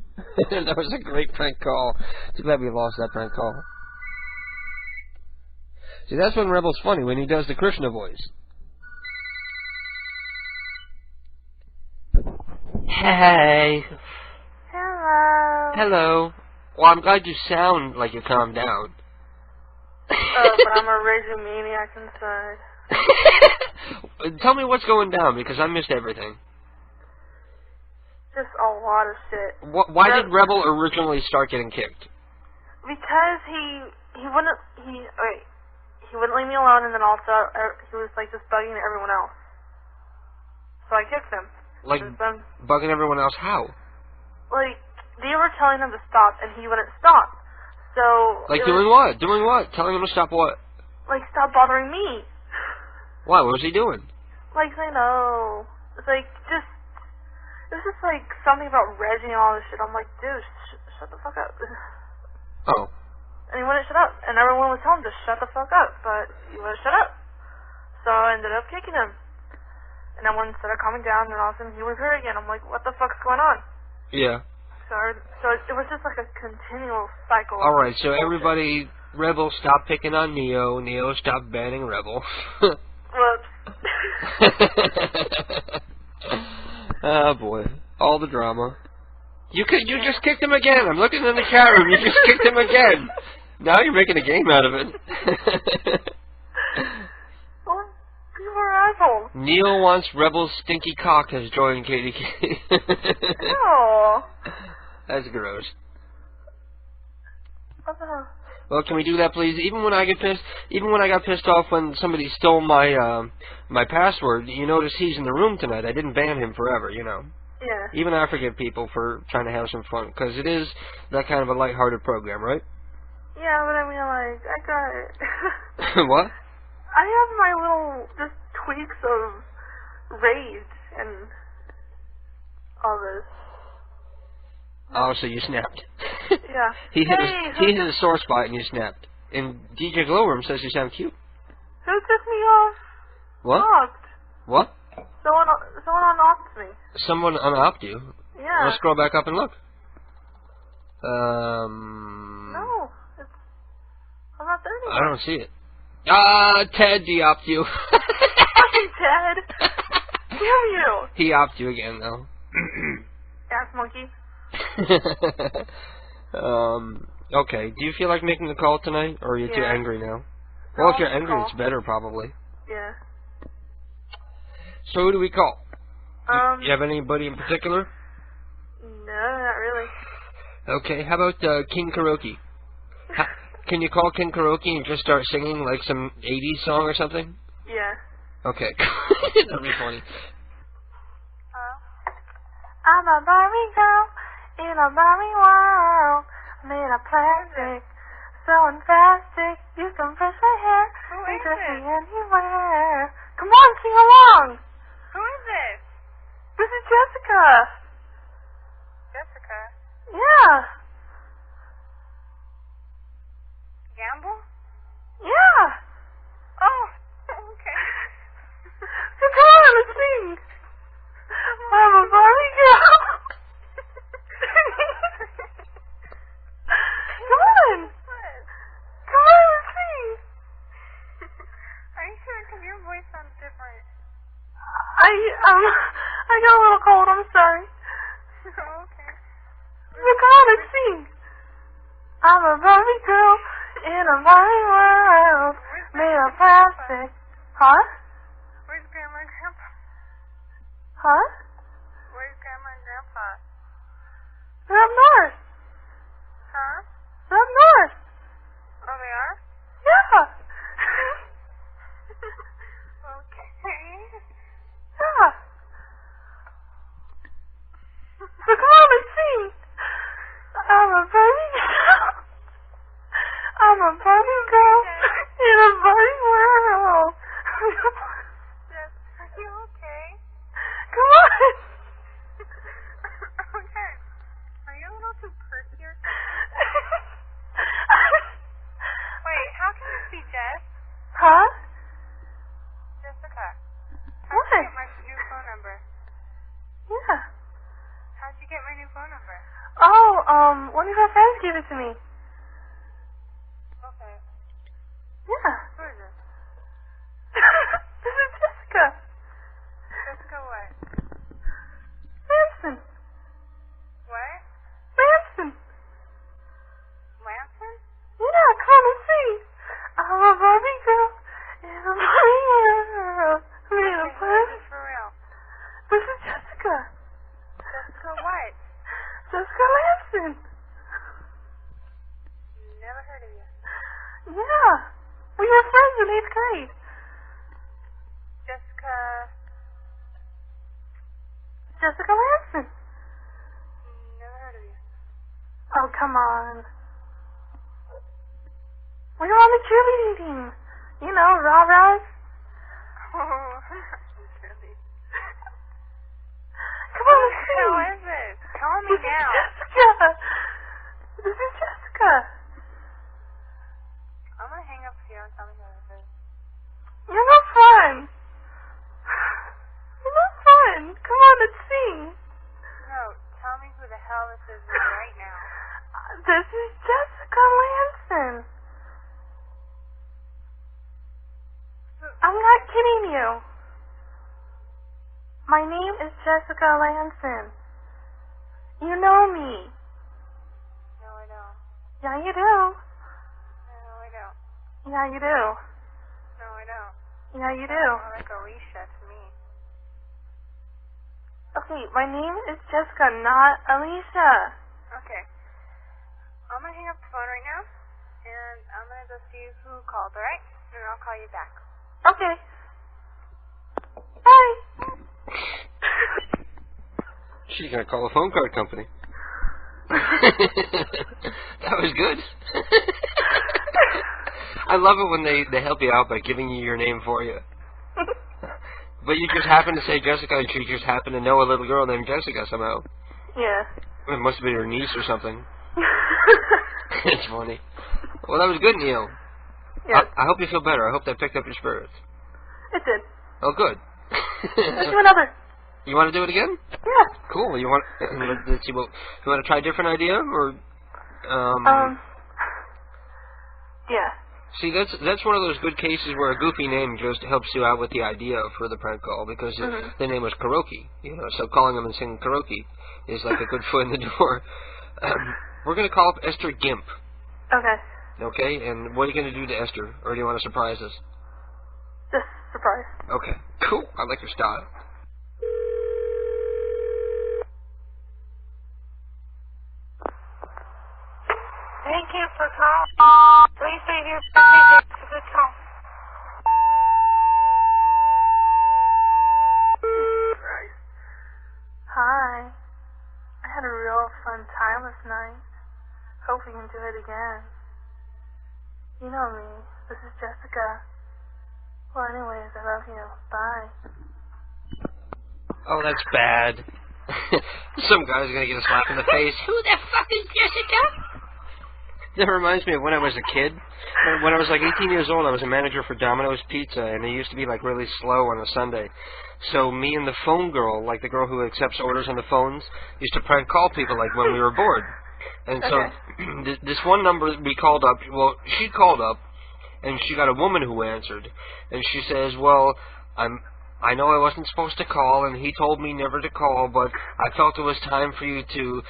That was a great prank call. Too glad we lost that prank call. See, that's when Rebel's funny, when he does the Krishna voice. Hey. Hello. Hello. Well, I'm glad you sound like you calmed down. Oh, but I'm a raging maniac inside. Tell me what's going down, because I missed everything. Just a lot of shit. Why did Rebel originally start getting kicked? Because he wouldn't leave me alone, and then also he was like just bugging everyone else. So I kicked him. Like bugging everyone else? How? Like they were telling him to stop, and he wouldn't stop. So like doing what? Doing what? Telling him to stop what? Like stop bothering me. Why? What was he doing? Like I know. It's like it's just like something about Reggie and all this shit. I'm like, dude, shut the fuck up. Oh. And he wouldn't shut up. And everyone was telling him to shut the fuck up, but he wouldn't shut up. So I ended up kicking him. And then when started calming down, and all of a sudden he was hurt again. I'm like, what the fuck's going on? Yeah. So it was just like a continual cycle. Alright, so everybody, Rebel, stop picking on Neo. Neo, stop banning Rebel. Whoops. Oh boy, all the drama. You just kicked him again. I'm looking in the chat room. You just kicked him again. Now you're making a game out of it. Well, you were assholes. Neil wants Rebel's stinky cock has joined KDK. No. That's gross. Well, can we do that, please? Even when I got pissed off when somebody stole my my password, you notice he's in the room tonight. I didn't ban him forever, you know. Yeah. Even I forgive people for trying to have some fun, because it is that kind of a lighthearted program, right? Yeah, but I mean, like, I got it. What? I have my little, just tweaks of rage and all this. Oh, so you snapped. Yeah. He hit a sore spot and you snapped. And DJ Glowworm says you sound cute. Who took me off? What? Knocked. What? Someone unlocked me. Someone unopped you? Yeah. Let's scroll back up and look. No. I'm not there anymore. I don't see it. Ted de-opped you. Fucking Ted. Damn you. He opped you again, though. Ass monkey. Okay. Do you feel like making a call tonight, or are you too angry now? Well, if you're angry, it's better, probably. Yeah. So who do we call? You have anybody in particular? No, not really. Okay, how about King Karaoke? Can you call King Karaoke and just start singing like some 80s song or something? Yeah. Okay. That'd be funny. I'm a Barbie girl in a Barbie world, made of plastic, so fantastic. You can brush my hair and dress me anywhere. Come on, sing along. Who is this? This is Jessica. Jessica. Yeah. Gamble? Yeah. Oh, okay. So come on, let's sing. I'm a Barbie girl. Come on. Come on, let's sing. Are you sure? Because your voice sounds different. I got a little cold, I'm sorry. Okay. So come on, let's sing. I'm a Barbie girl in a Barbie world, made of plastic. Huh? Where's Grandma and Grandpa? Huh? Where's Grandma and Grandpa? They're up north. Huh? They're up north. Oh, they are? Yeah. Okay. Yeah. So come on, let's sing. I'm a Barbie girl. I'm a Barbie girl in a Barbie world. Jess, are you okay? Come on. Okay. Are you a little too perky or something? Wait, how can this be Jess? Huh? Jessica. What? How'd you get my new phone number? Yeah. How'd you get my new phone number? Oh, one of your friends gave it to me. Okay. Yeah. Who is this? This is Jessica. Jessica what? Manson. What? Manson. Manson? Yeah, come and sing. I'm a Barbie girl in a Barbie world. Made of plastic. For real. This is Jessica. Jessica what? Jessica Lampson. Never heard of you. Yeah. We were friends in 8th grade. Jessica. Jessica Lampson. Never heard of you. Oh, come on. We were on the cheerleading team. You know, rah-rahs. Oh, Come on, let's sing. Who is this? Call me now. Jessica. This is Jessica. I'm gonna hang up with you and tell me who this is. You're not fun. You're not fun. Come on, let's sing. No, tell me who the hell this is right now. This is Jessica Lampson. I'm not kidding you. My name is Jessica Lampson. You know me. No, I don't. Yeah, you do. No, I don't. Yeah, you do. No, I don't. Yeah, you do. Sounds like Alicia to me. Okay, my name is Jessica, not Alicia. Okay. I'm gonna hang up the phone right now, and go see who called, alright? And I'll call you back. Okay. Bye. She's gonna call a phone card company. That was good. I love it when they help you out by giving you your name for you. But you just happen to say Jessica, and she just happened to know a little girl named Jessica somehow. Yeah. It must have been her niece or something. It's funny. Well, that was good, Neil. Yeah. I hope you feel better. I hope that picked up your spirits. It did. Oh, good. Let's do another. You want to do it again? Yeah. Cool. You want? Let's see. Well, you want to try a different idea, or? Yeah. See, that's one of those good cases where a goofy name just helps you out with the idea for the prank call, because the name was Karaoke. You know, so calling them and singing Karaoke is like a good foot in the door. We're gonna call up Esther Gimp. Okay. Okay. And what are you gonna do to Esther, or do you want to surprise us? Just surprise. Okay. Cool. I like your style. Thank you for calling. Please leave your message after the tone. Hi. I had a real fun time last night. Hope we can do it again. You know me. This is Jessica. Well, anyways, I love you. Bye. Oh, that's bad. Some guy's gonna get a slap in the face. Who the fuck is Jessica? That reminds me of when I was a kid. When I was like 18 years old, I was a manager for Domino's Pizza, and they used to be like really slow on a Sunday. So me and the phone girl, like the girl who accepts orders on the phones, used to prank call people like when we were bored. And so this one number we called up, well, she called up, and she got a woman who answered. And she says, well, I know I wasn't supposed to call, and he told me never to call, but I felt it was time for you to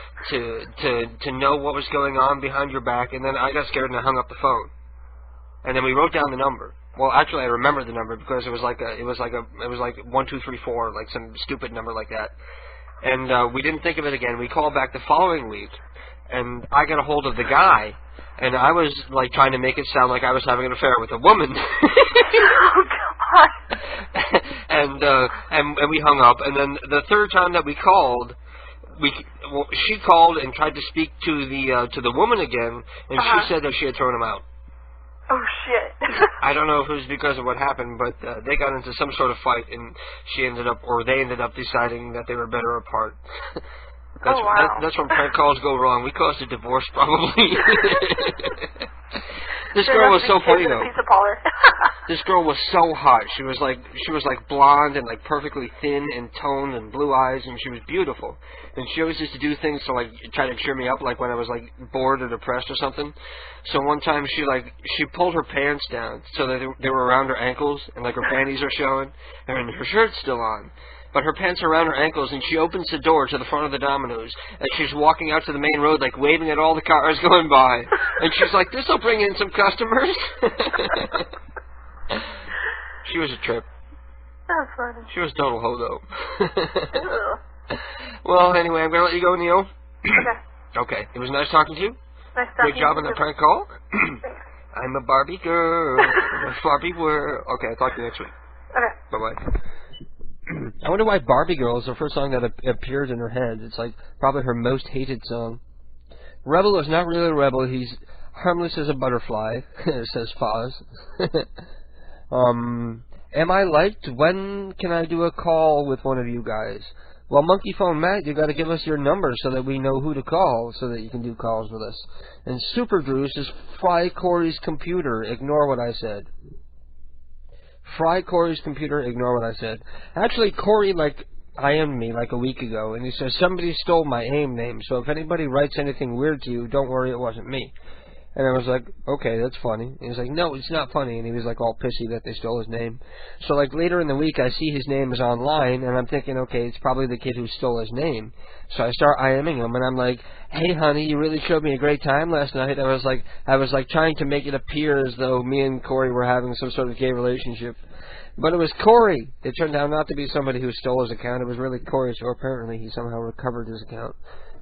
know what was going on behind your back, and then I got scared and I hung up the phone. And then we wrote down the number. Well, actually, I remember the number because it was like 1234, like some stupid number like that. And we didn't think of it again. We called back the following week, and I got a hold of the guy, and I was like trying to make it sound like I was having an affair with a woman. Oh God. And we hung up, and then the third time that we called, she called and tried to speak to the woman again, and she said that she had thrown him out. Oh shit. I don't know if it was because of what happened, but they got into some sort of fight, and they ended up deciding that they were better apart. That's when prank calls go wrong. We caused a divorce, probably. This girl was so funny though. This girl was so hot. She was like blonde and like perfectly thin and toned and blue eyes, and she was beautiful. And she always used to do things to like try to cheer me up, like when I was like bored or depressed or something. So one time she pulled her pants down so that they were around her ankles, and like her panties are showing, and her shirt's still on. But her pants are around her ankles, and she opens the door to the front of the Domino's, and she's walking out to the main road, like, waving at all the cars going by. And she's like, this'll bring in some customers. She was a trip. That's funny. She was total hodo. Well, anyway, I'm going to let you go, Neil. Okay. It was nice talking to you. Nice talking to you. Great job on that prank call. I'm a Barbie girl. I'm a Barbie world. Okay, I'll talk to you next week. Okay. Bye-bye. I wonder why Barbie Girl is the first song that appears in her head. It's like probably her most hated song. Rebel is not really a rebel. He's harmless as a butterfly, says Foz. Am I liked? When can I do a call with one of you guys? Well, Monkey Phone Matt, you got to give us your number so that we know who to call, so that you can do calls with us. And Super Drew says, fry Corey's computer. Ignore what I said. Fry Corey's computer, ignore what I said. Actually, Corey, IM'd me like a week ago, and he says, somebody stole my AIM name, so if anybody writes anything weird to you, don't worry, it wasn't me. And I was like, okay, that's funny. And he was like, no, it's not funny. And he was like all pissy that they stole his name. So like later in the week, I see his name is online, and I'm thinking, okay, it's probably the kid who stole his name. So I start IMing him, and I'm like, hey, honey, you really showed me a great time last night. I was like trying to make it appear as though me and Corey were having some sort of gay relationship. But it was Corey. It turned out not to be somebody who stole his account. It was really Corey, so apparently he somehow recovered his account.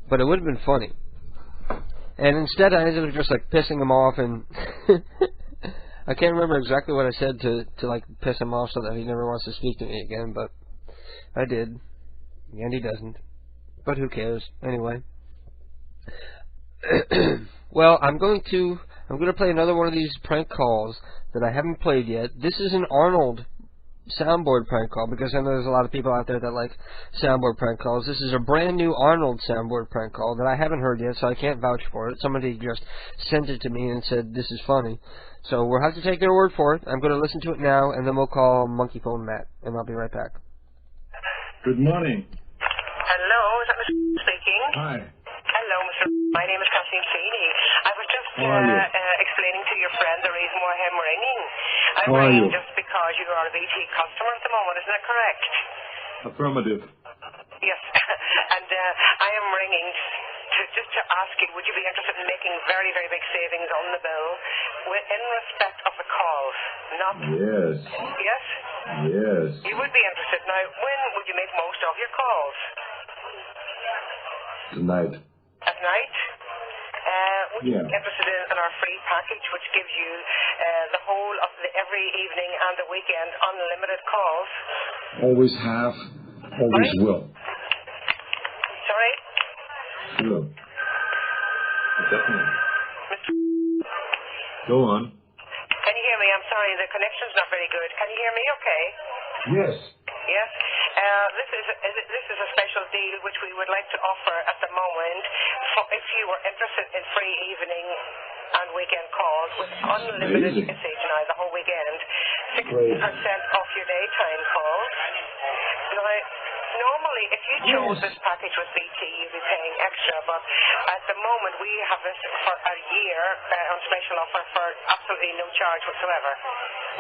But it would have been funny. And instead I ended up just like pissing him off and I can't remember exactly what I said to like piss him off so that he never wants to speak to me again, but I did. And he doesn't. But who cares? Anyway. Well, I'm going to play another one of these prank calls that I haven't played yet. This is an Arnold soundboard prank call, because I know there's a lot of people out there that like soundboard prank calls. This is a brand new Arnold soundboard prank call that I haven't heard yet, so I can't vouch for it. Somebody just sent it to me and said, this is funny. So we'll have to take their word for it. I'm going to listen to it now, and then we'll call Monkey Phone Matt, and I'll be right back. Good morning. Hello, is that Mr. speaking? Hi. Hello, Mr. My name is Kathleen Feeney. I was just How are you? explaining to your friend the reason why I'm ringing. I'm How are ringing you? just because you are a BT customer at the moment, isn't that correct? Affirmative. Yes. And I am ringing just to ask you, would you be interested in making very, very big savings on the bill in respect of the calls? Not... Yes. Yes? Yes. You would be interested. Now, when would you make most of your calls? Tonight. At night? Would you Yeah. be interested in our free package, which gives you the whole of every evening and the weekend unlimited calls? Always have, always will. Sorry? Will. Definitely. Go on. Can you hear me? I'm sorry, the connection's not very good. Can you hear me okay? Yes. Yes? This is a special deal which we would like to offer at the moment for if you were interested in free evening and weekend calls with unlimited Amazing. usage now the whole weekend. 60% Great. off your daytime calls. Now, normally if you chose this package with BT you'd be paying extra, but at the moment we have this for a year on special offer for absolutely no charge whatsoever.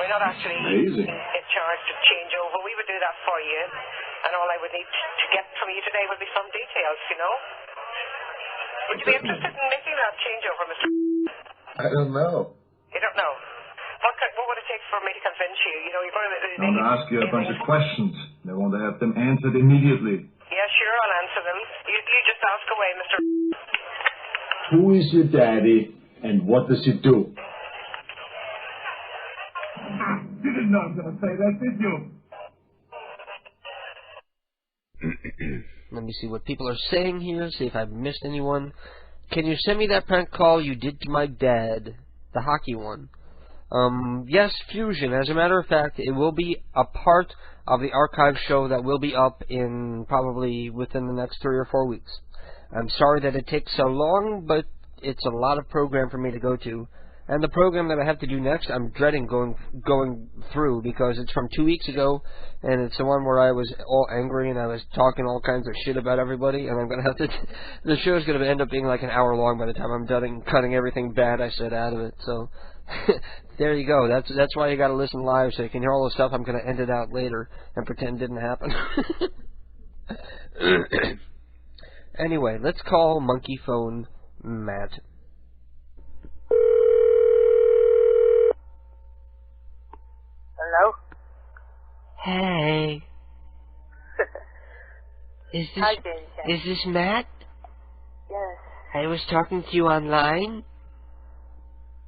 We're not actually Amazing. in charge to change over. We would do that for you, and all I would need to get from you today would be some details, you know. Would you be interested in making that changeover, Mr. I don't know. You don't know. What would it take for me to convince you? You know, you're going to I'm going to ask you a bunch of questions. I want to have them answered immediately. Yeah, sure, I'll answer them. You just ask away, Mr. Who is your daddy and what does he do? You didn't know I was going to say that, did you? Let me see what people are saying here, see if I've missed anyone. Can you send me that prank call you did to my dad? The hockey one. Yes, Fusion. As a matter of fact, it will be a part of the archive show that will be up in probably within the next 3 or 4 weeks. I'm sorry that it takes so long, but it's a lot of program for me to go to. And the program that I have to do next, I'm dreading going through because it's from 2 weeks ago, and it's the one where I was all angry and I was talking all kinds of shit about everybody, and I'm gonna have to. The show's gonna end up being like an hour long by the time I'm done cutting everything bad I said out of it. So there you go. That's why you gotta listen live so you can hear all the stuff I'm gonna edit out later and pretend didn't happen. Anyway, let's call Monkey Phone Matt. Hello? Hey. Hi, James. Is this Matt? Yes, I was talking to you online.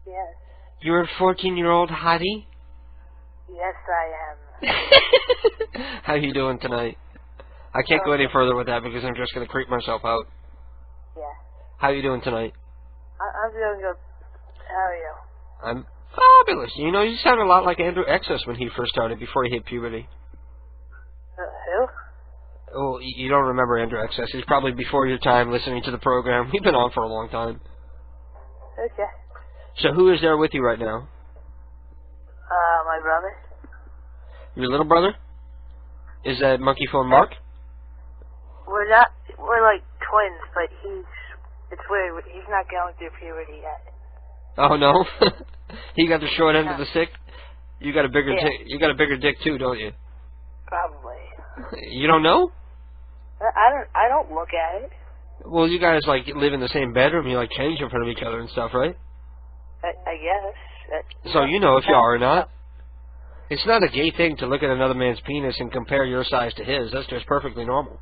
yes, You're a 14-year-old hottie? yes, I am. How you doing tonight? I can't go any further with that because I'm just going to creep myself out. Yeah. How you doing tonight? I'm doing good. How are you? I'm fabulous. You know, you sound a lot like Andrew Excess when he first started, before he hit puberty. Who? Oh, you don't remember Andrew Excess. He's probably before your time listening to the program. We've been on for a long time. Okay. So who is there with you right now? My brother. Your little brother? Is that Monkey Phone Mark? We're like twins, but it's weird. He's not going through puberty yet. Oh no, he got the short end of the stick. You got a bigger Yeah. dick. You got a bigger dick too, don't you? Probably. You don't know? I don't look at it. Well, you guys like live in the same bedroom. You like change in front of each other and stuff, right? I guess. So you know if you are or not. It's not a gay thing to look at another man's penis and compare your size to his. That's just perfectly normal.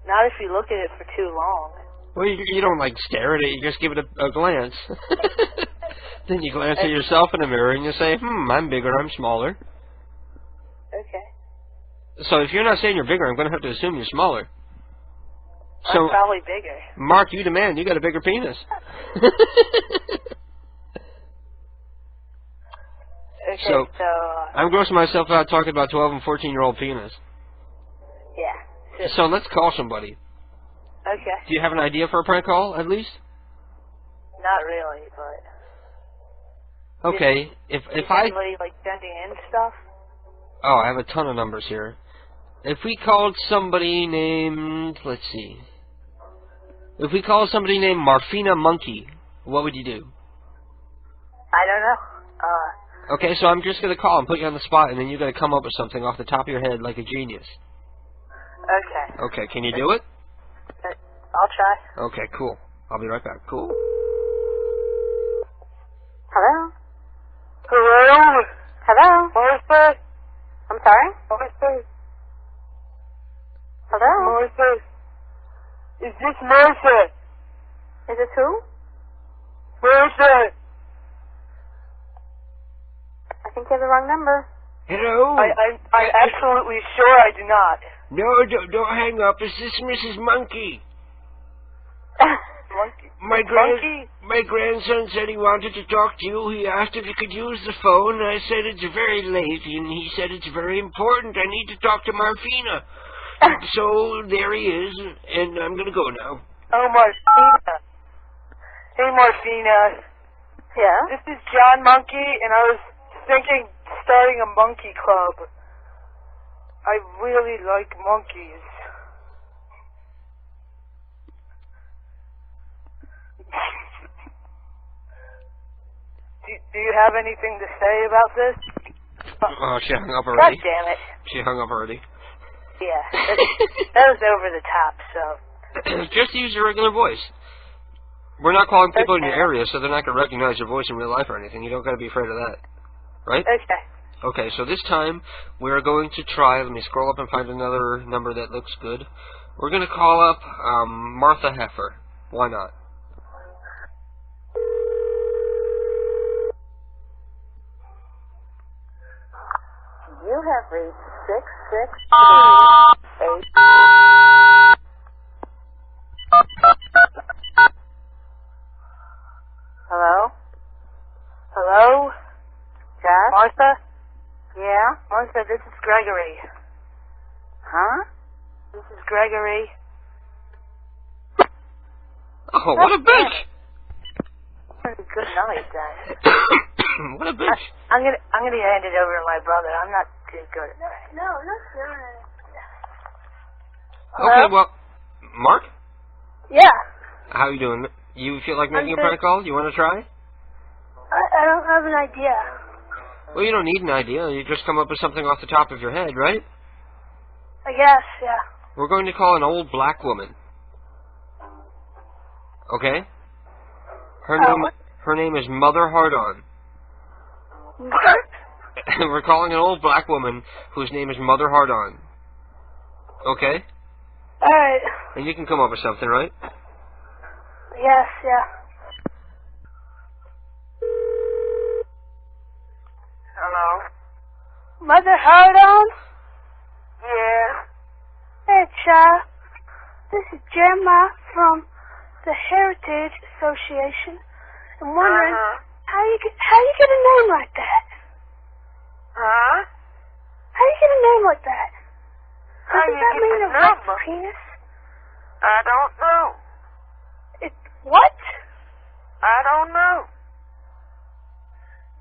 Not if you look at it for too long. Well, you don't like stare at it. You just give it a glance. Then you glance at yourself in the mirror and you say, I'm bigger, I'm smaller. Okay. So if you're not saying you're bigger, I'm going to have to assume you're smaller. I'm So, probably bigger. Mark, you the man. You got a bigger penis. Okay, so so I'm grossing myself out talking about 12 and 14-year-old penis. yeah. So let's call somebody. Okay. Do you have an idea for a prank call, at least? Not really, but... Okay, if Is I... anybody, like, sending in stuff? Oh, I have a ton of numbers here. If we called somebody named... Let's see. If we called somebody named Marfina Monkey, what would you do? I don't know. Okay, so I'm just going to call and put you on the spot, and then you got to come up with something off the top of your head like a genius. Okay. Okay, can you do it? I'll try. Okay, cool. I'll be right back. Cool. Hello? Hello? Hello? Martha? I'm sorry? Martha? Hello? Martha? Is this Martha? Is this who? Martha? I think you have the wrong number. Hello? I'm absolutely sure I do not. No, don't hang up. Is this Mrs. Monkey? My grandson said he wanted to talk to you. He asked if he could use the phone. I said it's very late, and he said it's very important. I need to talk to Marfina. So there he is, and I'm going to go now. Oh, Marfina. Hey, Marfina. Yeah? This is John Monkey, and I was thinking starting a monkey club. I really like monkeys. Do you have anything to say about this? Oh, she hung up already. God damn it. She hung up already. Yeah, that was over the top, so... Just use your regular voice. We're not calling people in your area, so they're not going to recognize your voice in real life or anything. You don't got to be afraid of that. Right? Okay. Okay, so this time we're going to try... Let me scroll up and find another number that looks good. We're going to call up Martha Heffer. Why not? You have reached 663. Hello? Hello? Yes? Martha? Yeah? Martha, this is Gregory. Huh? This is Gregory. Oh, what a bitch! Good night, then. What a bitch. I'm gonna hand it over to my brother. I'm not too good at that. No, that's not. Okay, well, Mark? Yeah. How you doing? You feel like making a good. prank call? You want to try? I don't have an idea. Well, you don't need an idea. You just come up with something off the top of your head, right? I guess, yeah. We're going to call an old black woman. Okay? Her name is Mother Hardon. What? We're calling an old black woman whose name is Mother Hardon. Okay? Alright. And you can come up with something, right? Yes, yeah. Hello? Mother Hardon? Yeah? Hey, child. This is Jeremiah from the Heritage Association. I'm wondering how you get a name like that? Huh? How you get a name like that? How Doesn't you that get mean the a wet number? penis? I don't know. What? I don't know.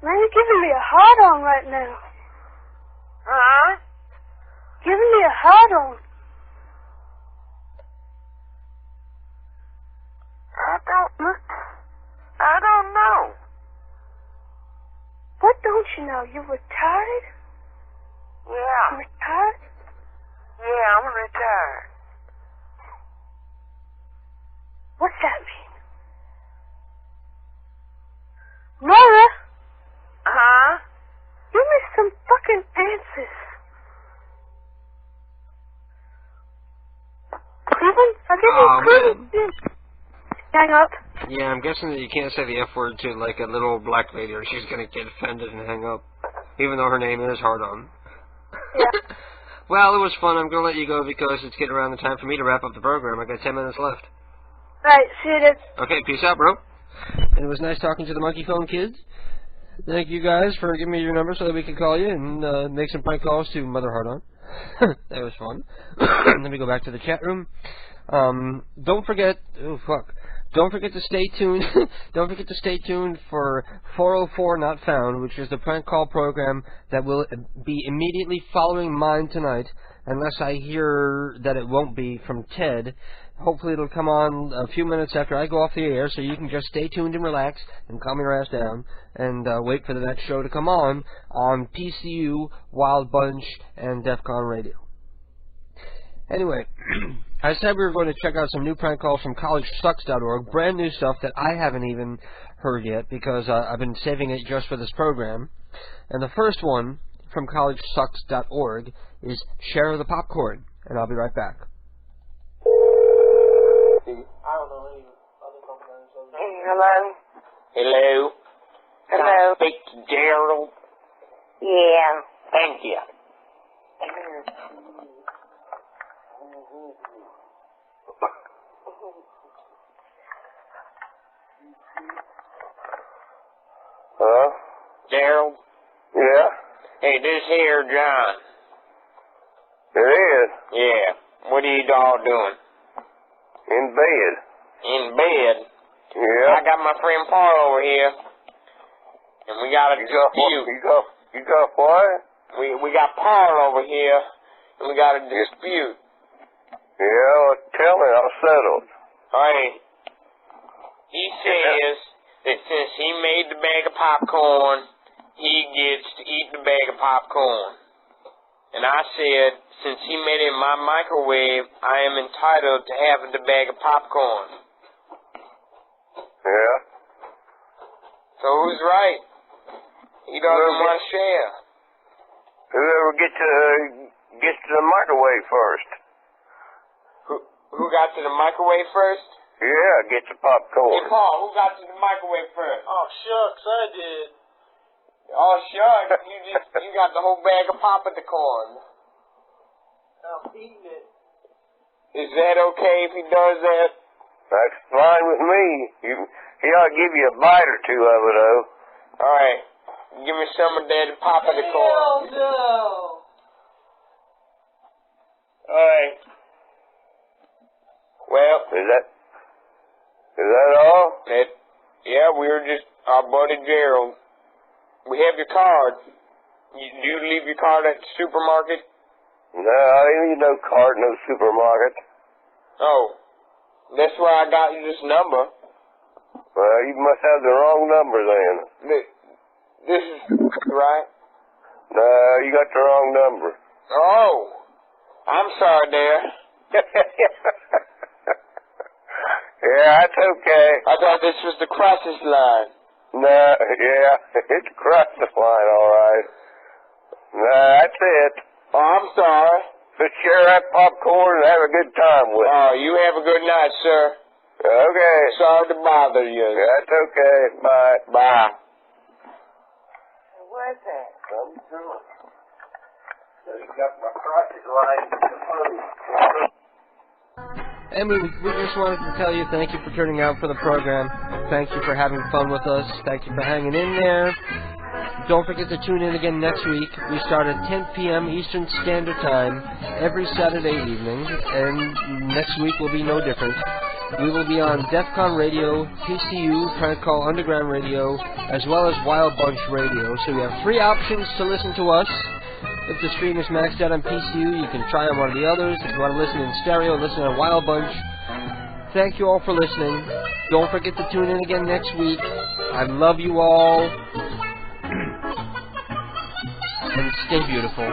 Man, you're giving me a hard on right now. Huh? Giving me a hard on. I don't know. What don't you know? You're retarded? Yeah. You're retired? Yeah, I'm retired. What's that mean? Nora? Huh? Give me some fucking answers. Cleveland? I'll give you Cleveland. Hang up. Yeah, I'm guessing that you can't say the F word to, like, a little black lady or she's going to get offended and hang up, even though her name is Hard-On. Yeah. Well, it was fun. I'm going to let you go because it's getting around the time for me to wrap up the program. I got 10 minutes left. Right, see you then. Okay, peace out, bro. And it was nice talking to the Monkey Phone kids. Thank you guys for giving me your number so that we can call you and make some prank calls to Mother Hard-On. That was fun. Let me go back to the chat room. Don't forget... Oh, fuck. Don't forget to stay tuned. Don't forget to stay tuned for 404 Not Found, which is the prank call program that will be immediately following mine tonight, unless I hear that it won't be from Ted. Hopefully it'll come on a few minutes after I go off the air, so you can just stay tuned and relax and calm your ass down and wait for the next show to come on PCU, Wild Bunch, and DEF CON Radio. Anyway, I said we were going to check out some new prank calls from collegesucks.org, brand new stuff that I haven't even heard yet because I've been saving it just for this program. And the first one from collegesucks.org is Share the Popcorn, and I'll be right back. Hello? Hello? Can I speak to Gerald? Yeah. Thank you. Huh? Gerald? Yeah? Hey, this here John. It is? Yeah. What are you all doing? In bed. In bed? Yeah. I got my friend Paul over here. And we got a dispute. You got what? We got Paul over here. And we got a dispute. Yeah, well, tell me, I'll settle it. Alright. He says that since he made the bag of popcorn, he gets to eat the bag of popcorn. And I said, since he made it in my microwave, I am entitled to having the bag of popcorn. Yeah? So who's right? He doesn't want to share. Whoever gets to the microwave first. Who got to the microwave first? Yeah, get the popcorn. Hey, Paul, who got to the microwave first? Oh, shucks, I did. Oh, shucks, you got the whole bag of popcorn. I'm eating it. Is that okay if he does that? That's fine with me. He ought to give you a bite or two of it, though. Alright, give me some of that popcorn. Hell no. Alright. Well, is that all? Yeah, we were just our buddy Gerald. We have your card. Do you leave your card at the supermarket? No, I don't need no card, no supermarket. Oh, that's why I got you this number. Well, you must have the wrong number then. This is right. No, you got the wrong number. Oh, I'm sorry, there. Yeah, that's okay. I thought this was the crisis line. No, yeah, it's across the line, all right. No, that's it. Oh, I'm sorry. Just share that popcorn and have a good time with it. Oh, you have a good night, sir. Okay. Sorry to bother you. That's okay. Bye. Bye. Where's that? Come through. So you got my crisis line. And we just wanted to tell you thank you for turning out for the program. Thank you for having fun with us. Thank you for hanging in there. Don't forget to tune in again next week. We start at 10 p.m. Eastern Standard Time every Saturday evening, and next week will be no different. We will be on DEF CON Radio, PCU, Prank Call Underground Radio, as well as Wild Bunch Radio. So you have 3 options to listen to us. If the stream is maxed out on PCU, you can try on one of the others. If you want to listen in stereo, listen on Wild Bunch. Thank you all for listening. Don't forget to tune in again next week. I love you all. And stay beautiful.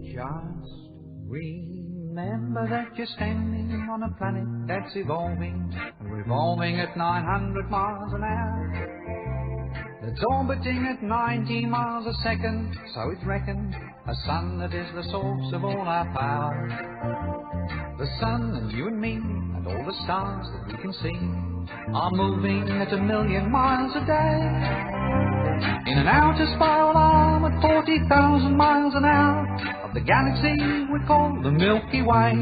Just remember that you're standing on a planet that's evolving, revolving at 900 miles an hour. That's orbiting at 90 miles a second, so it's reckoned a sun that is the source of all our power. The sun and you and me and all the stars that we can see are moving at 1,000,000 miles a day in an outer spiral arm at 40,000 miles an hour of the galaxy we call the Milky Way.